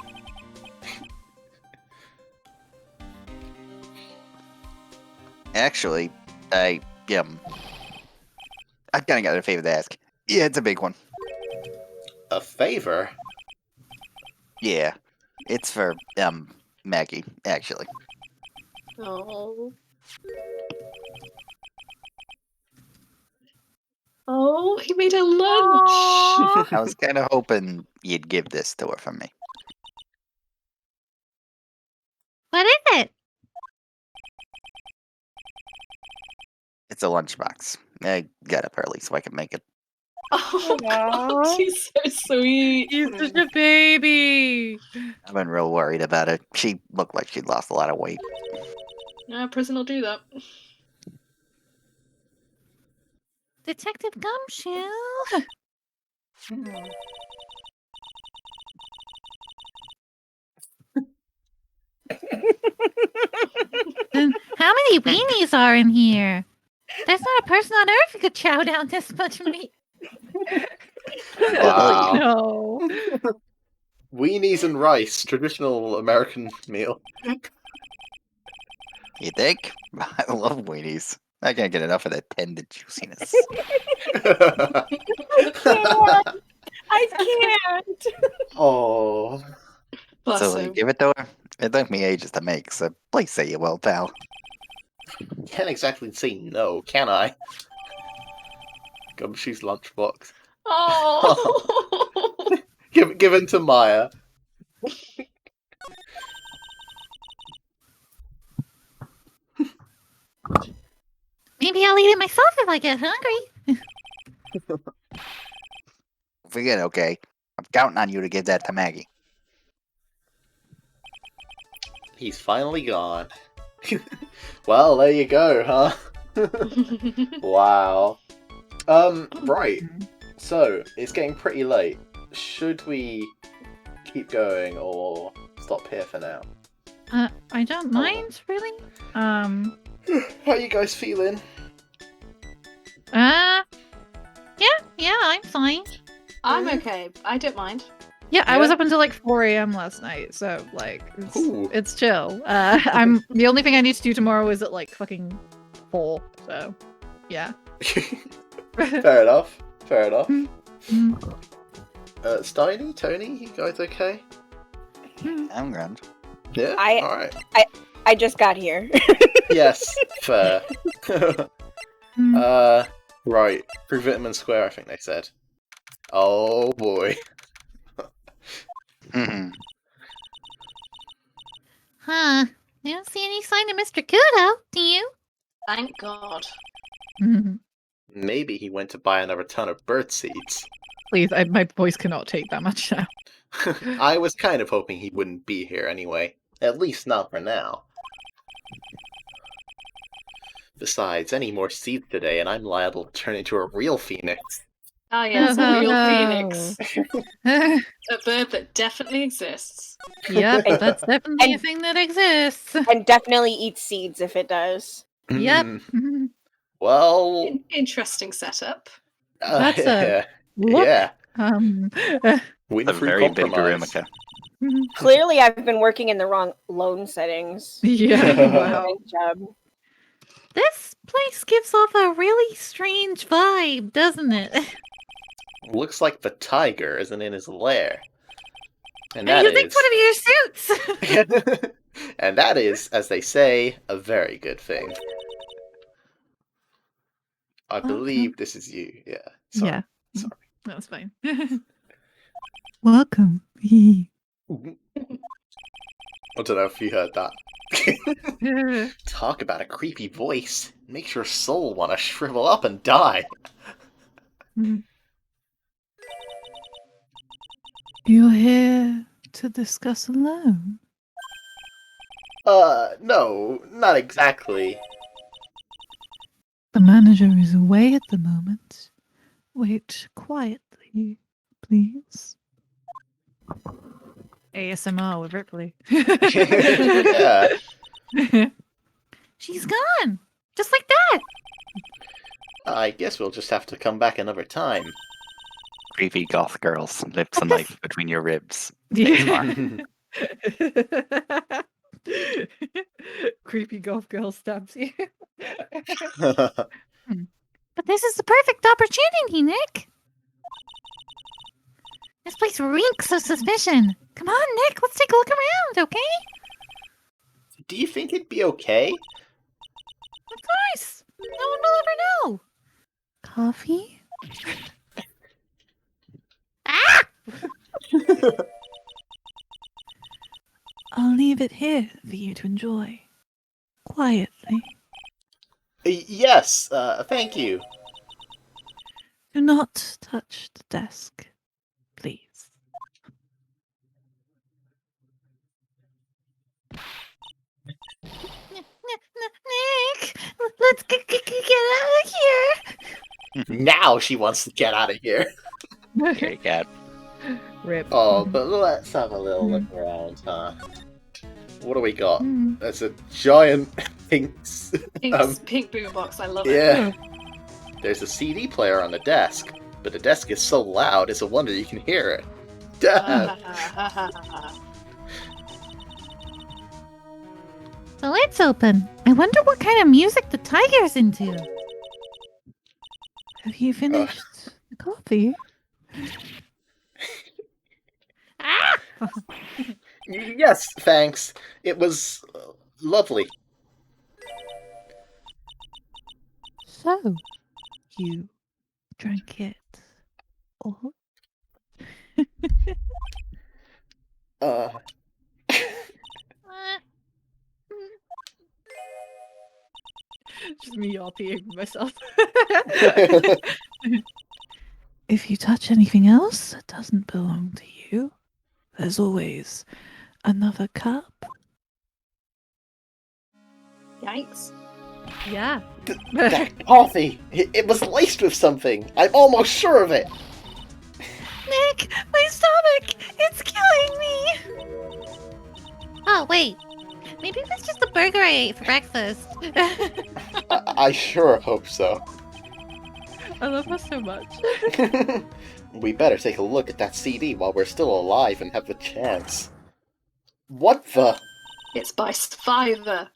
Actually, I've kind of got a favor to ask. Yeah, it's a big one. A favor? Yeah, it's for, Maggie, actually. Oh. Oh, he made her lunch. I was kind of hoping you'd give this to her from me. What is it? It's a lunchbox. I got up early so I could make it. Oh, God, she's so sweet. You're such a baby. I've been real worried about it. She looked like she'd lost a lot of weight. Yeah, prison will do that. Detective Gumshoe. And how many weenies are in here? There's not a person on earth who could chow down this much meat. Wow. No. Weenies and rice, traditional American meal. You think? I love weenies. I can't get enough of that tender juiciness. I can't. Oh. Bless So him. give it to her. It took me ages to make, so please say you will, pal. Can't exactly say no, can I? Gumshoe's lunchbox. Oh. Given to Maya. Maybe I'll eat it myself if I get hungry. Forget, okay? I'm counting on you to give that to Maggie. He's finally gone. Well, there you go, huh? Wow. Right. So, it's getting pretty late. Should we keep going or stop here for now? I don't mind, really. How you guys feeling? Yeah, I'm fine. I'm okay. I don't mind. Yeah, I was Yeah? up until like 4 a.m. last night, so like Ooh. it's chill. I'm the only thing I need to do tomorrow is at like fucking 4. So, yeah. Fair enough. Fair enough. Mm. Steiny, Tony, you guys okay? I'm grand. Yeah. I- All right. I just got here. Yes. Fair. Mm. Right. Through Vitamin Square, I think they said. Oh boy. Mhm. Huh. I don't see any sign of Mr. Kudo, do you? Thank God. Maybe he went to buy another ton of bird seeds. Please, my voice cannot take that much now. I was kind of hoping he wouldn't be here anyway. At least not for now. Besides, any more seeds today and I'm liable to turn into a real phoenix. Ah, yes, a real phoenix. Yep, A bird that definitely exists. that's definitely a And- thing that exists. And definitely eat seeds if it does. Yep. Mm, Well, Interesting setup. That's yeah. Look. Yeah. It's a Free very big compromise. Darumaka. Clearly, I've been working in the wrong loan settings. Yeah. Wow. Great job. This place gives off a really strange vibe, doesn't it? Looks like the tiger isn't in his lair. And I'm that using is... one of your suits! and that is, as they say, a very good thing. I believe this is you. Yeah. Sorry. Yeah. Sorry. That's fine. Welcome. I don't know if you heard that. Talk about a creepy voice. Makes your soul want to shrivel up and die. You're here to discuss a loan? No, not exactly. The manager is away at the moment. Wait quietly, please. ASMR with Ripley. Yeah. She's gone! Just like that! I guess we'll just have to come back another time. Creepy goth girls, lips and knife between your ribs. Creepy golf girl stabs you. But this is the perfect opportunity, Nick! This place reeks of suspicion. Come on, Nick, let's take a look around, okay? Do you think it'd be okay? Of course! No one will ever know! Coffee? Ah! I'll leave it here for you to enjoy. Quietly. Yes, thank you. Do not touch the desk, please. Nick! Let's get out of here! Now she wants to get out of here. Okay, cat. Rip. Oh, but let's have a little look around, huh? What do we got? There's a giant pink... Pink boombox, I love it. Yeah. There's a CD player on the desk, but the desk is so loud, it's a wonder you can hear it. Damn. The lid's open. I wonder what kind of music the tiger's into. Have you finished the coffee? Ah! Yes, thanks. It was lovely. So, you drank it all? Just me RPing myself. If you touch anything else that doesn't belong to you, there's always another cup. Yikes. Yeah. That coffee! It was laced with something! I'm almost sure of it! Nick, my stomach! It's killing me! Oh, wait. Maybe it was just the burger I ate for breakfast. I sure hope so. I love her so much. We better take a look at that CD while we're still alive and have the chance. What the? It's by Survivor.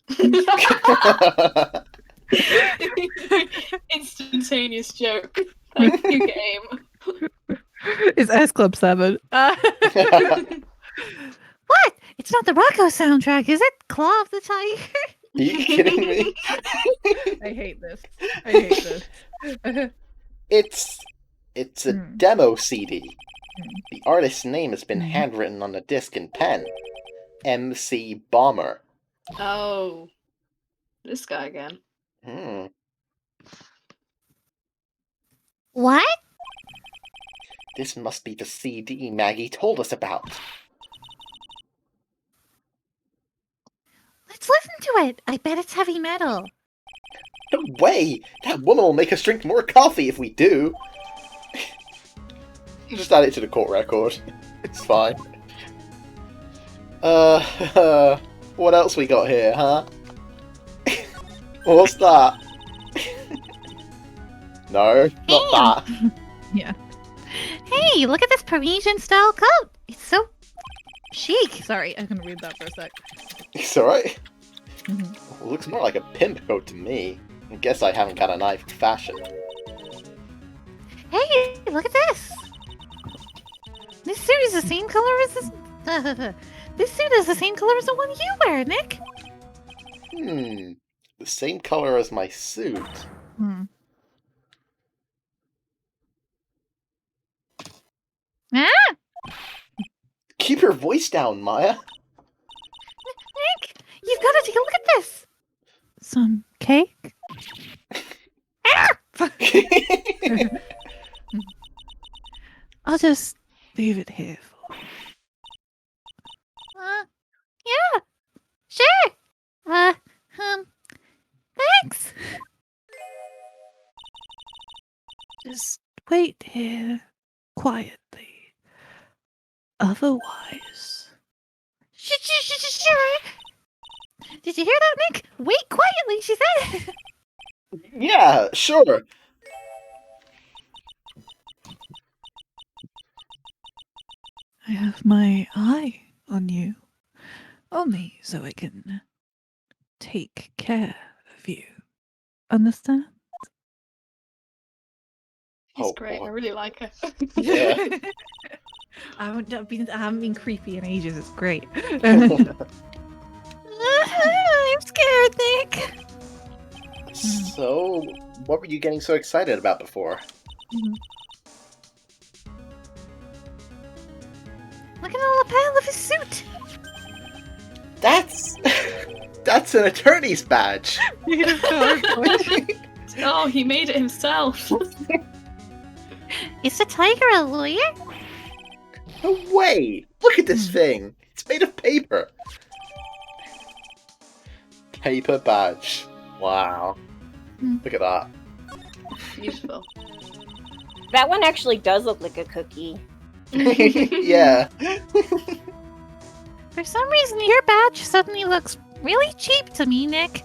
Instantaneous joke. Thank you, game. It's S Club 7. What? It's not the Rocco soundtrack, is it? Claw of the Tiger? Are you kidding me? I hate this. I hate this. It's a demo CD. The artist's name has been handwritten on the disc in pen. MC Bomber. Oh. This guy again. What? This must be the CD Maggie told us about. Let's listen to it. I bet it's heavy metal. No way! That woman will make us drink more coffee if we do. Just add it to the court record. It's fine. What else we got here, huh? What's that? No, not that. Yeah. Hey, look at this Parisian style coat. It's so chic. Sorry, I'm gonna read that for a sec. It's alright. It looks more like a pimp coat to me. I guess I haven't got an eye for fashion. Hey, look at this. This suit is the same color as this. This suit is the same color as the one you wear, Nick. The same color as my suit. Ah! Keep your voice down, Maya. Nick, you've got to take a look at this. Some cake? I'll just leave it here for you. Yeah, sure. Thanks. Just wait here quietly. Otherwise... Sure. Did you hear that, Nick? Wait quietly, she said. Yeah, sure. I have my eye on you. Only so I can take care of you. Understand? She's great. I really like her. Yeah. I haven't been creepy in ages. It's great. I'm scared, Nick. So, what were you getting so excited about before? Look at the lapel of his suit. That's an attorney's badge. Oh, he made it himself. Is the tiger a lawyer? No way! Look at this thing. It's made of paper. Paper badge. Wow. Look at that. Beautiful. That one actually does look like a cookie. Yeah. For some reason, your badge suddenly looks really cheap to me, Nick.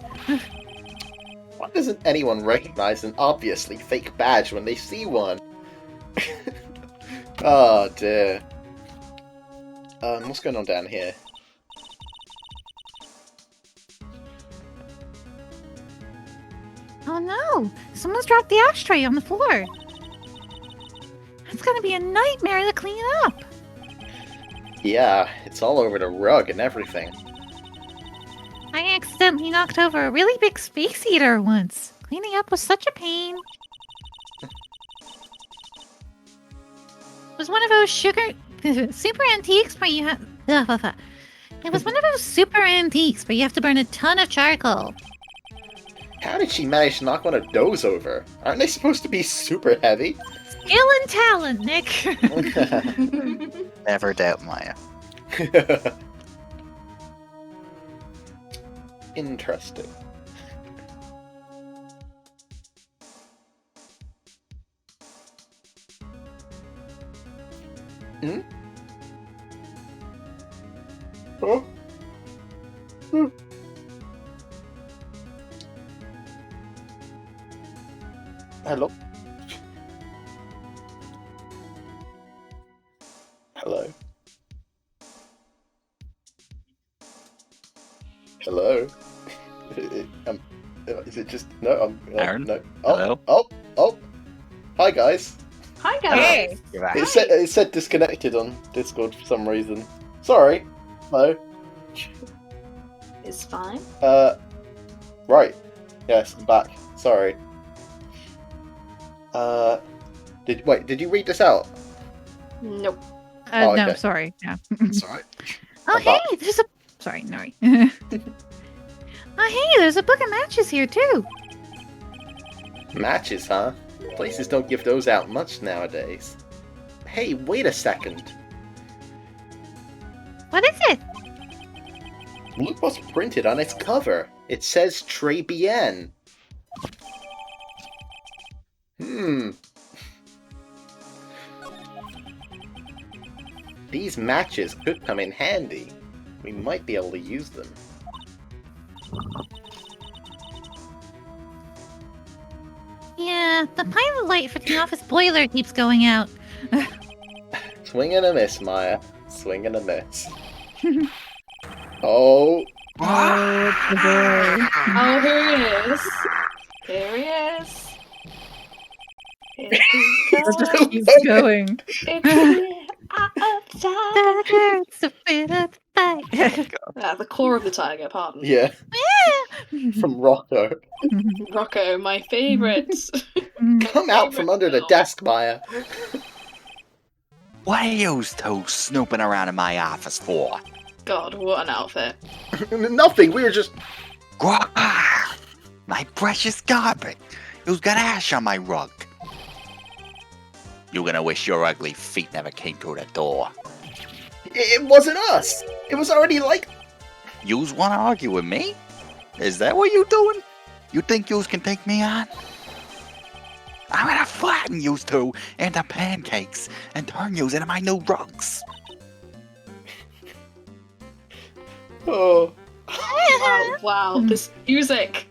Why doesn't anyone recognize an obviously fake badge when they see one? Oh dear. What's going on down here? Oh no! Someone's dropped the ashtray on the floor. It's gonna be a nightmare to clean up. Yeah, it's all over the rug and everything. I accidentally knocked over a really big space eater once. Cleaning up was such a pain. It was one of those super antiques where you have... It was one of those super antiques where you have to burn a ton of charcoal. How did she manage to knock one of those over? Aren't they supposed to be super heavy? Skill and talent, Nick. Never doubt Maya. Interesting. Hmm? Oh? Hmm. Hello? Hello? Hello? Is it just... No, Aaron? No. Hello? Oh! Hi, guys. Hi guys. Hey. You're back. It said disconnected on Discord for some reason. Sorry. Hello. It's fine. Right. Yes, I'm back. Sorry. Did you read this out? Nope. Oh, No, okay. sorry. Yeah. It's alright. Oh, I'm back. hey, there's a... Sorry, no. Oh, hey, there's a book of matches here, too. Matches, huh? Places don't give those out much nowadays. Hey, wait a second. What is it? Look what's printed on its cover. It says Tribulations. These matches could come in handy. We might be able to use them. Yeah, the pilot light for the office boiler keeps going out. Swing and a miss, Maya. Swing and a miss. Oh. Oh, here he is. Here he is. Here he It just comes. keeps going. It's a bit of fight. The core of the tiger, pardon. Yeah. From Rocco. Rocco, my favourite. Come out from under the desk, Maya. What are you two snooping around in my office for? God, what an outfit. Nothing, we were just... My precious carpet. Who's got ash on my rug? You're gonna wish your ugly feet never came through the door. It wasn't us. It was already like... Yous wanna argue with me? Is that what you doing? You think yous can take me on? I'm gonna flatten yous two into pancakes and turn yous into my new rugs. Oh. Wow, this music.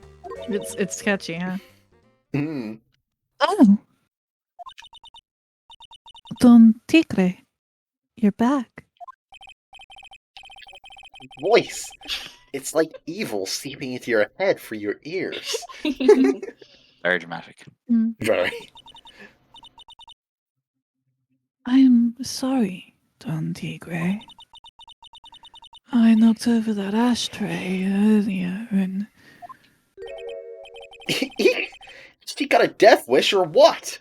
It's catchy, huh? Mm. Oh. Don Tigre, you're back. Voice. It's like evil seeping into your head for your ears. Very dramatic. Very. I am sorry, Don Tigre. I knocked over that ashtray earlier and... She got a death wish or what?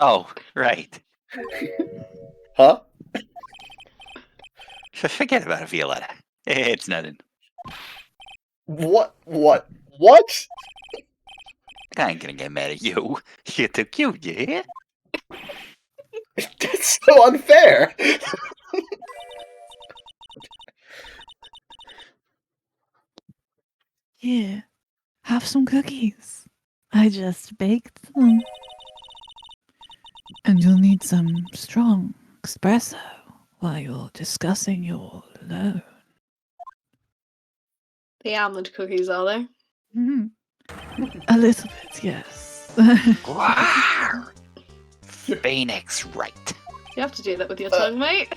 Oh, right. Huh? Forget about it, Violetta. It's nothing. What? I ain't gonna get mad at you. You're too cute, you hear? That's so unfair. Here, have some cookies. I just baked them. And you'll need some strong espresso while you're discussing your loan. The almond cookies, are they? A little bit, yes. Rawr! Phoenix, right. You have to do that with your tongue, mate.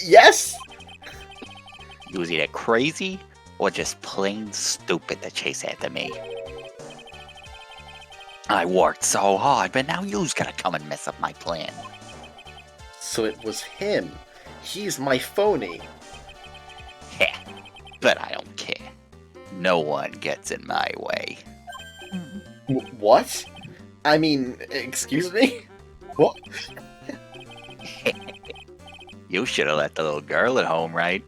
Yes? You was either crazy or just plain stupid to chase after me. I worked so hard, but now you's gonna come and mess up my plan. So it was him. He's my phony. Heh, but I don't care. No one gets in my way. What? I mean, excuse me? What? You should have let the little girl at home, right?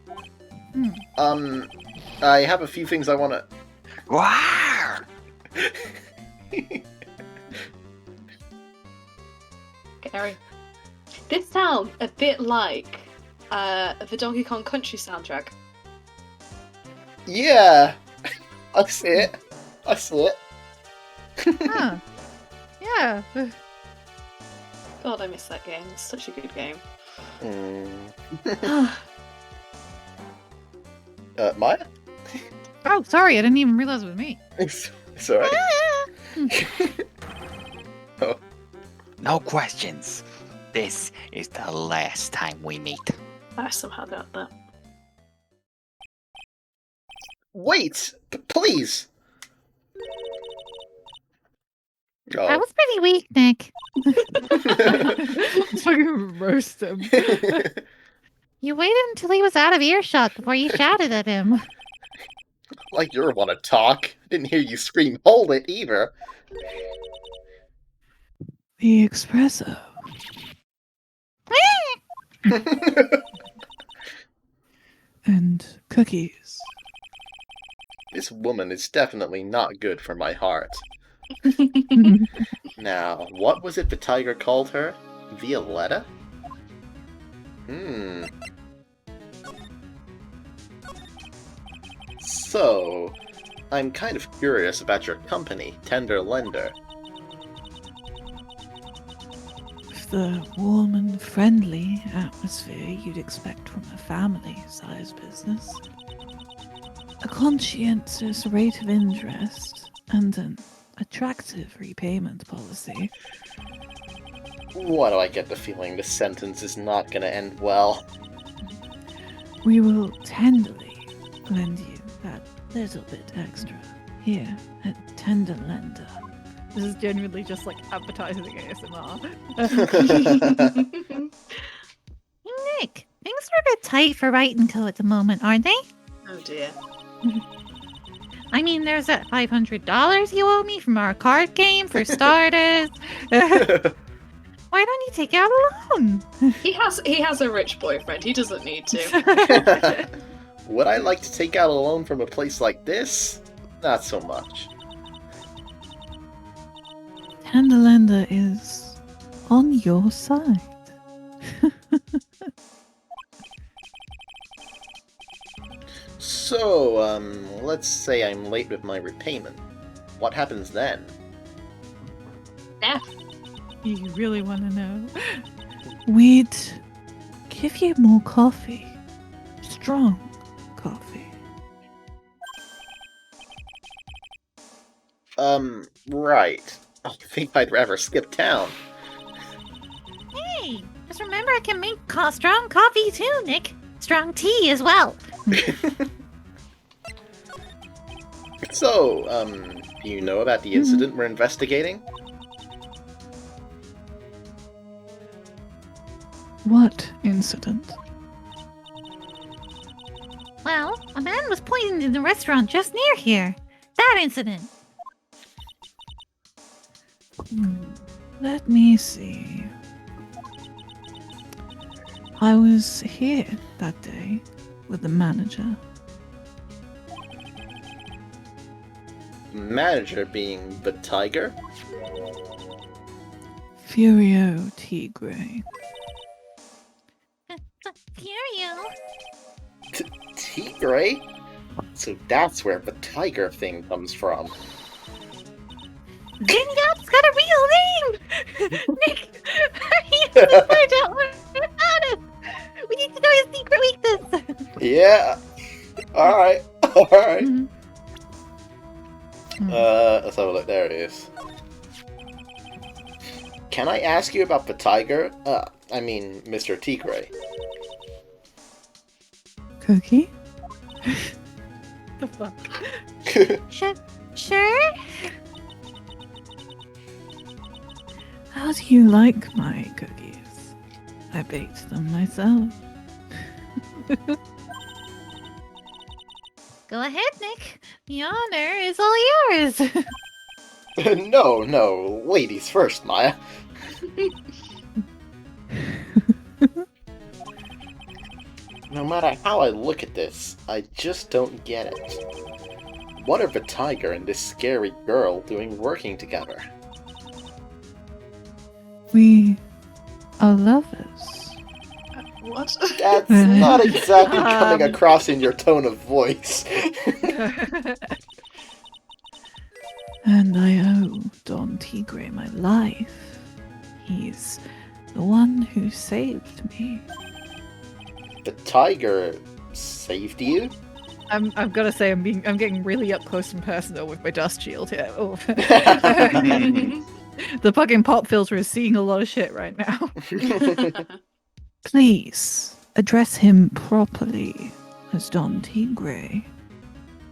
I have a few things I wanna... Wow! Gary. This sounds a bit like the Donkey Kong Country soundtrack. Yeah! I see it. I see it. Huh. Yeah. God, I miss that game. It's such a good game. Maya? Oh, sorry, I didn't even realize it was me. It's alright. Oh. No questions. This is the last time we meet. I somehow got that. Wait! Please! Oh. That was pretty weak, Nick. Fucking roast him. You waited until he was out of earshot before you shouted at him. Like you want to talk. Didn't hear you scream, hold it, either. The espresso. And cookies. This woman is definitely not good for my heart. Now, what was it the tiger called her? Violetta? So, I'm kind of curious about your company, Tender Lender. The warm and friendly atmosphere you'd expect from a family-sized business. A conscientious rate of interest and an attractive repayment policy. Why do I get the feeling this sentence is not going to end well? We will tenderly lend you that little bit extra here at Tender Lender. This is genuinely just like advertising ASMR. Nick, things are a bit tight for Wright & Co. at the moment, aren't they? Oh dear. I mean, there's that $500 you owe me from our card game, for starters. Why don't you take out a loan? He has a rich boyfriend. He doesn't need to. Would I like to take out a loan from a place like this? Not so much. Tender Lender is on your side. So, let's say I'm late with my repayment. What happens then? Death. You really want to know? We'd give you more coffee. Strong coffee. Right. I think I'd rather skip town. Hey, just remember I can make strong coffee too, Nick. Strong tea as well. So, do you know about the incident we're investigating? What incident? Well, a man was poisoned in the restaurant just near here. That incident. Let me see. I was here that day with the manager. Manager being the tiger? Furio Tigre. Furio. Tigre? So that's where the tiger thing comes from. Zingyop's got a real name! Nick! He has to find out more about it! We need to know his secret weakness! Yeah. Alright. Alright. Let's have a look. There it is. Can I ask you about the tiger? I mean, Mr. Tigre. Cookie? Sure? How do you like my cookies? I baked them myself. Go ahead, Nick. The honor is all yours. No, ladies first, Maya. No matter how I look at this, I just don't get it. What are the tiger and this scary girl doing working together? We are lovers. What? That's not exactly coming across in your tone of voice. And I owe Don Tigre my life. He's the one who saved me. The tiger saved you? I've got to say, I'm getting really up close and personal with my dust shield here. Oh. The fucking pop filter is seeing a lot of shit right now. Please address him properly as Don Tigre.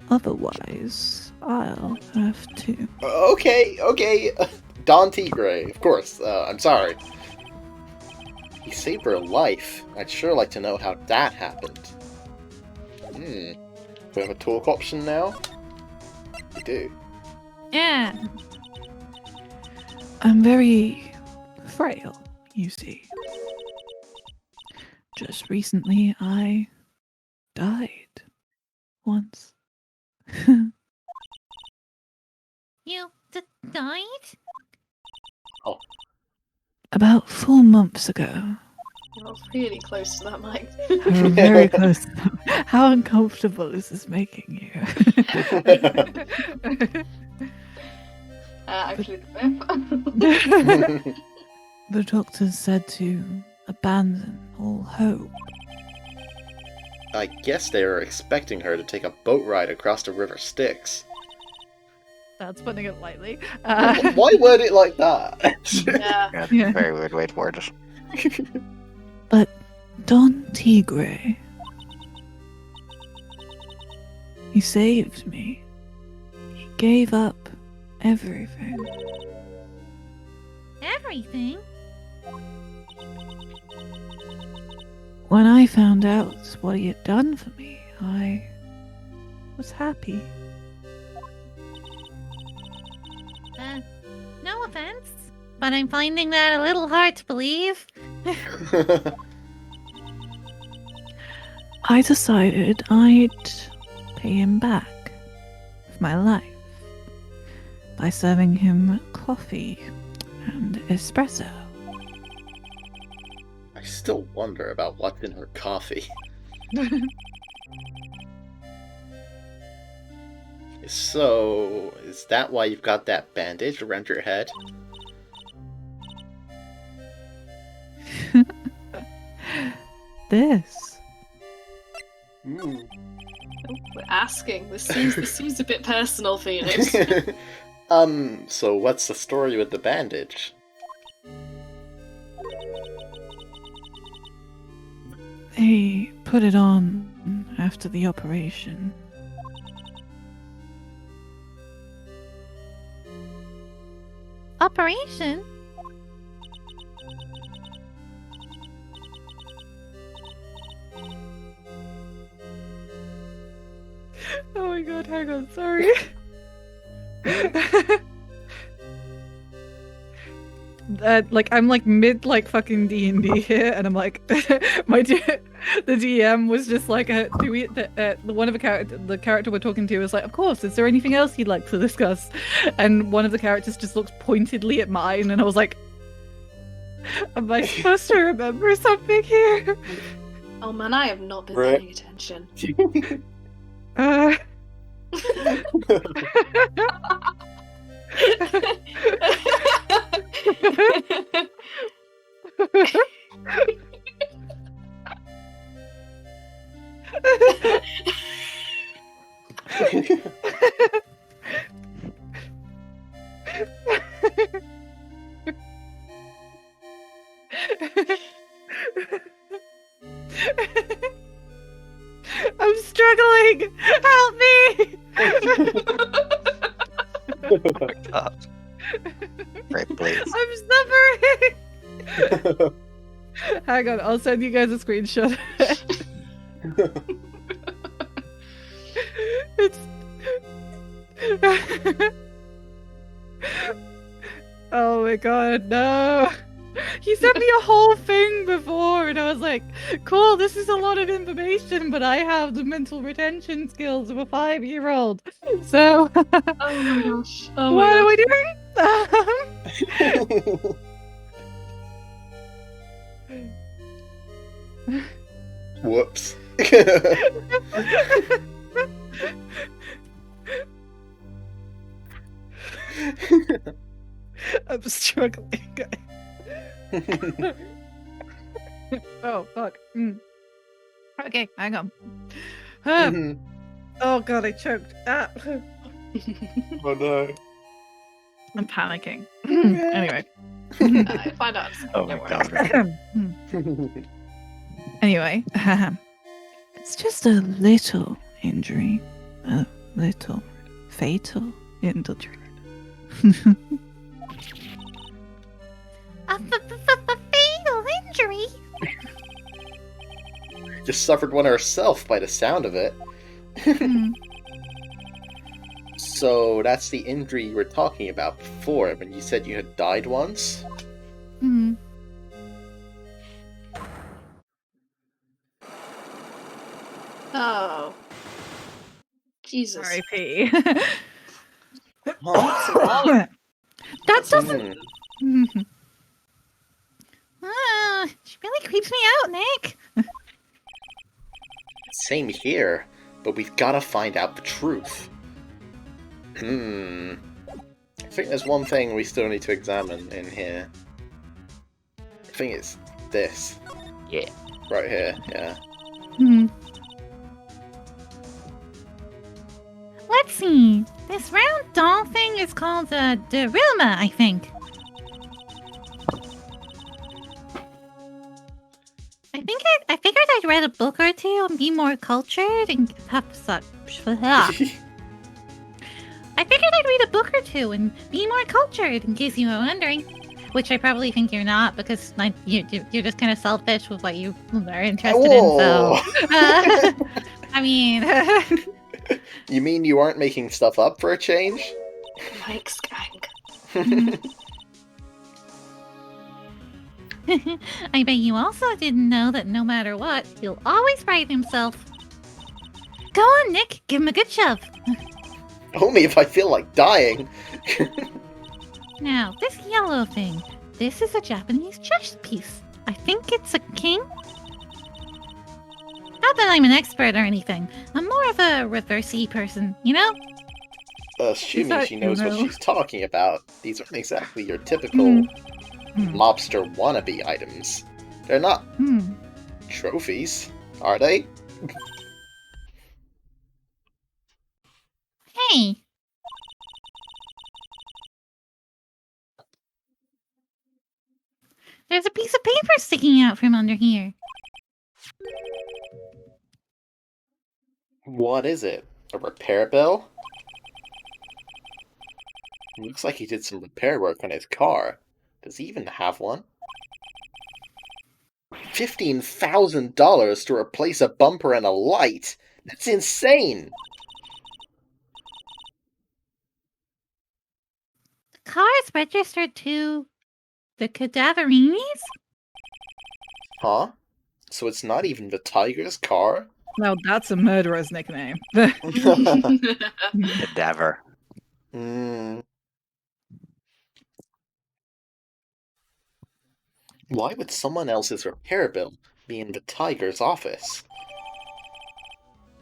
Otherwise, I'll have to. Okay. Don Tigre, of course. I'm sorry. He saved her life. I'd sure like to know how that happened. We have a talk option now? We do. Yeah. I'm very frail, you see. Just recently, I died. Once. You died? About 4 months ago. You're really close to that mic. I'm very close. How uncomfortable is this making you? Actually, the fifth. The doctors said to abandon all hope. I guess they were expecting her to take a boat ride across the River Styx. That's putting it lightly. Why word it like that? Yeah. Yeah. Very weird way to word it. But Don Tigre, he saved me. He gave up everything. Everything? When I found out what he had done for me, I was happy. No offense, but I'm finding that a little hard to believe. I decided I'd pay him back with my life by serving him coffee and espresso. I still wonder about what's in her coffee. So, is that why you've got that bandage around your head? This. We're asking. This seems a bit personal, Phoenix. So what's the story with the bandage? They put it on after the operation. Operation? Oh my god, hang on, sorry. I'm like mid fucking D&D here, and I'm like, the DM was just like, one of the character we're talking to was like, of course, is there anything else you'd like to discuss? And one of the characters just looks pointedly at mine, and I was like, am I supposed to remember something here? Oh man, I have not been paying attention. I'm struggling! Help me! Oh my god. Right, please. I'm suffering! Hang on, I'll send you guys a screenshot. It's. Oh my god, no! He sent me a whole thing before, and I was like, cool, this is a lot of information, but I have the mental retention skills of a 5-year-old. So, Oh my gosh. Oh what my are we doing? Whoops. I'm struggling. Oh, fuck. Okay, hang on. Oh god, I choked. Oh no. I'm panicking. Anyway. I find out. Oh my god. Anyway. It's just a little injury. A little fatal injury. A fatal injury? Just suffered one herself by the sound of it. So that's the injury you were talking about before when you said you had died once? Oh. Jesus. R.I.P. Huh. That doesn't. She really creeps me out, Nick. Same here, but we've got to find out the truth. I think there's one thing we still need to examine in here. I think it's this. Yeah. Right here, yeah. Let's see. This round doll thing is called Daruma, I think. I figured I'd read a book or two and be more cultured and have such. I figured I'd read a book or two and be more cultured, in case you were wondering. Which I probably think you're not, because you're just kind of selfish with what you are interested in. So, I mean, You mean you aren't making stuff up for a change? Mike Skank. I bet you also didn't know that no matter what, he'll always right himself. Go on, Nick, give him a good shove. Only if I feel like dying. Now, this yellow thing. This is a Japanese chess piece. I think it's a king. Not that I'm an expert or anything. I'm more of a reversey person, you know? Assuming she knows what she's talking about, these aren't exactly your typical mobster wannabe items. They're not trophies, are they? Hey. There's a piece of paper sticking out from under here. What is it? A repair bill? Looks like he did some repair work on his car. Does he even have one? $15,000 to replace a bumper and a light? That's insane! The car is registered to the Cadaverinis? Huh? So it's not even the tiger's car? No, that's a murderer's nickname. Cadaver. Why would someone else's repair bill be in the tiger's office?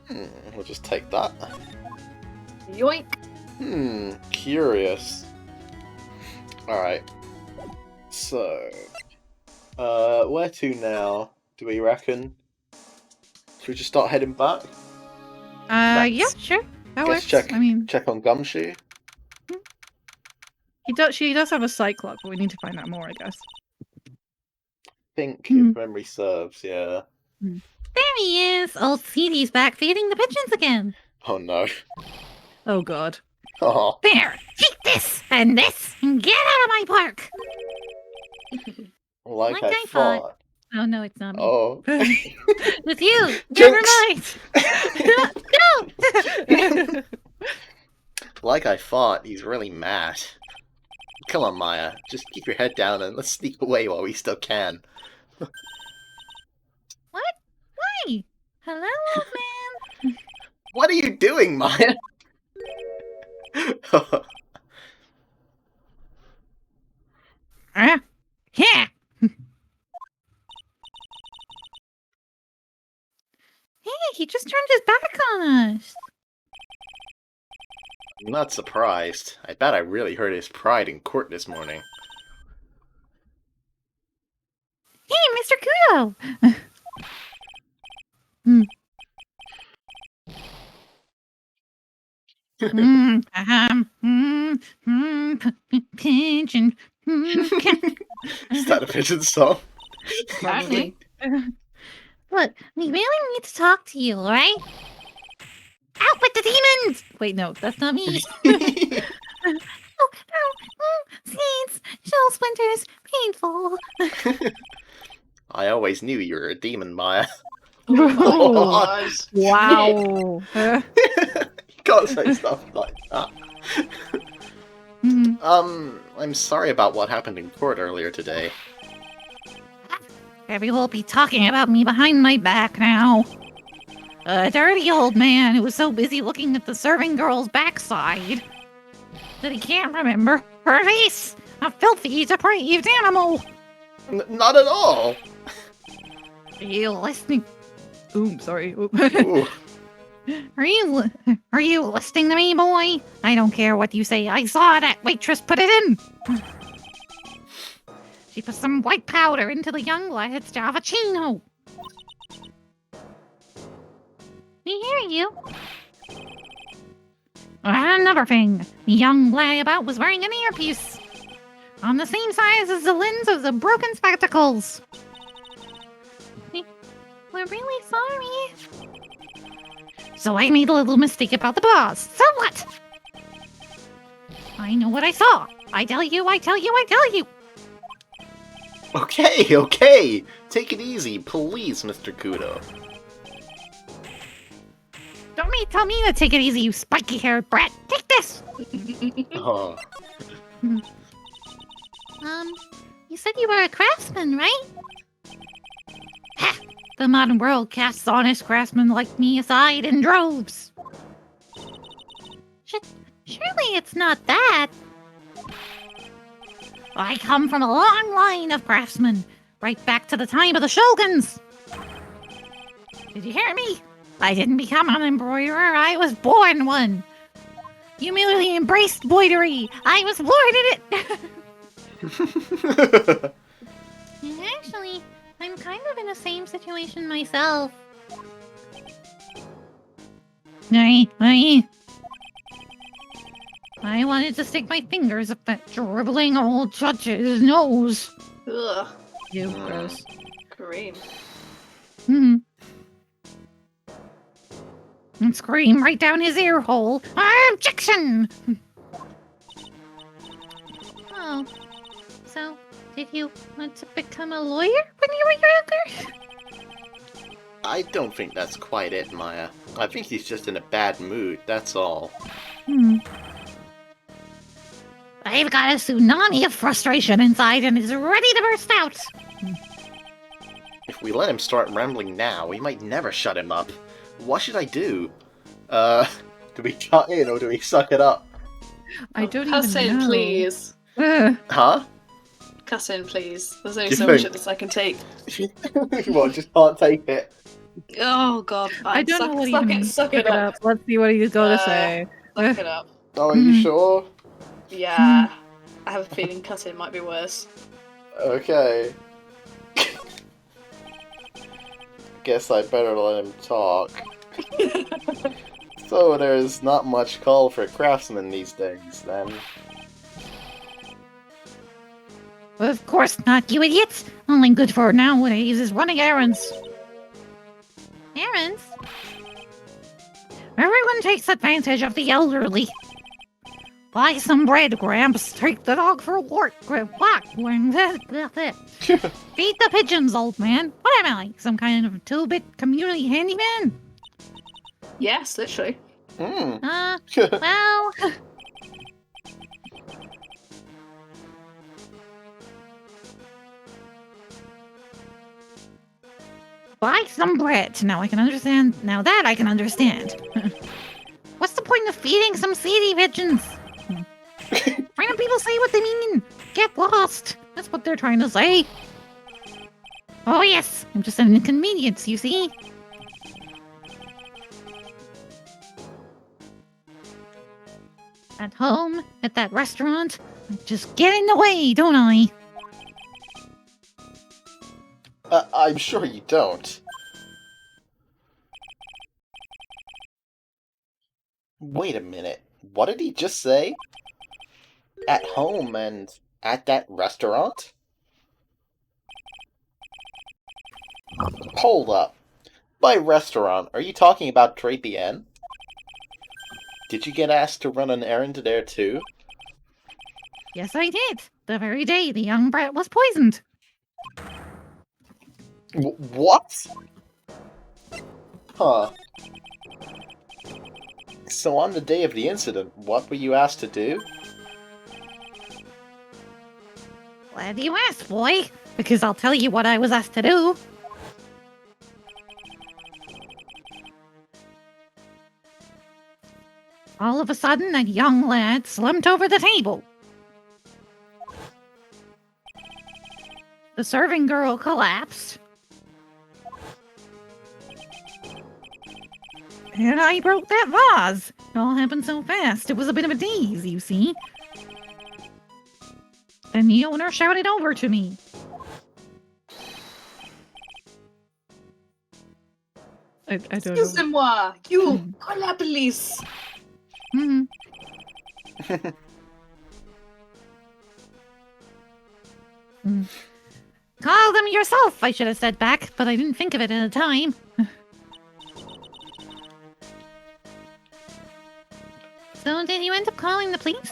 We'll just take that. Yoink. Curious. Alright. So, where to now, do we reckon? Should we just start heading back? Yeah, sure. That Guess works. check, I mean, check on Gumshoe. she does have a cyclops, but we need to find out more, I guess. I think, if memory serves, yeah. There he is! Old Seedy's back feeding the pigeons again. Oh no. Oh god. Oh. There! Take this! And this! And get out of my park! Like I thought. Oh no, it's not me. Oh. It's you. Jinx! Never mind. Like I thought, he's really mad. Come on, Maya. Just keep your head down and let's sneak away while we still can. What? Why? Hello, old man. What are you doing, Maya? Yeah. Hey, he just turned his back on us. I'm not surprised. I bet I really hurt his pride in court this morning. Hey, Mr. Kudo. Pigeon. Is that a pigeon song? Probably. Look, we really need to talk to you, alright? Out with the demons! Wait, no, that's not me. Seeds, shell splinters, painful. I always knew you were a demon, Maya. Oh, Wow. You can't say stuff like that. I'm sorry about what happened in court earlier today. Every will be talking about me behind my back now. A dirty old man who was so busy looking at the serving girl's backside that he can't remember her face. A filthy, depraved animal. Not at all. Are you listening? Ooh, sorry. Ooh. Ooh. Are you listening to me, boy? I don't care what you say. I saw that waitress put it in. She put some white powder into the young lad's Javachino. We hear you. Another thing. The young layabout was wearing an earpiece. On the same size as the lens of the broken spectacles. We're really sorry. So I made a little mistake about the boss. So what? I know what I saw. I tell you. Okay. Take it easy, please, Mr. Kudo. Don't tell me to take it easy, you spiky-haired brat. Take this! Oh. You said you were a craftsman, right? Ha! The modern world casts honest craftsmen like me aside in droves. Surely it's not that. I come from a long line of craftsmen, right back to the time of the Shoguns. Did you hear me? I didn't become an embroiderer, I was born one. You merely embraced embroidery. I was born in it. Actually, I'm kind of in the same situation myself. I wanted to stick my fingers up that dribbling old judge's nose. Ugh. You gross. Kareem. And scream right down his ear hole. Objection! Oh. So, did you want to become a lawyer when you were younger? I don't think that's quite it, Maya. I think he's just in a bad mood, that's all. I've got a tsunami of frustration inside and is ready to burst out. If we let him start rambling now, we might never shut him up. What should I do? Do we shut in or do we suck it up? I don't Cuss even in, know. please. Huh? Cuss in, please. There's only You so much think- of this I can take. What, just can't take it? Oh god, fine. I don't know what suck even suck it up. Let's see what he's got to say. Suck it up. Oh, are you sure? Yeah. I have a feeling cuss in might be worse. Okay. Guess I better let him talk. So there's not much call for craftsmen these days, then. Of course not, you idiots! Only good for nowadays is running errands. Errands? Everyone takes advantage of the elderly. Buy some bread, Gramps. Take the dog for a walk. Feed the pigeons, old man. What am I? Some kind of 2-bit community handyman? Yes, literally. Well... Buy some bread. Now I can understand. Now that I can understand. What's the point of feeding some seedy pigeons? Why don't people say what they mean? Get lost. That's what they're trying to say. Oh yes, I'm just an inconvenience, you see. At home, at that restaurant, I just get in the way, don't I? I'm sure you don't. Wait a minute. What did he just say? At home and at that restaurant? Hold up. By restaurant, are you talking about Tribulations? Did you get asked to run an errand there too? Yes, I did. The very day the young brat was poisoned. What? Huh. So on the day of the incident, what were you asked to do? Glad you asked, boy. Because I'll tell you what I was asked to do. All of a sudden, a young lad slumped over the table. The serving girl collapsed. And I broke that vase. It all happened so fast. It was a bit of a daze, you see. Then the owner shouted over to me. I don't know. Excusez-moi, you call la police. Hmm. Call them yourself, I should have said back, but I didn't think of it at the time. So did you end up calling the police?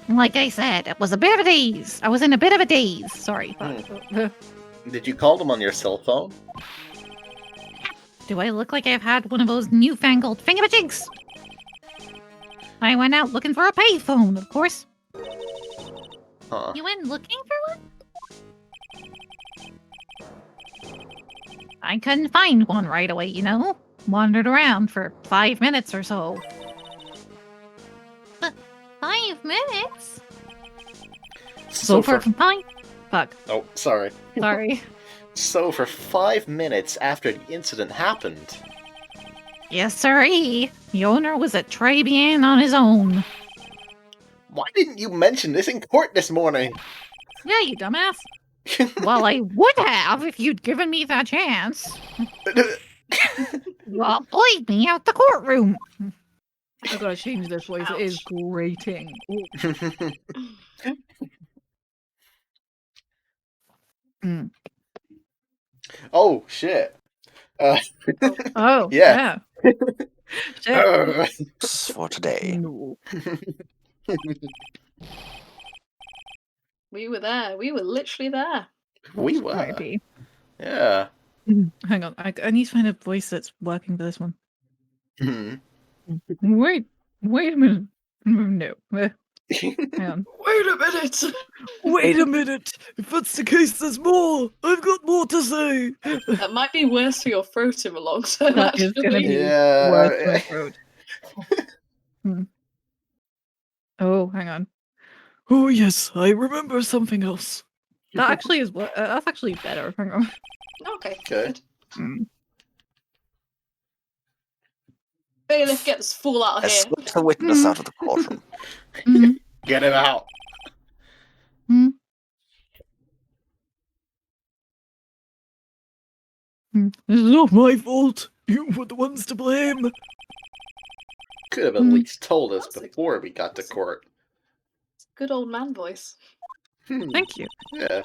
Like I said, it was a bit of a daze. I was in a bit of a daze. Sorry. Did you call them on your cell phone? Do I look like I've had one of those newfangled fingamajigs? I went out looking for a payphone, of course. Huh. You went looking for one? I couldn't find one right away, you know? Wandered around for 5 minutes or so. But 5 minutes? So for... Fuck. Oh, sorry. Sorry. So for 5 minutes after the incident happened... Yes, sirree. The owner was at Tribulations on his own. Why didn't you mention this in court this morning? Yeah, you dumbass. Well, I would have if you'd given me that chance. Well, leave me out the courtroom. I gotta change this voice. It is grating. Oh, shit. Oh, yeah. Shit. For today. No. We were there. We were literally there. We were. R.I.P. Yeah. Hang on. I need to find a voice that's working for this one. Mhm. Wait a minute. No. Hang on. Wait a minute. Wait a minute. If that's the case, there's more. I've got more to say. That might be worse for your throat in the long term. That is going to be Yeah. worse for my throat. Oh, hang on. Oh yes, I remember something else. That actually is that's actually better. Hang on. Okay. Good. Bailiff, get this fool out of here. Escort the witness out of the courtroom. Get him out. This is not my fault. You were the ones to blame. Could have at least told us before we got to court. Good old man voice. Thank you. Yeah.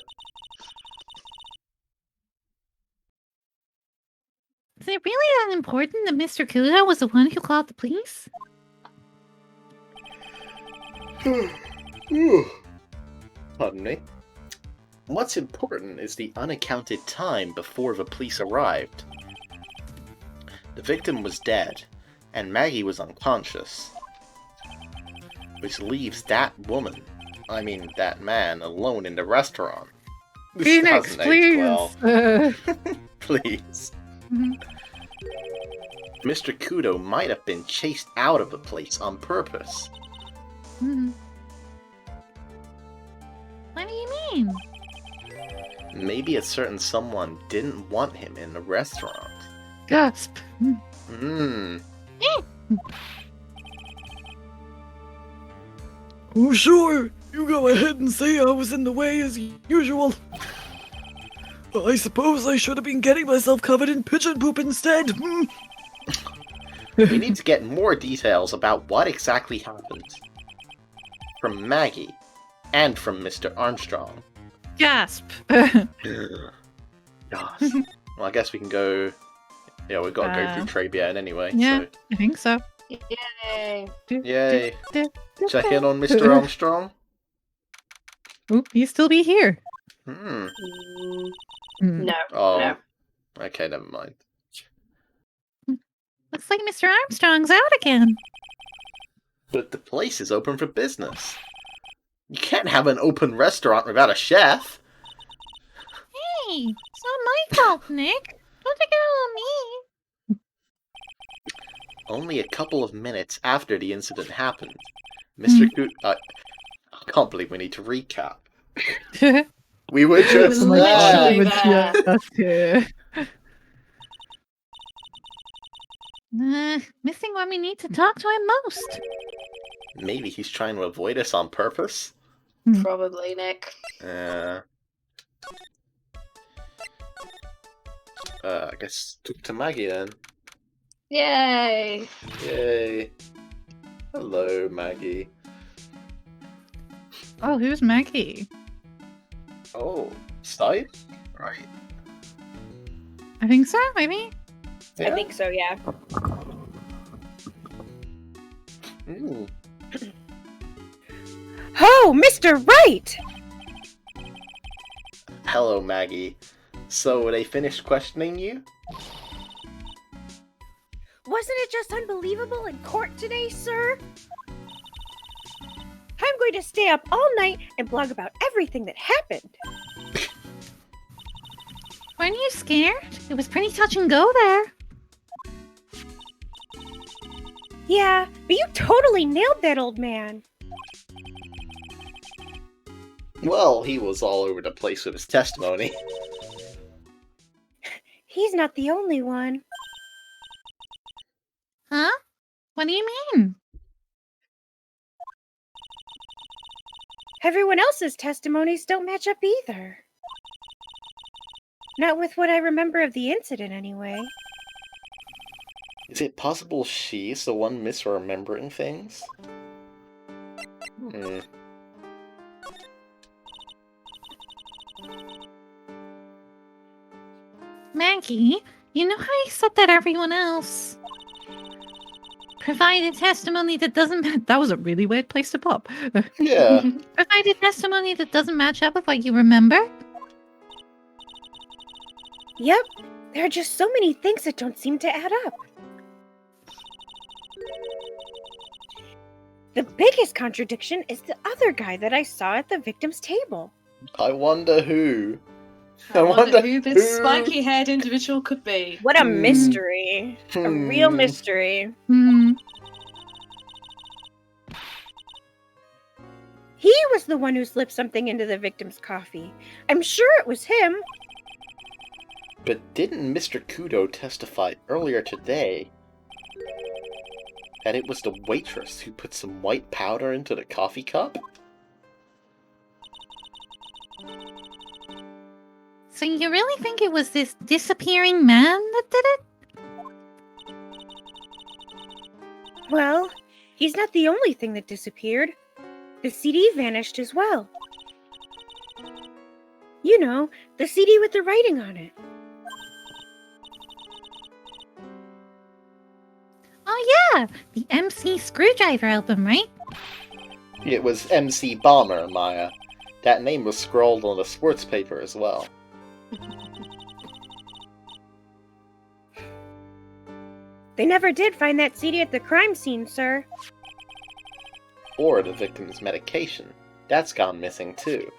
Is it really that important that Mr. Kudo was the one who called the police? Pardon me. What's important is the unaccounted time before the police arrived. The victim was dead, and Maggie was unconscious. Which leaves that man alone in the restaurant. This Phoenix, doesn't age please. well. Please. Mhm. Mr. Kudo might have been chased out of the place on purpose. Hmm. What do you mean? Maybe a certain someone didn't want him in the restaurant. Gasp. Hmm. Oh, sure. You go ahead and say I was in the way as usual. I suppose I should have been getting myself covered in pigeon poop instead. We need to get more details about what exactly happened. From Maggie, and from Mr. Armstrong. Gasp. Gosh. Well, I guess we can go... Yeah, we've got to go through Tribulations anyway. Yeah, So. I think so. Yay. Yay. Check in on Mr. Armstrong. Oop, he still be here. Hmm. No. Oh. No. Okay, never mind. Looks like Mr. Armstrong's out again. But the place is open for business. You can't have an open restaurant without a chef. Hey, it's not my fault, Nick. Don't take it all on me. Only a couple of minutes after the incident happened, Mr. I can't believe we need to recap. We were just literally there. there. Missing when we need to talk to him most. Maybe he's trying to avoid us on purpose. Probably, Nick. I guess talk to Maggie then. Yay! Yay. Hello, Maggie. Oh, who's Maggie? Oh, side? Right. I think so, maybe? I think so, yeah. Mm. Oh, Mr. Right! Hello, Maggie. So, they finished questioning you? Wasn't it just unbelievable in court today, sir? I'm going to stay up all night and blog about everything that happened. Weren't you scared? It was pretty touch and go there. Yeah, but you totally nailed that old man. Well, he was all over the place with his testimony. He's not the only one. Huh? What do you mean? Everyone else's testimonies don't match up either. Not with what I remember of the incident, anyway. Is it possible she's the one misremembering things? Maggie, you know how you said that everyone else provided testimony that doesn't... That was a really weird place to pop. Yeah. provided testimony that doesn't match up with what you remember? Yep, there are just so many things that don't seem to add up. The biggest contradiction is the other guy that I saw at the victim's table. I wonder who. I wonder who this spiky-haired individual could be. What a mystery. A real mystery. He was the one who slipped something into the victim's coffee. I'm sure it was him. But didn't Mr. Kudo testify earlier today that it was the waitress who put some white powder into the coffee cup? So you really think it was this disappearing man that did it? Well, he's not the only thing that disappeared. The CD vanished as well. You know, the CD with the writing on it. Oh yeah, the MC Screwdriver album, right? It was MC Bomber, Maya. That name was scrawled on the sports paper as well. They never did find that CD at the crime scene, sir. Or the victim's medication. That's gone missing too.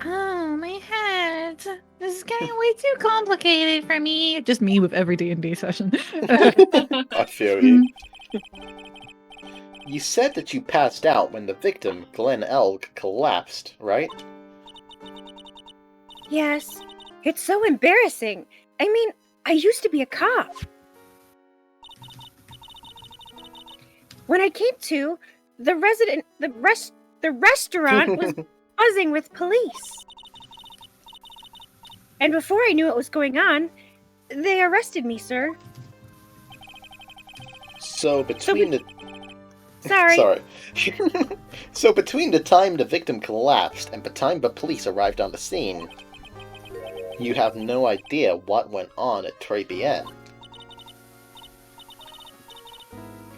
Oh, my head. This is getting way too complicated for me. Just me with every D&D session. I feel you. You said that you passed out when the victim, Glenn Elg, collapsed, right? Yes. It's so embarrassing. I mean, I used to be a cop. When I came to, the restaurant was buzzing with police. And before I knew what was going on, they arrested me, sir. So between the... Sorry. Sorry. So between the time the victim collapsed and the time the police arrived on the scene, you have no idea what went on at Tribulations.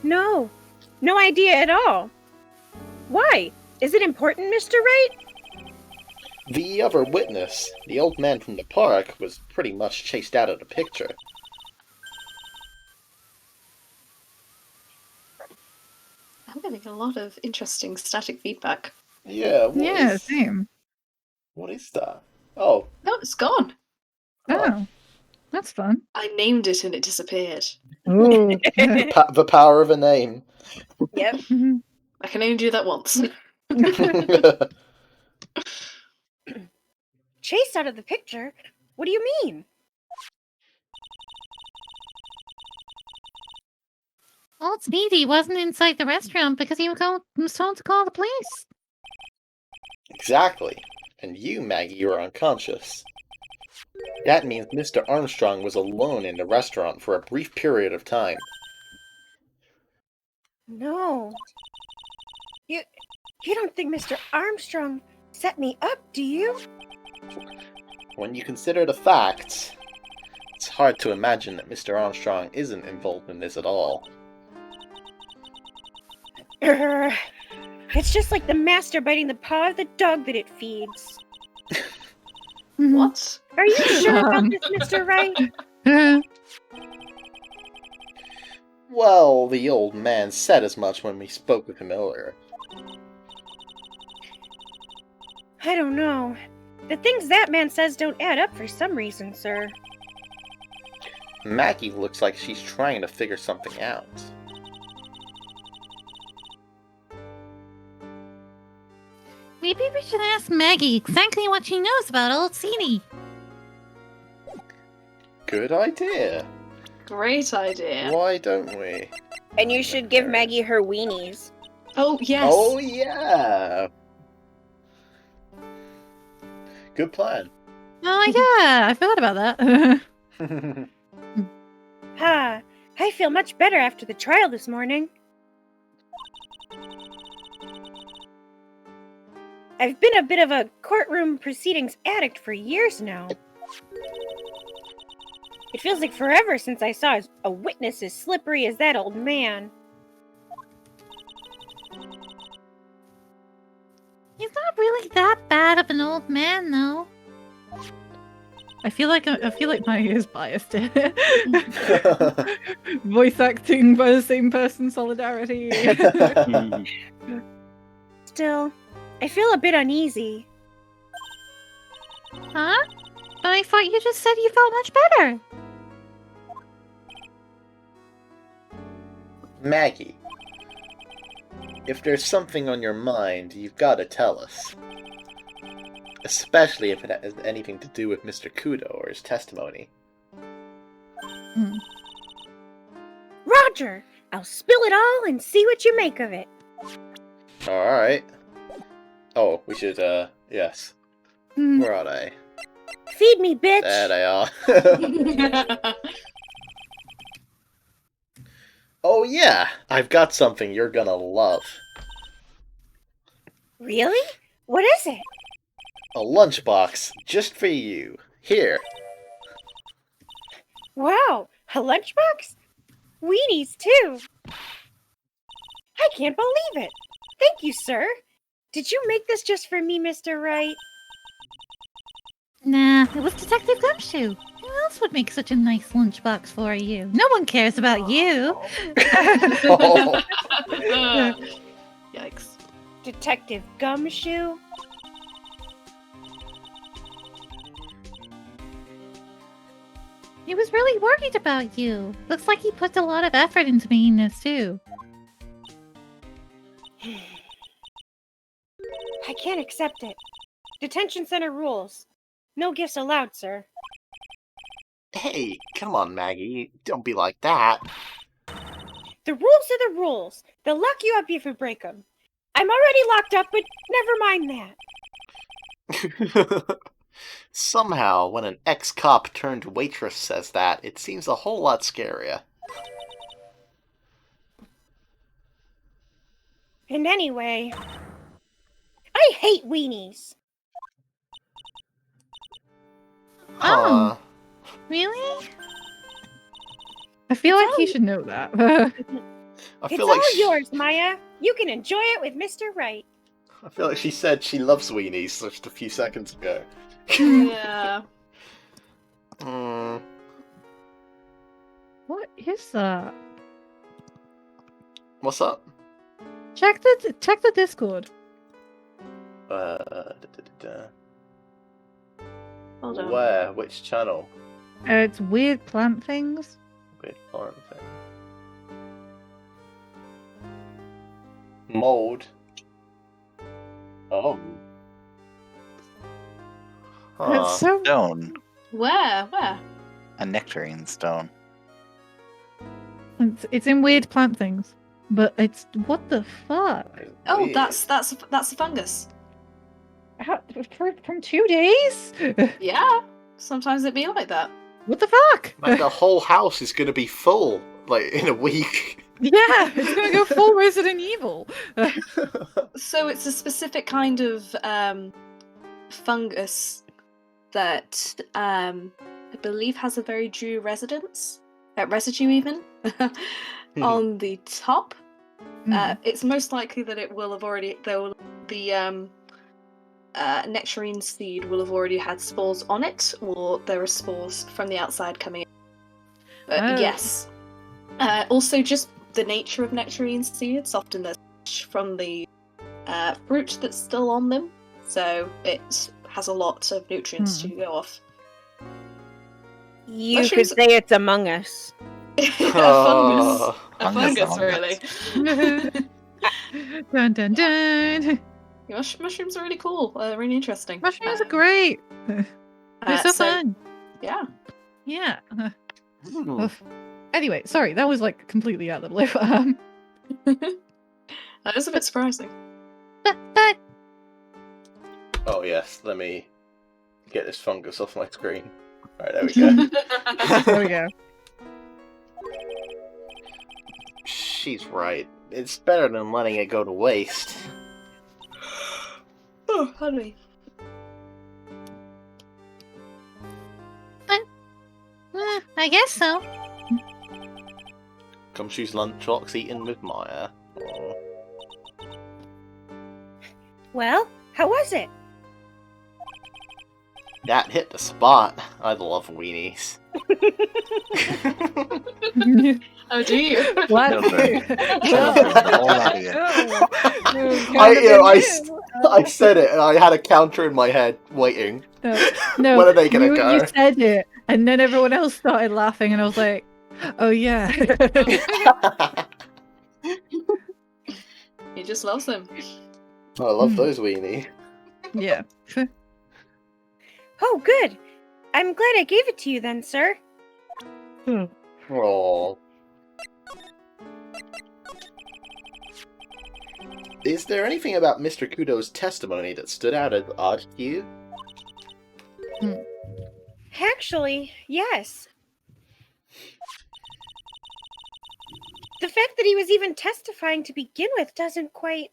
No. No idea at all. Why? Is it important, Mr. Wright? The other witness, the old man from the park, was pretty much chased out of the picture. I'm getting a lot of interesting static feedback. Yeah, Same. What is that? Oh. No, it's gone. Oh, that's fun. I named it and it disappeared. Ooh. The power of a name. Yep. I can only do that once. Chased out of the picture? What do you mean? Old Speedy wasn't inside the restaurant because he was told to call the police. Exactly. And you, Maggie, you are unconscious. That means Mr. Armstrong was alone in the restaurant for a brief period of time. No. You don't think Mr. Armstrong set me up, do you? When you consider the facts, it's hard to imagine that Mr. Armstrong isn't involved in this at all. It's just like the master biting the paw of the dog that it feeds. What? Are you sure about this, Mr. Wright? Well, the old man said as much when we spoke with him earlier. I don't know. The things that man says don't add up for some reason, sir. Maggie looks like she's trying to figure something out. Maybe we should ask Maggie exactly what she knows about Old Speedy. Good idea. Great idea. Why don't we? And you should give Maggie her weenies. Oh, yes. Oh, yeah. Good plan. Oh, yeah. I forgot about that. I feel much better after the trial this morning. I've been a bit of a courtroom proceedings addict for years now. It feels like forever since I saw a witness as slippery as that old man. He's not really that bad of an old man, though. I feel like Maya is biased here. Voice acting by the same person, solidarity. Still, I feel a bit uneasy. Huh? But I thought you just said you felt much better. Maggie, if there's something on your mind, you've got to tell us. Especially if it has anything to do with Mr. Kudo or his testimony. Roger! I'll spill it all and see what you make of it. Alright. Oh, we should, yes. Where are they? Feed me, bitch! There they are. Oh yeah, I've got something you're gonna love. Really? What is it? A lunchbox, just for you. Here. Wow, A lunchbox? Weenies, too! I can't believe it! Thank you, sir! Did you make this just for me, Mr. Wright? Nah, it was Detective Gumshoe. Who else would make such a nice lunchbox for you? No one cares about you. Yikes. Detective Gumshoe? He was really worried about you. Looks like he put a lot of effort into making this, too. I can't accept it. Detention center rules. No gifts allowed, sir. Hey, come on, Maggie. Don't be like that. The rules are the rules. They'll lock you up if you break them. I'm already locked up, but never mind that. Somehow, when an ex-cop turned waitress says that, it seems a whole lot scarier. And anyway, I hate weenies. Oh. Really? I feel like he should know that. I It's feel like all yours, Maya. You can enjoy it with Mr. Wright. I feel like she said she loves weenies just a few seconds ago. Yeah. What is that? What's up? Check the Discord. Hold on. Where? Which channel? It's weird plant things. Weird foreign thing. Mold. Oh. It's so Stone. Where? A nectarine stone. it's in weird plant things, but it's what the fuck? Oh, Weird. that's a fungus. From 2 days? Yeah. Sometimes it be like that. What the fuck? Like the whole house is gonna be full, like, in a week. Yeah, it's gonna go full Resident Evil. So it's a specific kind of fungus that I believe has a very due residue even on the top. It's most likely that it will have already the nectarine seed will have already had spores on it, or there are spores from the outside coming in. But yes. Also, just the nature of nectarine seeds, often they're from the fruit that's still on them, so it has a lot of nutrients to go off. You Mushrooms- could say it's Among Us. A fungus. A Fungus fungus, among really. Dun dun dun. Mushrooms are really cool. Really interesting. Mushrooms are great. They're so fun. Yeah. Yeah. Oof. Anyway, sorry, that was like completely out of the blue. That is a bit surprising. But Oh yes, let me get this fungus off my screen. Alright, there we go. There we go. She's right. It's better than letting it go to waste. Oh, honey. I guess so. Gumshoe's lunchbox eaten with Maya. Aw. Well, how was it? That hit the spot. I love weenies. Oh, do you? What? Children. The whole lot of you. I said it and I had a counter in my head waiting. No, When are they gonna you go? said it, and then everyone else started laughing, and I was like, "Oh yeah." He just loves them. I love those weenies. Yeah. Oh, good. I'm glad I gave it to you then, sir. Aww. Is there anything about Mr. Kudo's testimony that stood out as odd to you? Actually, yes. The fact that he was even testifying to begin with doesn't quite...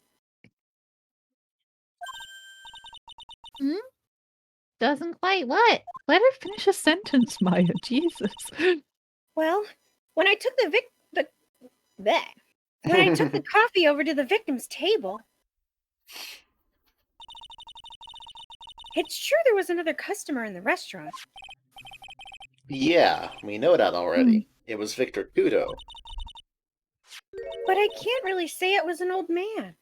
Doesn't quite what? Let her finish a sentence, Maya. Jesus. Well, when I took when I took the coffee over to the victim's table, it's true there was another customer in the restaurant. Yeah, we know that already. It was Victor Kudo. But I can't really say it was an old man.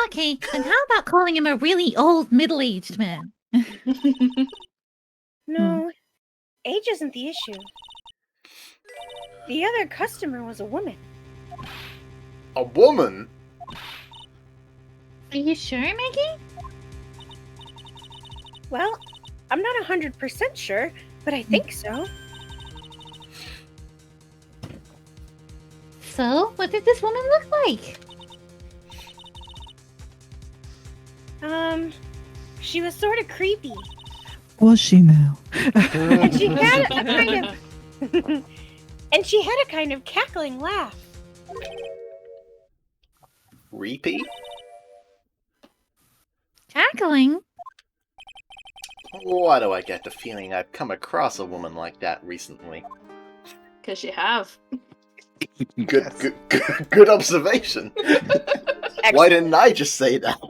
Okay, then how about calling him a really old middle-aged man? No, age isn't the issue. The other customer was a woman. A woman? Are you sure, Maggie? Well, I'm not 100% sure, but I think so. So, what did this woman look like? She was sort of creepy. Was she now? And she had a kind of... and she had a kind of cackling laugh. Repeat? Cackling? Why do I get the feeling I've come across a woman like that recently? Because you have. Good observation. Why didn't I just say that?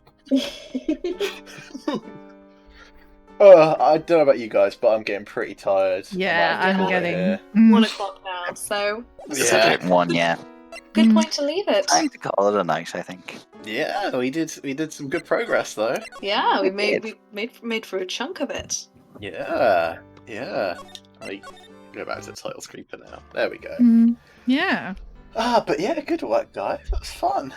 I don't know about you guys, but I'm getting pretty tired. Yeah, I'm getting 1 o'clock now, so Yeah. One, yeah. good point to leave it. Time to call it a night, I think. Yeah, we did some good progress though. Yeah, we made for a chunk of it. Yeah. I go back to the title screen for now. There we go. Yeah. But yeah, good work, guys. That was fun.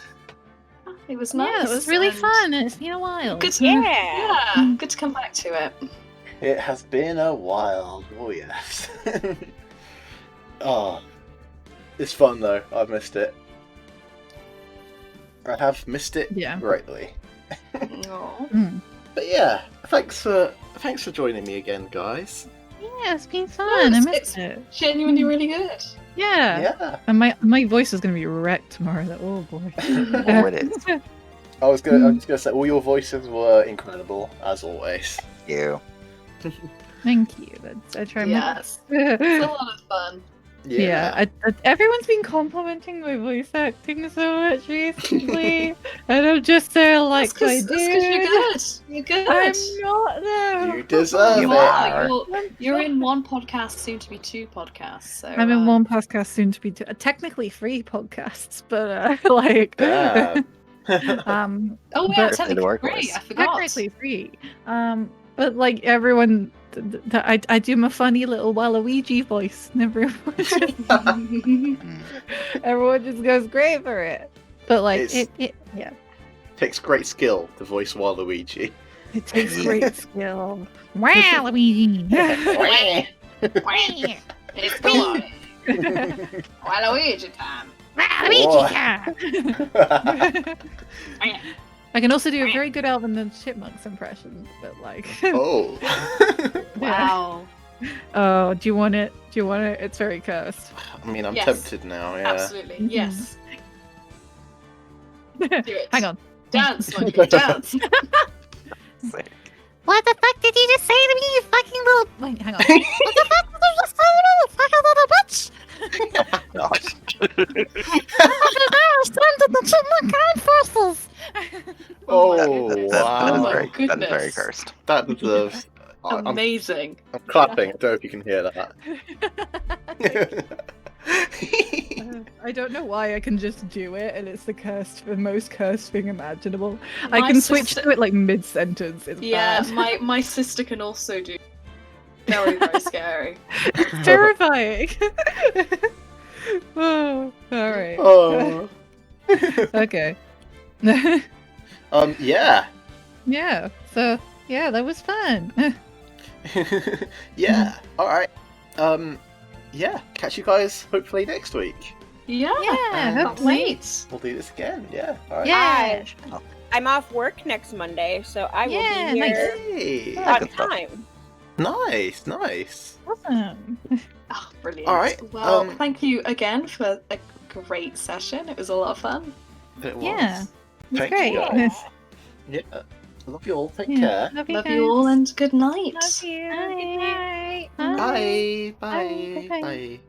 It was nice. Yeah, it was really and fun. It's been a while. Good to, Yeah. good to come back to it. It has been a while. Oh yes. Oh, it's fun though. I've missed it. I have missed it greatly. Aww. But yeah, thanks for joining me again, guys. Yeah, it's been fun. I missed It's it. genuinely really good. Yeah. Yeah. And my voice is going to be wrecked tomorrow. Oh boy. Oh, it is. I was gonna say all your voices were incredible as always. You. Thank you. I try Yes. my It's a lot of fun. Yeah, everyone's been complimenting my voice acting so much recently, and I'm just there like, That's because you're good. You're good. I'm not though. You deserve You it. are. You're in one podcast, soon to be 2 podcasts. So I'm in one podcast, soon to be two, technically 3 podcasts, but like, Damn. Oh yeah, But- technically 3. I forgot. technically 3. But like everyone, I do my funny little Waluigi voice, and everyone just goes great for it. But like it Takes great skill to voice Waluigi. it takes great skill. Wow, Luigi. It's gone. Waluigi time. Waluigi time. I can also do a very good Alvin and the Chipmunks impression, but like. Oh. Wow. Oh, do you want it? It's very cursed. I mean, I'm Yes. tempted now. Yeah. Absolutely. Yes. Do it. Hang on. Dance, Monkey, dance. What the fuck did you just say to me, you fucking little... Wait, hang on. What the fuck did you just say to me, you fucking little bitch? The chipmunk crime forces. Oh, That wow. is my very, that is very goodness. cursed. That deserves. I'm Amazing. clapping. I don't know if you can hear that. I don't know why I can just do it, and it's the most cursed thing imaginable. My I can switch sister- to it like mid-sentence. It's Yeah, bad. my sister can also do. Very, very scary. It's terrifying. Oh, all right. Oh. Okay. Yeah. Yeah. So yeah, that was fun. Yeah. All right. Yeah. Catch you guys hopefully next week. Yeah. Yeah, Can't hopefully. wait. We'll do this again. Yeah. All right. Yeah. I'm off work next Monday, so I will Yeah, be nice. here Hey. on good stuff. time. Nice. Awesome. Oh, brilliant. All right, Well, thank you again for a great session. It was a lot of fun. It was. Yeah. It's Thank great. you guys. Yeah. Love you all. Take Yeah. care. Love Love you all and good night. Love you. Bye. Good night. Bye. Bye. Bye. Bye.